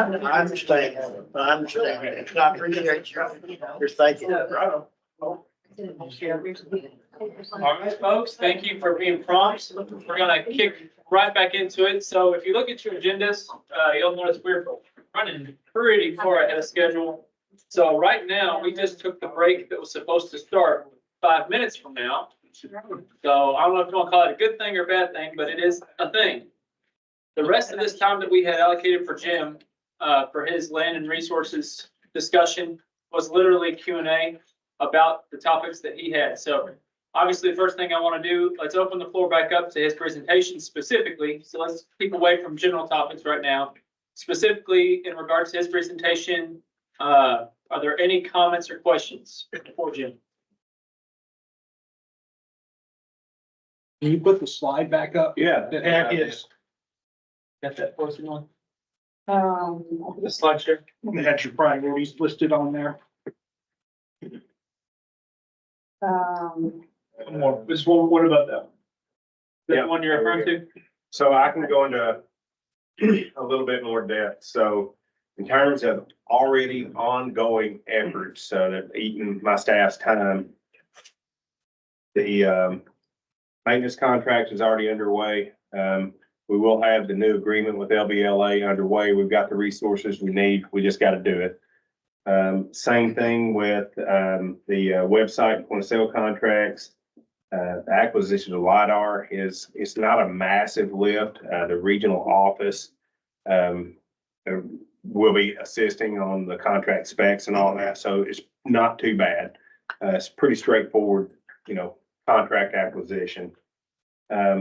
I understand. It's not appreciate your thinking. All right, folks, thank you for being prompt. We're gonna kick right back into it. So if you look at your agendas, you'll notice we're running pretty far ahead of schedule. So right now, we just took the break that was supposed to start 5 minutes from now. So I don't know if you want to call it a good thing or a bad thing, but it is a thing. The rest of this time that we had allocated for Jim, for his land and resources discussion was literally Q&A about the topics that he had. So obviously, the first thing I want to do, let's open the floor back up to his presentation specifically. So let's keep away from general topics right now. Specifically, in regards to his presentation, are there any comments or questions for Jim? Can you put the slide back up? Yeah. That had his, Got that posted on Um, the slide share? that had your priorities listed on there. um, One more. Just one, what about that? Yeah. The one you're referring to? So I can go into a little bit more depth. So in terms of already ongoing efforts, that eating my staff's time, the maintenance contract is already underway. We will have the new agreement with LBLA underway. We've got the resources we need. We just got to do it. Same thing with the website point of sale contracts. The acquisition of LiDAR it's not a massive lift. The regional office will be assisting on the contract specs and all that. So it's not too bad. It's pretty straightforward, contract acquisition.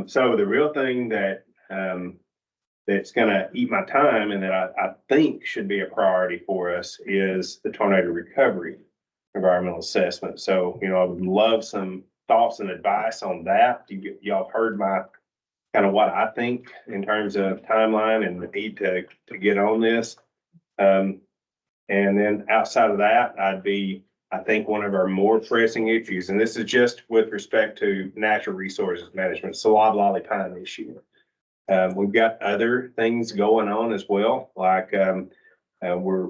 So the real thing that that's gonna eat my time and that I think should be a priority for us is the tornado recovery environmental assessment. So, I would love some thoughts and advice on that. Y'all have heard my kind of what I think in terms of timeline and the need to get on this. And then outside of that, I think one of our more pressing issues, and this is just with respect to natural resources management, it's a loblolly pine issue. We've got other things going on as well, like we're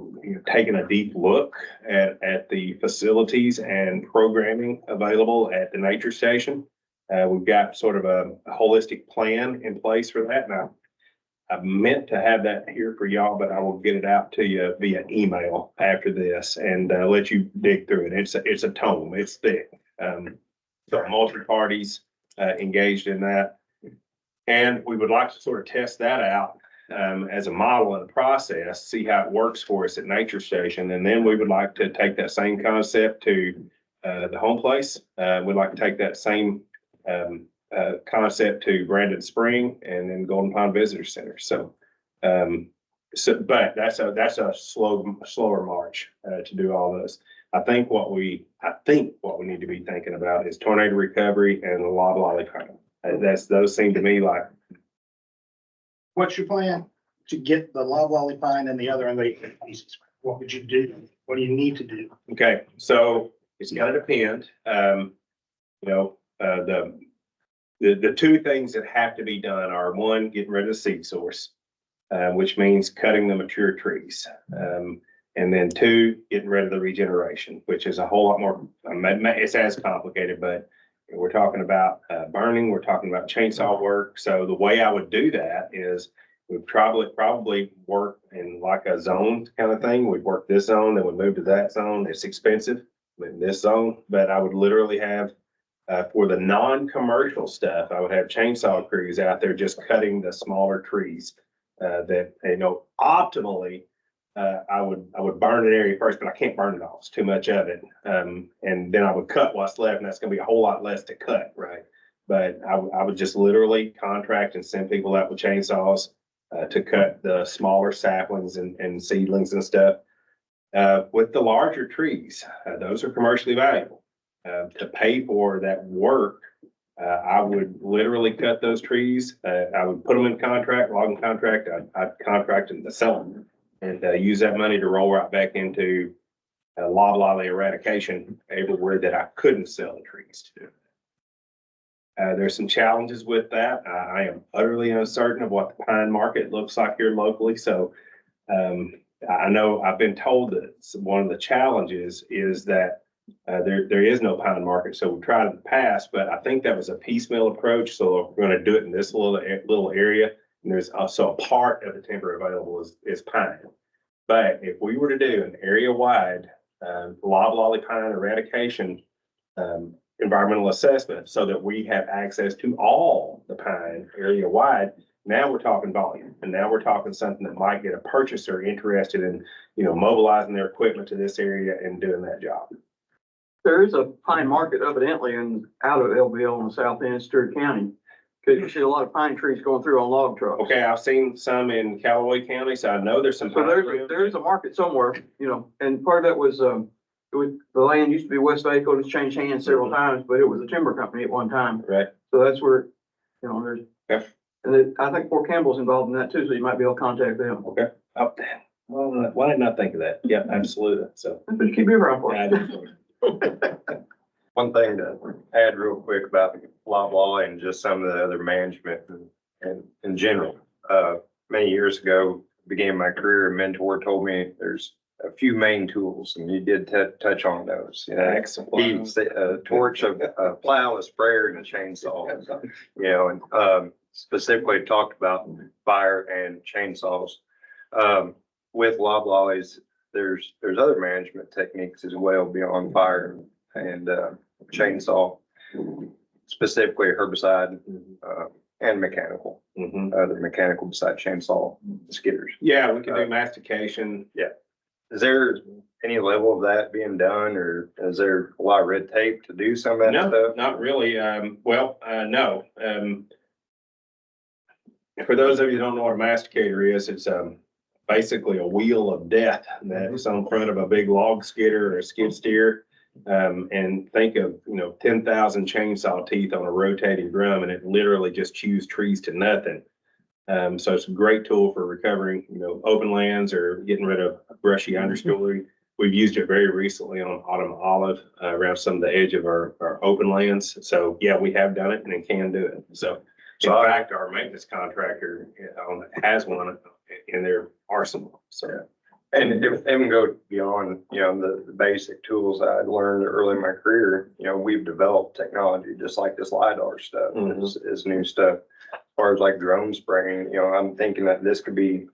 taking a deep look at the facilities and programming available at the nature station. We've got sort of a holistic plan in place for that. Now, I meant to have that here for y'all, but I will get it out to you via email after this and let you dig through it. It's a tome. It's thick. So multiple parties engaged in that. And we would like to sort of test that out as a model and a process, see how it works for us at Nature Station. And then we would like to take that same concept to the home place. We'd like to take that same concept to Brandon Spring and then Golden Pond Visitor Center. So, but that's a slower march to do all those. I think what we need to be thinking about is tornado recovery and the loblolly pine. Those seem to me like. What's your plan to get the loblolly pine and the other invasive species? What would you do? What do you need to do? Okay, so it's gonna depend. The two things that have to be done are, one, getting rid of the seed source, which means cutting the mature trees. And And then two, getting rid of the regeneration, which is a whole lot more, it's as complicated, but we're talking about burning, we're talking about chainsaw work. So the way I would do that is we'd probably work in like a zone kind of thing. We'd work this zone, then we'd move to that zone. It's expensive in this zone, but I would literally have for the non-commercial stuff, I would have chainsaw crews out there just cutting the smaller trees that, optimally, I would burn an area first, but I can't burn it all. It's too much of it. And then I would cut what's left, and that's gonna be a whole lot less to cut, right? But I would just literally contract and send people out with chainsaws to cut the smaller saplings and seedlings and stuff. With the larger trees, those are commercially valuable. To pay for that work, I would literally cut those trees. I would put them in contract, logging contract. I'd contract them to sell them and use that money to roll right back into loblolly eradication everywhere that I couldn't sell the trees to. There's some challenges with that. I am utterly uncertain of what the pine market looks like here locally. So I know I've been told that one of the challenges is that there is no pine market. So we tried in the past, but I think that was a piecemeal approach. So we're going to do it in this little area. And there's also a part of the timber available is pine. But if we were to do an area-wide loblolly pine eradication environmental assessment so that we have access to all the pine area-wide, now we're talking volume. And now we're talking something that might get a purchaser interested in, mobilizing their equipment to this area and doing that job. There is a pine market evidently out of LBL in the south end, Stewart County. Cause you see a lot of pine trees going through on log trucks. Okay, I've seen some in Callaway County, so I know there's some. So there's a market somewhere, and part of that was, the land used to be West Vaco, it's changed hands several times, but it was a timber company at one time. Right. So that's where, there's, Okay. and I think Fort Campbell's involved in that too, so you might be able to contact them. Okay. Oh, well, why didn't I think of that? Yeah, absolutely. So. Just keep me around for it. One thing to add real quick about loblolly and just some of the other management and in general. Many years ago, began my career, a mentor told me there's a few main tools, and you did touch on those. He's a torch, a plow, a sprayer, and a chainsaw. And specifically talked about fire and chainsaws. With loblollies, there's other management techniques as well beyond fire and chainsaw, specifically herbicide and mechanical. The mechanical beside chainsaw skidders. Yeah, we can do mastication. Yeah. Is there any level of that being done, or is there a lot of red tape to do some of that stuff? No, not really. No. For those of you who don't know what a masticator is, it's basically a wheel of death that's on front of a big log skidder or a skid steer. And think of, 10,000 chainsaw teeth on a rotating drum, and it literally just chews trees to nothing. So it's a great tool for recovering, open lands or getting rid of brushy understory. We've used it very recently on autumn olive around some of the edge of our open lands. So yeah, we have done it and it can do it. So in fact, our maintenance contractor has one in their arsenal. So. And if they can go beyond, the basic tools that I'd learned early in my career, we've developed technology just like this LiDAR stuff is new stuff. As far as like drone spraying, I'm thinking that this could be,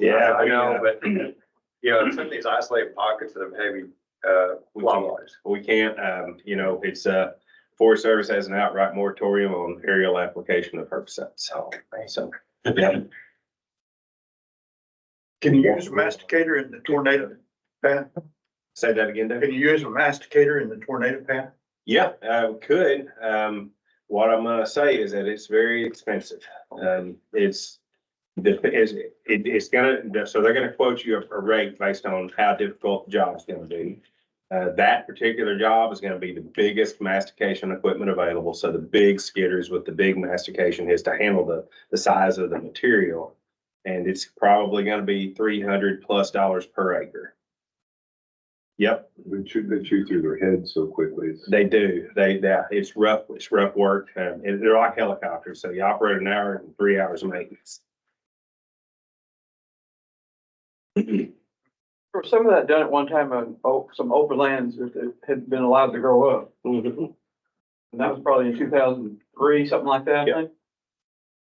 but some of these isolated pockets of heavy loblollies. We can't, it's Forest Service has an outright moratorium on aerial application of herbicides. So yeah. Can you use a masticator in the tornado path? Say that again, Dave. Can you use a masticator in the tornado path? Yeah, we could. What I'm gonna say is that it's very expensive. So they're gonna quote you a rate based on how difficult the job is gonna be. That particular job is gonna be the biggest mastication equipment available. So the big skidders with the big mastication is to handle the size of the material. And it's probably gonna be $300+ per acre. Yep. They chew through their heads so quickly. They do. It's rough work. And they're like helicopters. So you operate an hour and 3 hours of maintenance. For some of that done at one time on, some open lands that had been allowed to grow up. Mhm. And that was probably in 2003, something like that, I Yep.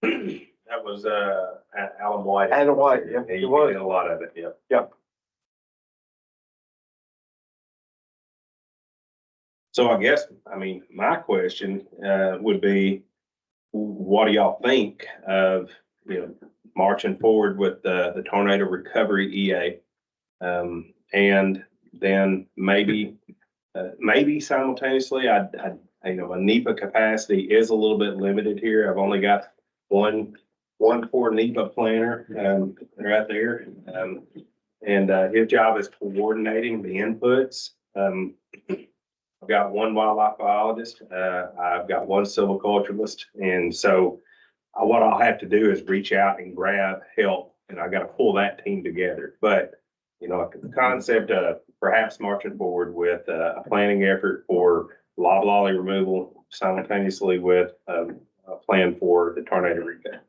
think. That was, Alan White. Alan White, yeah, He it was. did a lot of it, yep. Yep. So I guess, I mean, my question, would be, what do y'all think of, marching forward with the tornado recovery EA? And then maybe simultaneously, a NEPA capacity is a little bit limited here. I've only got one poor NEPA planner, right there. And his job is coordinating the inputs. I've got one wildlife biologist, I've got one silviculturalist, and so what I'll have to do is reach out and grab help, and I got to pull that team together. But the concept of perhaps marching forward with a planning effort for loblolly removal simultaneously with a plan for the tornado recovery.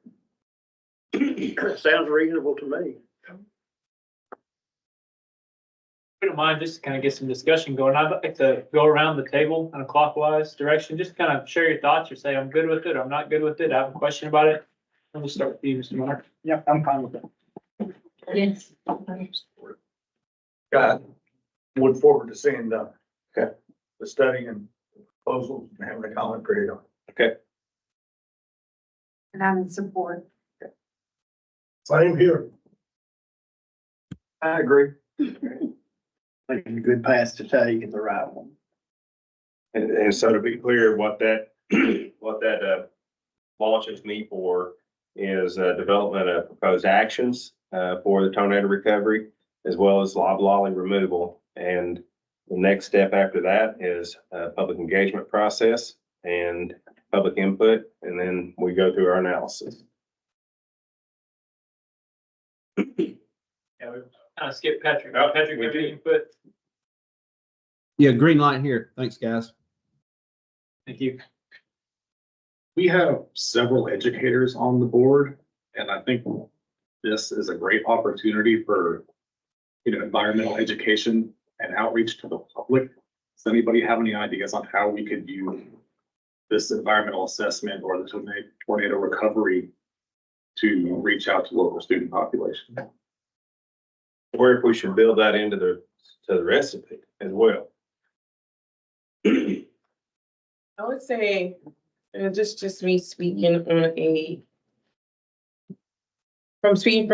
Sounds reasonable to me. If you don't mind, just to kind of get some discussion going, I'd like to go around the table in a clockwise direction, just kind of share your thoughts or say, I'm good with it, or I'm not good with it, I have a question about it. Let me start with you, Mr. Mark. Yep, I'm fine with that. Yes. God, look forward to seeing the Okay. the study and proposals and having a comment period on it. Okay. And I'm in support. Same here. I agree. Like a good path to take and the right one. And so to be clear, what that launches me for is development of proposed actions for the tornado recovery, as well as loblolly removal. And the next step after that is a public engagement process and public input, and then we go through our analysis. Yeah, we kind of skipped Patrick. Oh, Patrick, we have any did. input? Yeah, green light here. Thanks, guys. Thank you. We have several educators on the board, and I think this is a great opportunity for, environmental education and outreach to the public. Does anybody have any ideas on how we could use this environmental assessment or the tornado recovery to reach out to local student population? Or if we should build that into to the recipe as well. I would say, just me speaking from the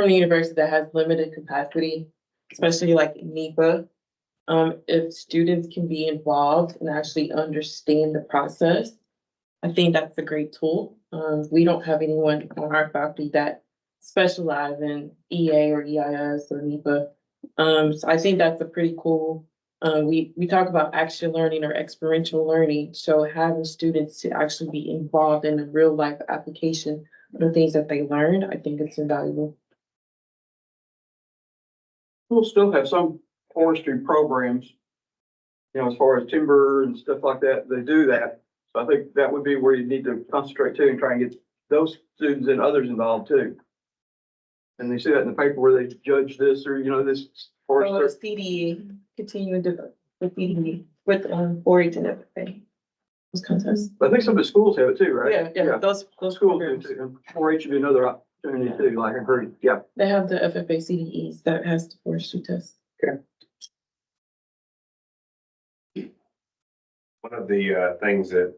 university that has limited capacity, especially like NEPA. If students can be involved and actually understand the process, I think that's a great tool. We don't have anyone on our faculty that specialize in EA or EIS or NEPA. So I think that's a pretty cool. We talk about action learning or experiential learning. So having students to actually be involved in a real life application of the things that they learned, I think it's invaluable. We'll still have some forestry programs, as far as timber and stuff like that, they do that. So I think that would be where you need to concentrate too and try and get those students and others involved too. And they see that in the paper where they judge this or, this forestry. CDE, continuing to, with CDE, with 4-H and everything. Those contests. I think some of the schools have it too, right? Yeah, those Schools do programs. too. 4-H would be another opportunity too, like I heard, yeah. They have the FFA CDEs that has the forestry test. One of the things that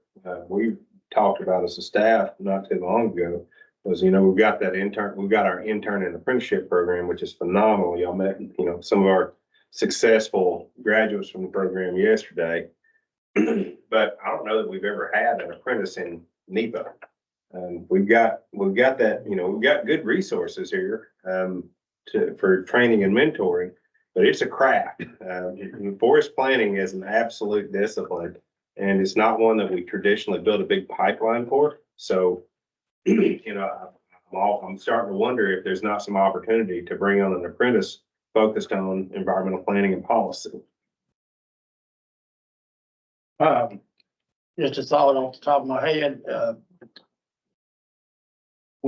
we talked about as a staff not too long ago was, we've got our intern and apprenticeship program, which is phenomenal. Y'all met, some of our successful graduates from the program yesterday. But I don't know that we've ever had an apprentice in NEPA. We've got that, we've got good resources here for training and mentoring, but it's a craft. Forest planning is an absolute discipline, and it's not one that we traditionally build a big pipeline for. So, I'm starting to wonder if there's not some opportunity to bring on an apprentice focused on environmental planning and policy. Just a thought off the top of my head,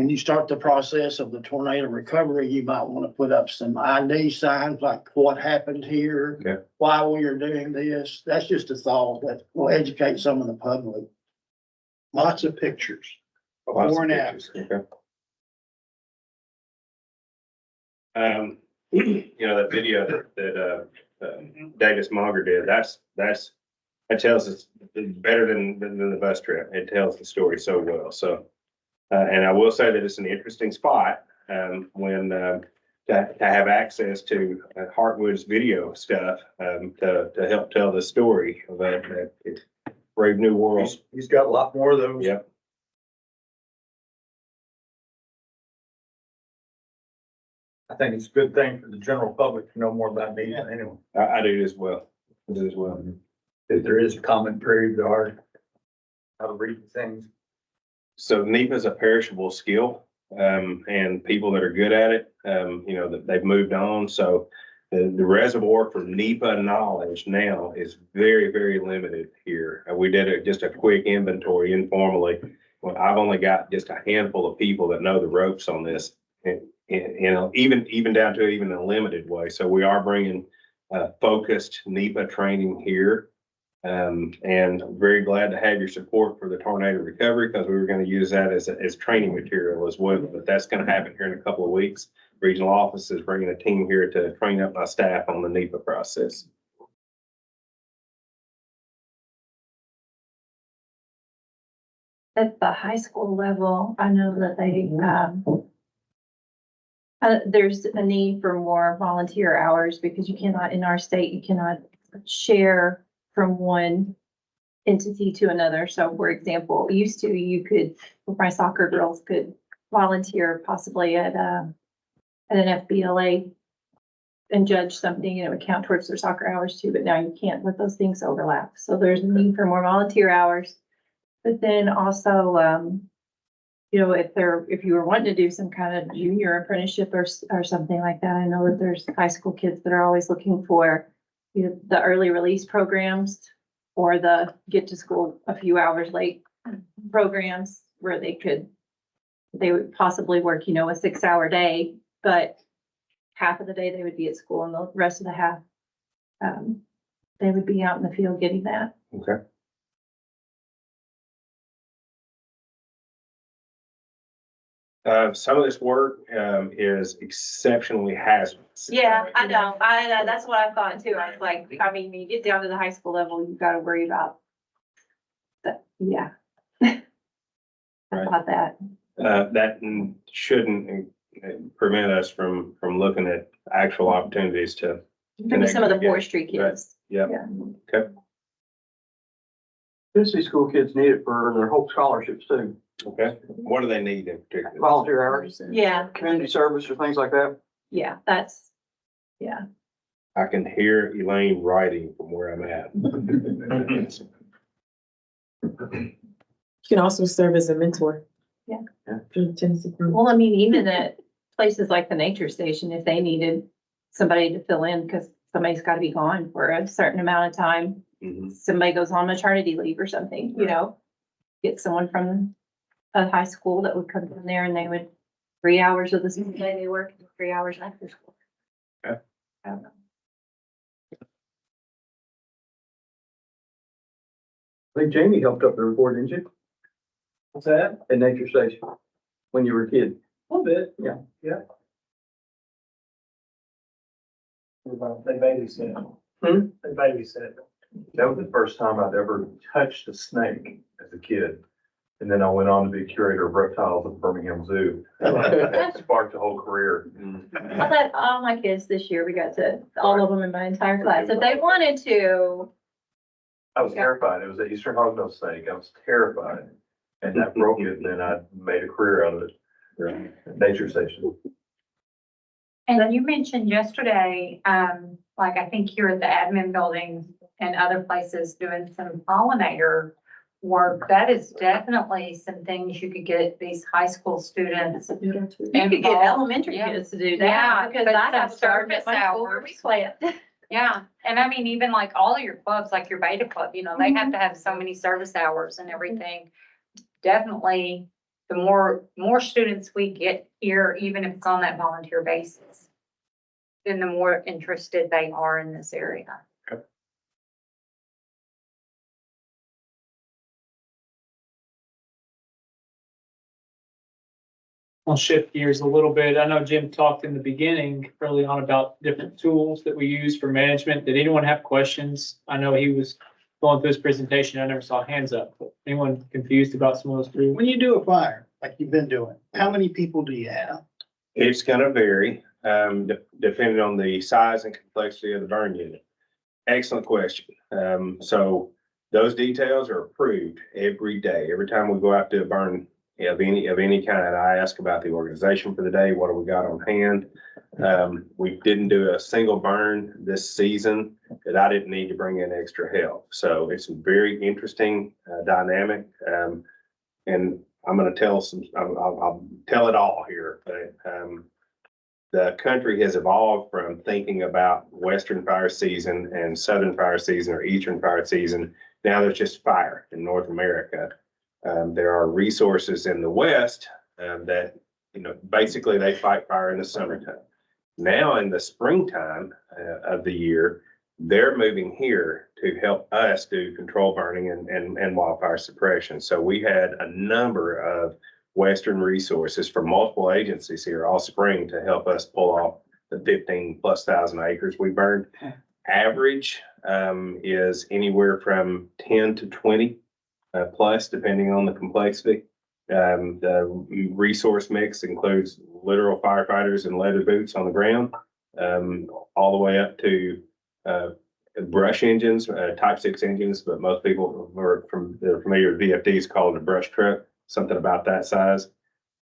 when you start the process of the tornado recovery, you might want to put up some ID signs like what happened here. Okay. Why we are doing this. That's just a thought that will educate some of the public. Lots of pictures. Before and after. Okay. You know, that video that Davis Monger did, that tells us better than the bus trip. It tells the story so well. So, and I will say that it's an interesting spot, when, to have access to Heartwood's video stuff, to help tell the story of that Brave New World. He's got a lot more of those. Yep. I think it's a good thing for the general public to know more about these anyway. I do as well. I do as well. If there is a comment period, there are how to read things. So NEPA is a perishable skill, and people that are good at it, you know, that they've moved on. So the reservoir for NEPA knowledge now is very, very limited here. We did just a quick inventory informally. Well, I've only got just a handful of people that know the ropes on this, and you know, even down to even a limited way. So we are bringing focused NEPA training here. And I'm very glad to have your support for the tornado recovery, because we were going to use that as training material as well. But that's going to happen here in a couple of weeks. Regional office is bringing a team here to train up my staff on the NEPA process. At the high school level, I know that they, there's a need for more volunteer hours, because you cannot, in our state, you cannot share from one entity to another. So for example, used to, you could, my soccer girls could volunteer possibly at an FBLA and judge something, and it would count towards their soccer hours too, but now you can't let those things overlap. So there's a need for more volunteer hours. But then also, you know, if you were wanting to do some kind of junior apprenticeship or something like that, I know that there's high school kids that are always looking for, you know, the early release programs or the get to school a few hours late programs where they would possibly work, you know, a 6-hour day, but half of the day they would be at school and the rest of the half, they would be out in the field getting that. Okay. Some of this work is exceptionally hazardous. Yeah, I know. That's what I thought too. I was like, I mean, when you get down to the high school level, you've got to worry about that. Yeah. I thought that. That shouldn't prevent us from looking at actual opportunities to. Maybe some of the forestry kids. Yeah. Okay. Tennessee school kids need it for their Hope scholarships too. Okay. What do they need in particular? Volunteer hours, Yeah, community service or things like that. yeah, that's, yeah. I can hear Elaine writing from where I'm at. You can also serve as a mentor. Yeah. For the Tennessee group. Well, I mean, even at places like the nature station, if they needed somebody to fill in, because somebody's got to be gone for a certain amount of time, somebody goes on maternity leave or something, you know, get someone from a high school that would come from there, and they would 3 hours of the school day they work, 3 hours after school. Okay. I don't know. I think Jamie helped up the report, didn't you? What's that? At Nature Station, when you were a kid. A little bit. Yeah. Yeah. They babysit. Hmm? They babysit. That was the first time I'd ever touched a snake as a kid. And then I went on to be curator of reptiles at Birmingham Zoo. That sparked a whole career. I let all my kids this year, we got to, all of them in my entire class, if they wanted to. I was terrified. It was an Eastern hognose snake. I was terrified. And that broke it, and then I made a career out of it. Nature Station. And you mentioned yesterday, like I think here at the admin building and other places doing some pollinator work. That is definitely some things you could get these high school students. You could get elementary kids to do that. Yeah, Because but I some have a garden at service my school where we plant. Yeah, and I mean, even like all of your clubs, like your beta club, you know, they have to have so many service hours and everything. Definitely the more students we get here, even if it's on that volunteer basis, then the more interested they are in this area. I'll shift gears a little bit. I know Jim talked in the beginning early on about different tools that we use for management. Did anyone have questions? I know he was going through his presentation. I never saw hands up. But anyone confused about some of those tools? When you do a fire, like you've been doing, how many people do you have? It's gonna vary, depending on the size and complexity of the burn unit. Excellent question. So those details are approved every day. Every time we go out to a burn of any kind, I ask about the organization for the day. What do we got on hand? We didn't do a single burn this season that I didn't need to bring in extra help. So it's a very interesting dynamic. And I'm going to tell I'll tell it all here. But the country has evolved from thinking about Western fire season and Southern fire season or Eastern fire season. Now there's just fire in North America. There are resources in the West that, basically they fight fire in the summertime. Now in the springtime of the year, they're moving here to help us do control burning and wildfire suppression. So we had a number of Western resources from multiple agencies here all spring to help us pull off the 15,000+ acres we burned. Average is anywhere from 10 to 20 plus, depending on the complexity. The resource mix includes literal firefighters in leather boots on the ground, all the way up to brush engines, type 6 engines, but most people who are familiar with VFDs call it a brush truck, something about that size,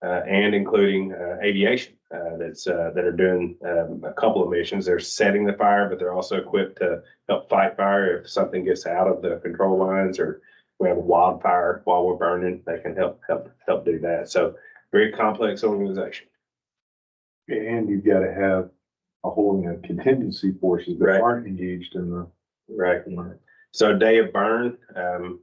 and including aviation that are doing a couple of missions. They're setting the fire, but they're also equipped to help fight fire if something gets out of the control lines or we have a wildfire while we're burning. They can help do that. So very complex organization. And you've got to have a whole contingency forces that aren't engaged in the. Right. So day of burn,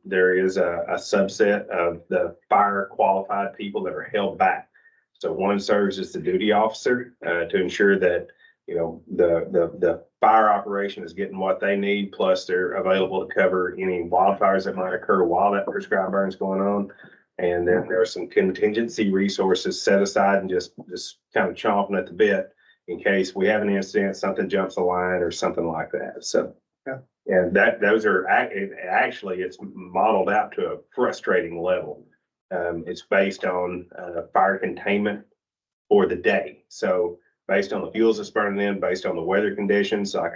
there is a subset of the fire qualified people that are held back. So one serves as the duty officer to ensure that, the fire operation is getting what they need, plus they're available to cover any wildfires that might occur while that prescribed burn is going on. And then there are some contingency resources set aside and just kind of chomping at the bit in case we have an incident, something jumps the line or something like that. So. Yeah. And those are actually, it's modeled out to a frustrating level. It's based on fire containment for the day. So based on the fuels that's burning in, based on the weather conditions, I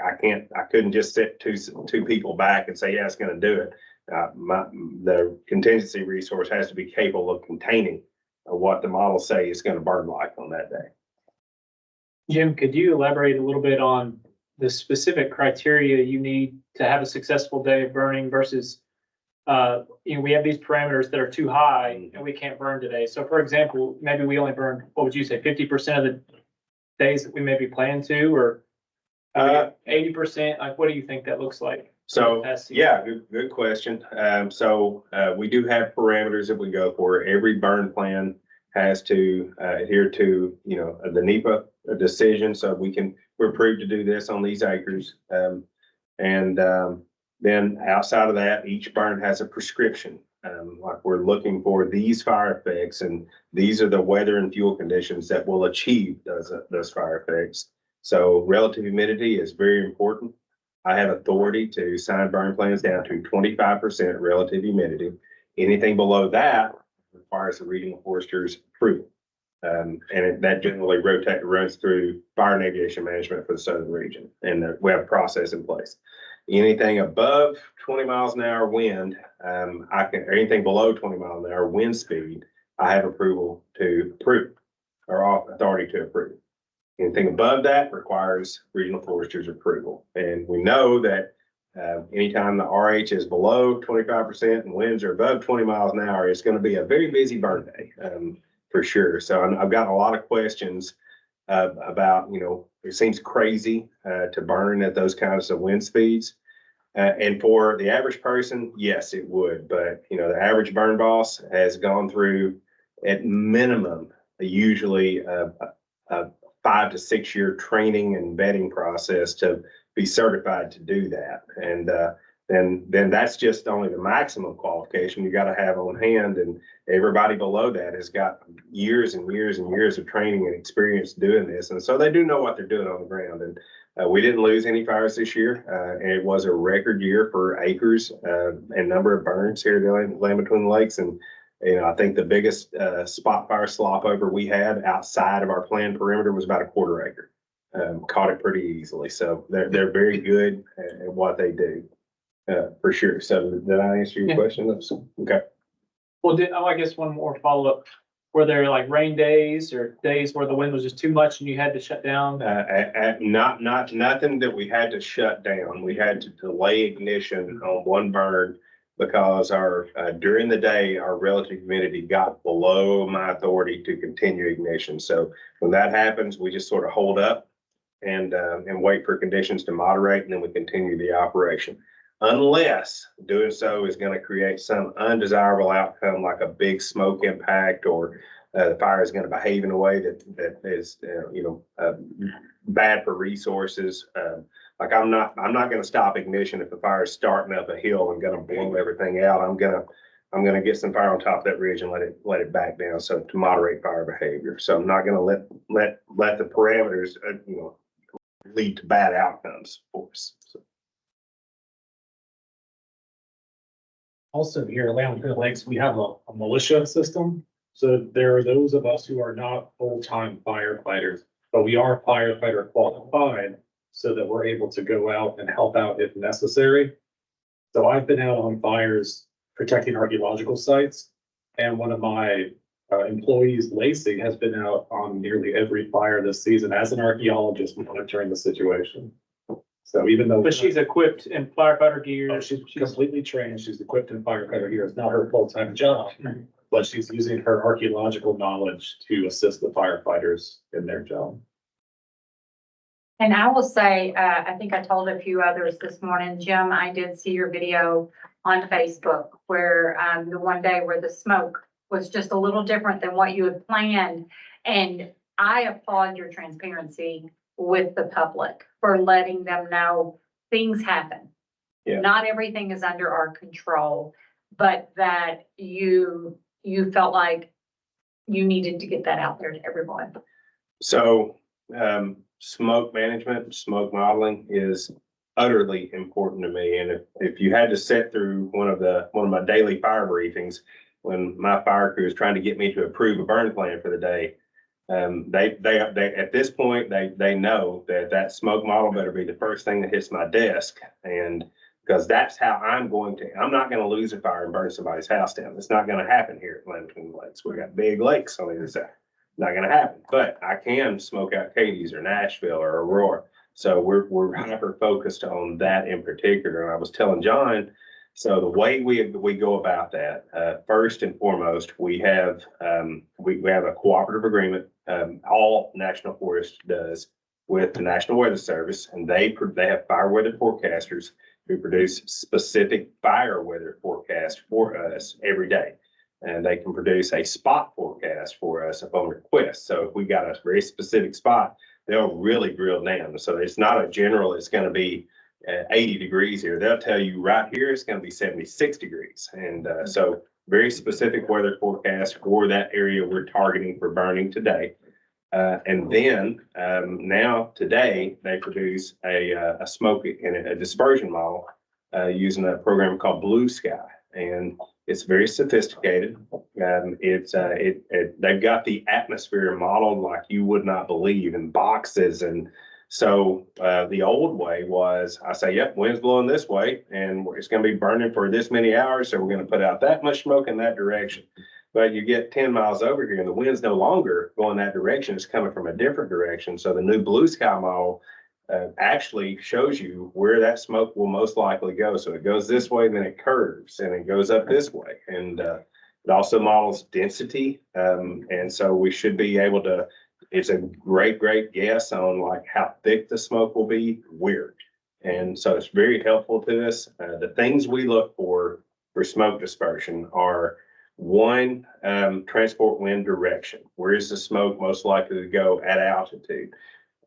couldn't just sit two people back and say, yeah, it's going to do it. The contingency resource has to be capable of containing what the models say it's going to burn like on that day. Jim, could you elaborate a little bit on the specific criteria you need to have a successful day of burning versus, we have these parameters that are too high and we can't burn today. So for example, maybe we only burn, what would you say, 50% of the days that we maybe plan to, or 80%? Like, what do you think that looks like? So, yeah, good question. So we do have parameters that we go for. Every burn plan has to adhere to, the NEPA decision. So we're approved to do this on these acres. Then outside of that, each burn has a prescription. Like we're looking for these fire effects, and these are the weather and fuel conditions that will achieve those fire effects. So relative humidity is very important. I have authority to sign burn plans down to 25% relative humidity. Anything below that requires the regional forester's approval. That generally runs through fire and aviation management for the southern region. And we have a process in place. Anything above 20 miles an hour wind, or anything below 20 miles an hour wind speed, I have approval to approve or authority to approve. Anything above that requires regional forester's approval. And we know that anytime the RH is below 25% and winds are above 20 miles an hour, it's going to be a very busy burn day for sure. So I've gotten a lot of questions about, it seems crazy to burn at those kinds of wind speeds. And for the average person, yes, it would. But, the average burn boss has gone through at minimum, usually a 5 to 6 year training and vetting process to be certified to do that. And then that's just only the maximum qualification you got to have on hand. And everybody below that has got years and years and years of training and experience doing this. And so they do know what they're doing on the ground. And we didn't lose any fires this year. And it was a record year for acres and number of burns here at the Land Between the Lakes. And I think the biggest spot fire slop over we had outside of our planned perimeter was about a 1/4 acre. Caught it pretty easily. So they're very good at what they do, for sure. So did I answer your question? Okay. Well, I guess one more follow-up. Were there like rain days or days where the wind was just too much and you had to shut down? Nothing that we had to shut down. We had to delay ignition on one burn because during the day, our relative humidity got below my authority to continue ignition. So when that happens, we just sort of hold up and wait for conditions to moderate, and then we continue the operation. Unless doing so is going to create some undesirable outcome, like a big smoke impact, or the fire is going to behave in a way that is, bad for resources. Like I'm not going to stop ignition if the fire is starting up a hill and going to blow everything out. I'm going to get some fire on top of that ridge and let it back down, so to moderate fire behavior. So I'm not going to let the parameters, lead to bad outcomes for us. So. Also here at Land Between the Lakes, we have a militia system. So there are those of us who are not full-time firefighters, but we are firefighter qualified so that we're able to go out and help out if necessary. So I've been out on fires protecting archaeological sites, and one of my employees, Lacey, has been out on nearly every fire this season as an archaeologist monitoring the situation. So even though. But she's equipped in firefighter gear. Oh, she's completely trained. She's equipped in firefighter gear. It's not her full-time job, but she's using her archaeological knowledge to assist the firefighters in their job. And I will say, I think I told a few others this morning, Jim, I did see your video on Facebook where the one day where the smoke was just a little different than what you had planned. And I applaud your transparency with the public for letting them know things happen. Yeah. Not everything is under our control, but that you felt like you needed to get that out there to everyone. So, smoke management, smoke modeling is utterly important to me. And if you had to sit through one of my daily fire briefings, when my fire crew is trying to get me to approve a burn plan for the day, they at this point, they know that smoke model better be the first thing that hits my desk. And because that's how I'm not going to lose a fire and burn somebody's house down. It's not going to happen here at Land Between the Lakes. We got big lakes on either side. Not going to happen, but I can smoke out Katie's or Nashville or Aurora. So we're hyper focused on that in particular. And I was telling John, so the way we go about that, first and foremost, we have a cooperative agreement. All National Forest does with the National Weather Service, and they have fire weather forecasters who produce specific fire weather forecast for us every day. And they can produce a spot forecast for us upon request. So if we got a very specific spot, they'll really drill down. So it's not a general, it's going to be 80 degrees here. They'll tell you right here, it's going to be 76 degrees. And so very specific weather forecast for that area we're targeting for burning today. And then now today, they produce a smoke and a dispersion model using a program called Blue Sky. And it's very sophisticated. They've got the atmosphere modeled like you would not believe in boxes. And so the old way was, I say, yep, wind's blowing this way and it's going to be burning for this many hours. So we're going to put out that much smoke in that direction. But you get 10 miles over here and the wind's no longer going that direction. It's coming from a different direction. So the new Blue Sky model actually shows you where that smoke will most likely go. So it goes this way, then it curves and it goes up this way. And it also models density. And so we should be able to, it's a great guess on like how thick the smoke will be, where. And so it's very helpful to us. The things we look for smoke dispersion are One, transport wind direction. Where is the smoke most likely to go at altitude?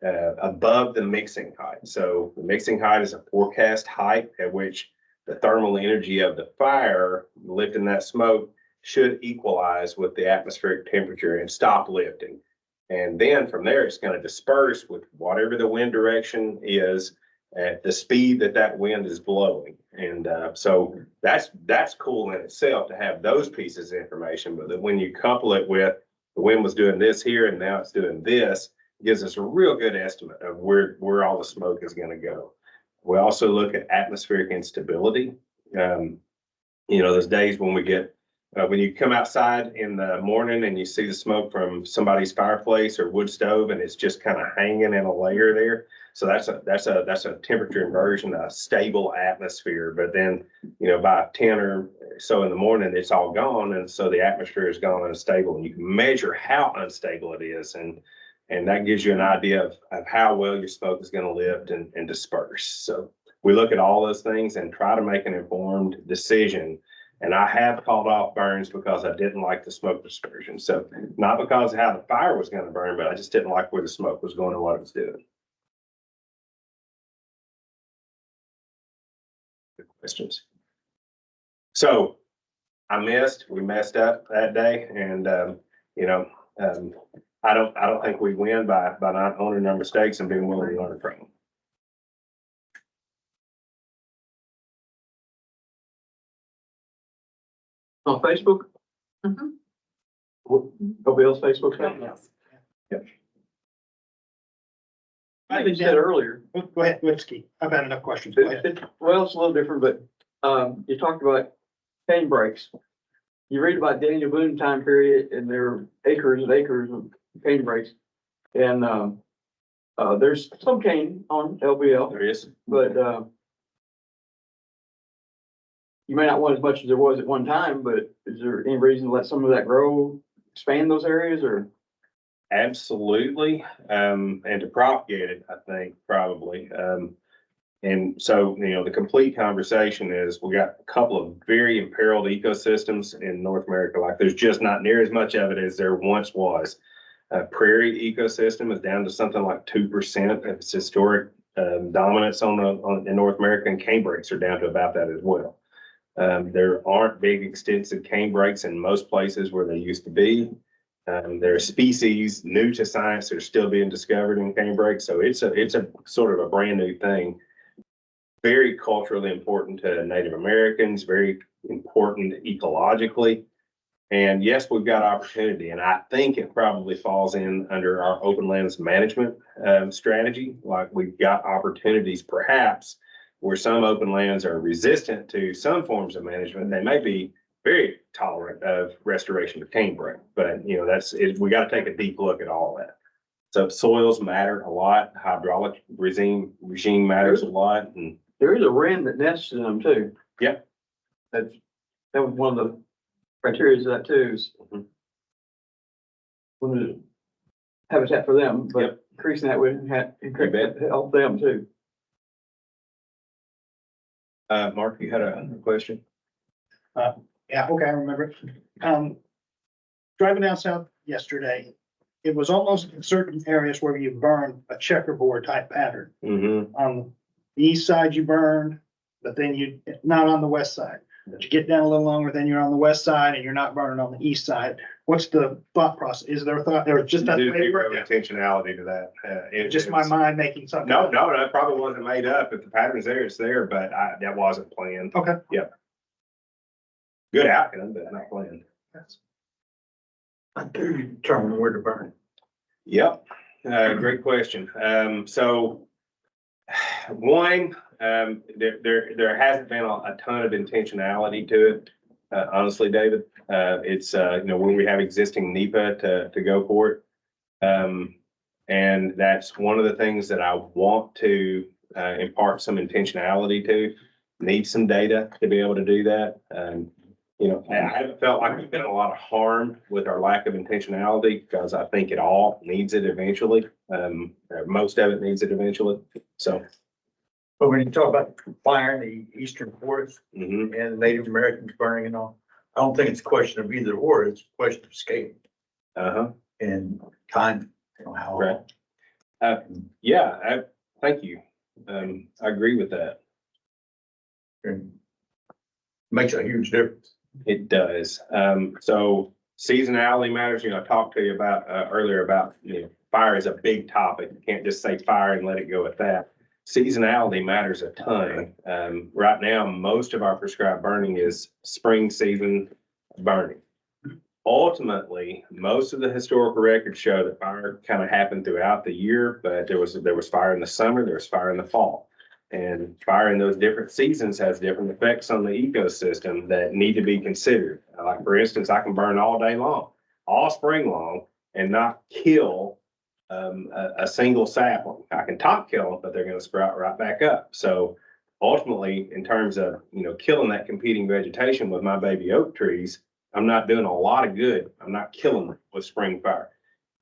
Above the mixing height. So the mixing height is a forecast height at which the thermal energy of the fire lifting that smoke should equalize with the atmospheric temperature and stop lifting. And then from there, it's going to disperse with whatever the wind direction is at the speed that that wind is blowing. And so that's cool in itself to have those pieces of information. But then when you couple it with the wind was doing this here and now it's doing this, it gives us a real good estimate of where all the smoke is going to go. We also look at atmospheric instability. Those days when we get when you come outside in the morning and you see the smoke from somebody's fireplace or wood stove and it's just kind of hanging in a layer there. So that's a temperature inversion, a stable atmosphere. But then, by 10 or so in the morning, it's all gone. And so the atmosphere is gone unstable. And you can measure how unstable it is. And that gives you an idea of how well your smoke is going to lift and disperse. So we look at all those things and try to make an informed decision. And I have called off burns because I didn't like the smoke dispersion. So not because of how the fire was going to burn, but I just didn't like where the smoke was going and what it was doing. Good questions. So we messed up that day. And, I don't think we win by not owning our mistakes and being willing to learn from them. On Facebook? LBL's Facebook page? I've Like been you said down, earlier, go ahead, Lipsky. I've had enough questions. Go ahead. well, it's a little different, but, you talked about cane breaks. You read about Daniel Boone time period and there are acres and acres of cane breaks. And, there's some cane on LBL, There is. but, you may not want as much as there was at one time, but is there any reason to let some of that grow, expand those areas or? Absolutely. And to propagate it, I think probably. And so, the complete conversation is we got a couple of very imperiled ecosystems in North America. Like there's just not near as much of it as there once was. Prairie ecosystem is down to something like 2% of its historic dominance in North America, and cane breaks are down to about that as well. There aren't big extensive cane breaks in most places where they used to be. There are species new to science that are still being discovered in cane breaks. So it's a sort of a brand new thing. Very culturally important to Native Americans, very important ecologically. And yes, we've got opportunity, and I think it probably falls in under our open lands management strategy. Like we've got opportunities perhaps where some open lands are resistant to some forms of management. They may be very tolerant of restoration of cane break, but we got to take a deep look at all that. So soils matter a lot. Hydraulic regime matters a lot. And there is a wren that nests in them too. Yeah. That was one of the criteria of that too. Is limited habitat for them, but increasing that would help them too. Mark, you had a question? Yeah, okay, I remember. Driving down south yesterday, it was almost in certain areas where you burn a checkerboard type pattern. Mm-hmm. On the east side you burned, but then not on the west side. But you get down a little longer, then you're on the west side and you're not burning on the east side. What's the thought process? Is there a thought, or just that? Intentionality to that. Just my mind making something. No, that probably wasn't made up. If the pattern's there, it's there, but that wasn't planned. Okay. Yep. Good outcome, but not planned. I do determine where to burn. Yep. Great question. So one, there hasn't been a ton of intentionality to it. Honestly, David, it's, when we have existing NEPA to go for it. And that's one of the things that I want to impart some intentionality to. Need some data to be able to do that. I haven't felt like there's been a lot of harm with our lack of intentionality because I think it all needs it eventually. Most of it needs it eventually. So. But when you talk about fire in the eastern forest Mm-hmm. and Native Americans burning and all, I don't think it's a question of either or, it's a question of scale Uh-huh, and time, you know, how. right. Yeah, thank you. I agree with that. And makes a huge difference. It does. So seasonality matters. I talked to you about, earlier about, fire is a big topic. You can't just say fire and let it go at that. Seasonality matters a ton. Right now, most of our prescribed burning is spring season burning. Ultimately, most of the historical records show that fire kind of happened throughout the year, but there was fire in the summer, there was fire in the fall. And fire in those different seasons has different effects on the ecosystem that need to be considered. Like, for instance, I can burn all day long, all spring long, and not kill a single sapling. I can top kill them, but they're going to sprout right back up. So ultimately, in terms of, killing that competing vegetation with my baby oak trees, I'm not doing a lot of good. I'm not killing them with spring fire.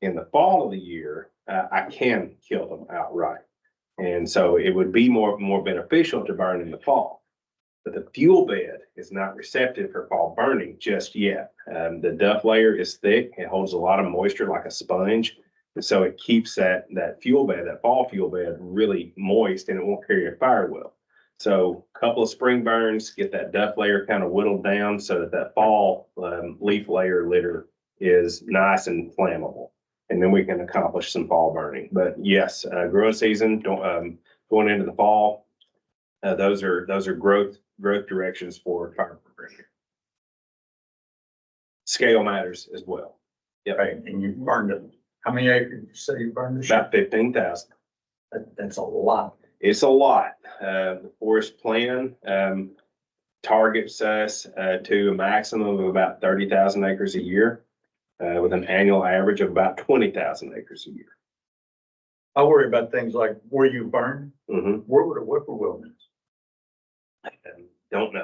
In the fall of the year, I can kill them outright. And so it would be more beneficial to burn in the fall. But the fuel bed is not receptive for fall burning just yet. The duff layer is thick. It holds a lot of moisture like a sponge. And so it keeps that fuel bed, that fall fuel bed, really moist, and it won't carry a fire well. So a couple of spring burns, get that duff layer kind of whittled down so that fall leaf layer litter is nice and flammable. And then we can accomplish some fall burning. But yes, growing season, going into the fall, those are growth directions for fire prevention. Scale matters as well. Yep. Right, and you burned it. How many acres did you say you burned this year? About 15,000. That's a lot. It's a lot. The forest plan targets us to a maximum of about 30,000 acres a year, with an annual average of about 20,000 acres a year. I worry about things like where you burn, Mm-hmm. where would a whippoorwill be? Don't know.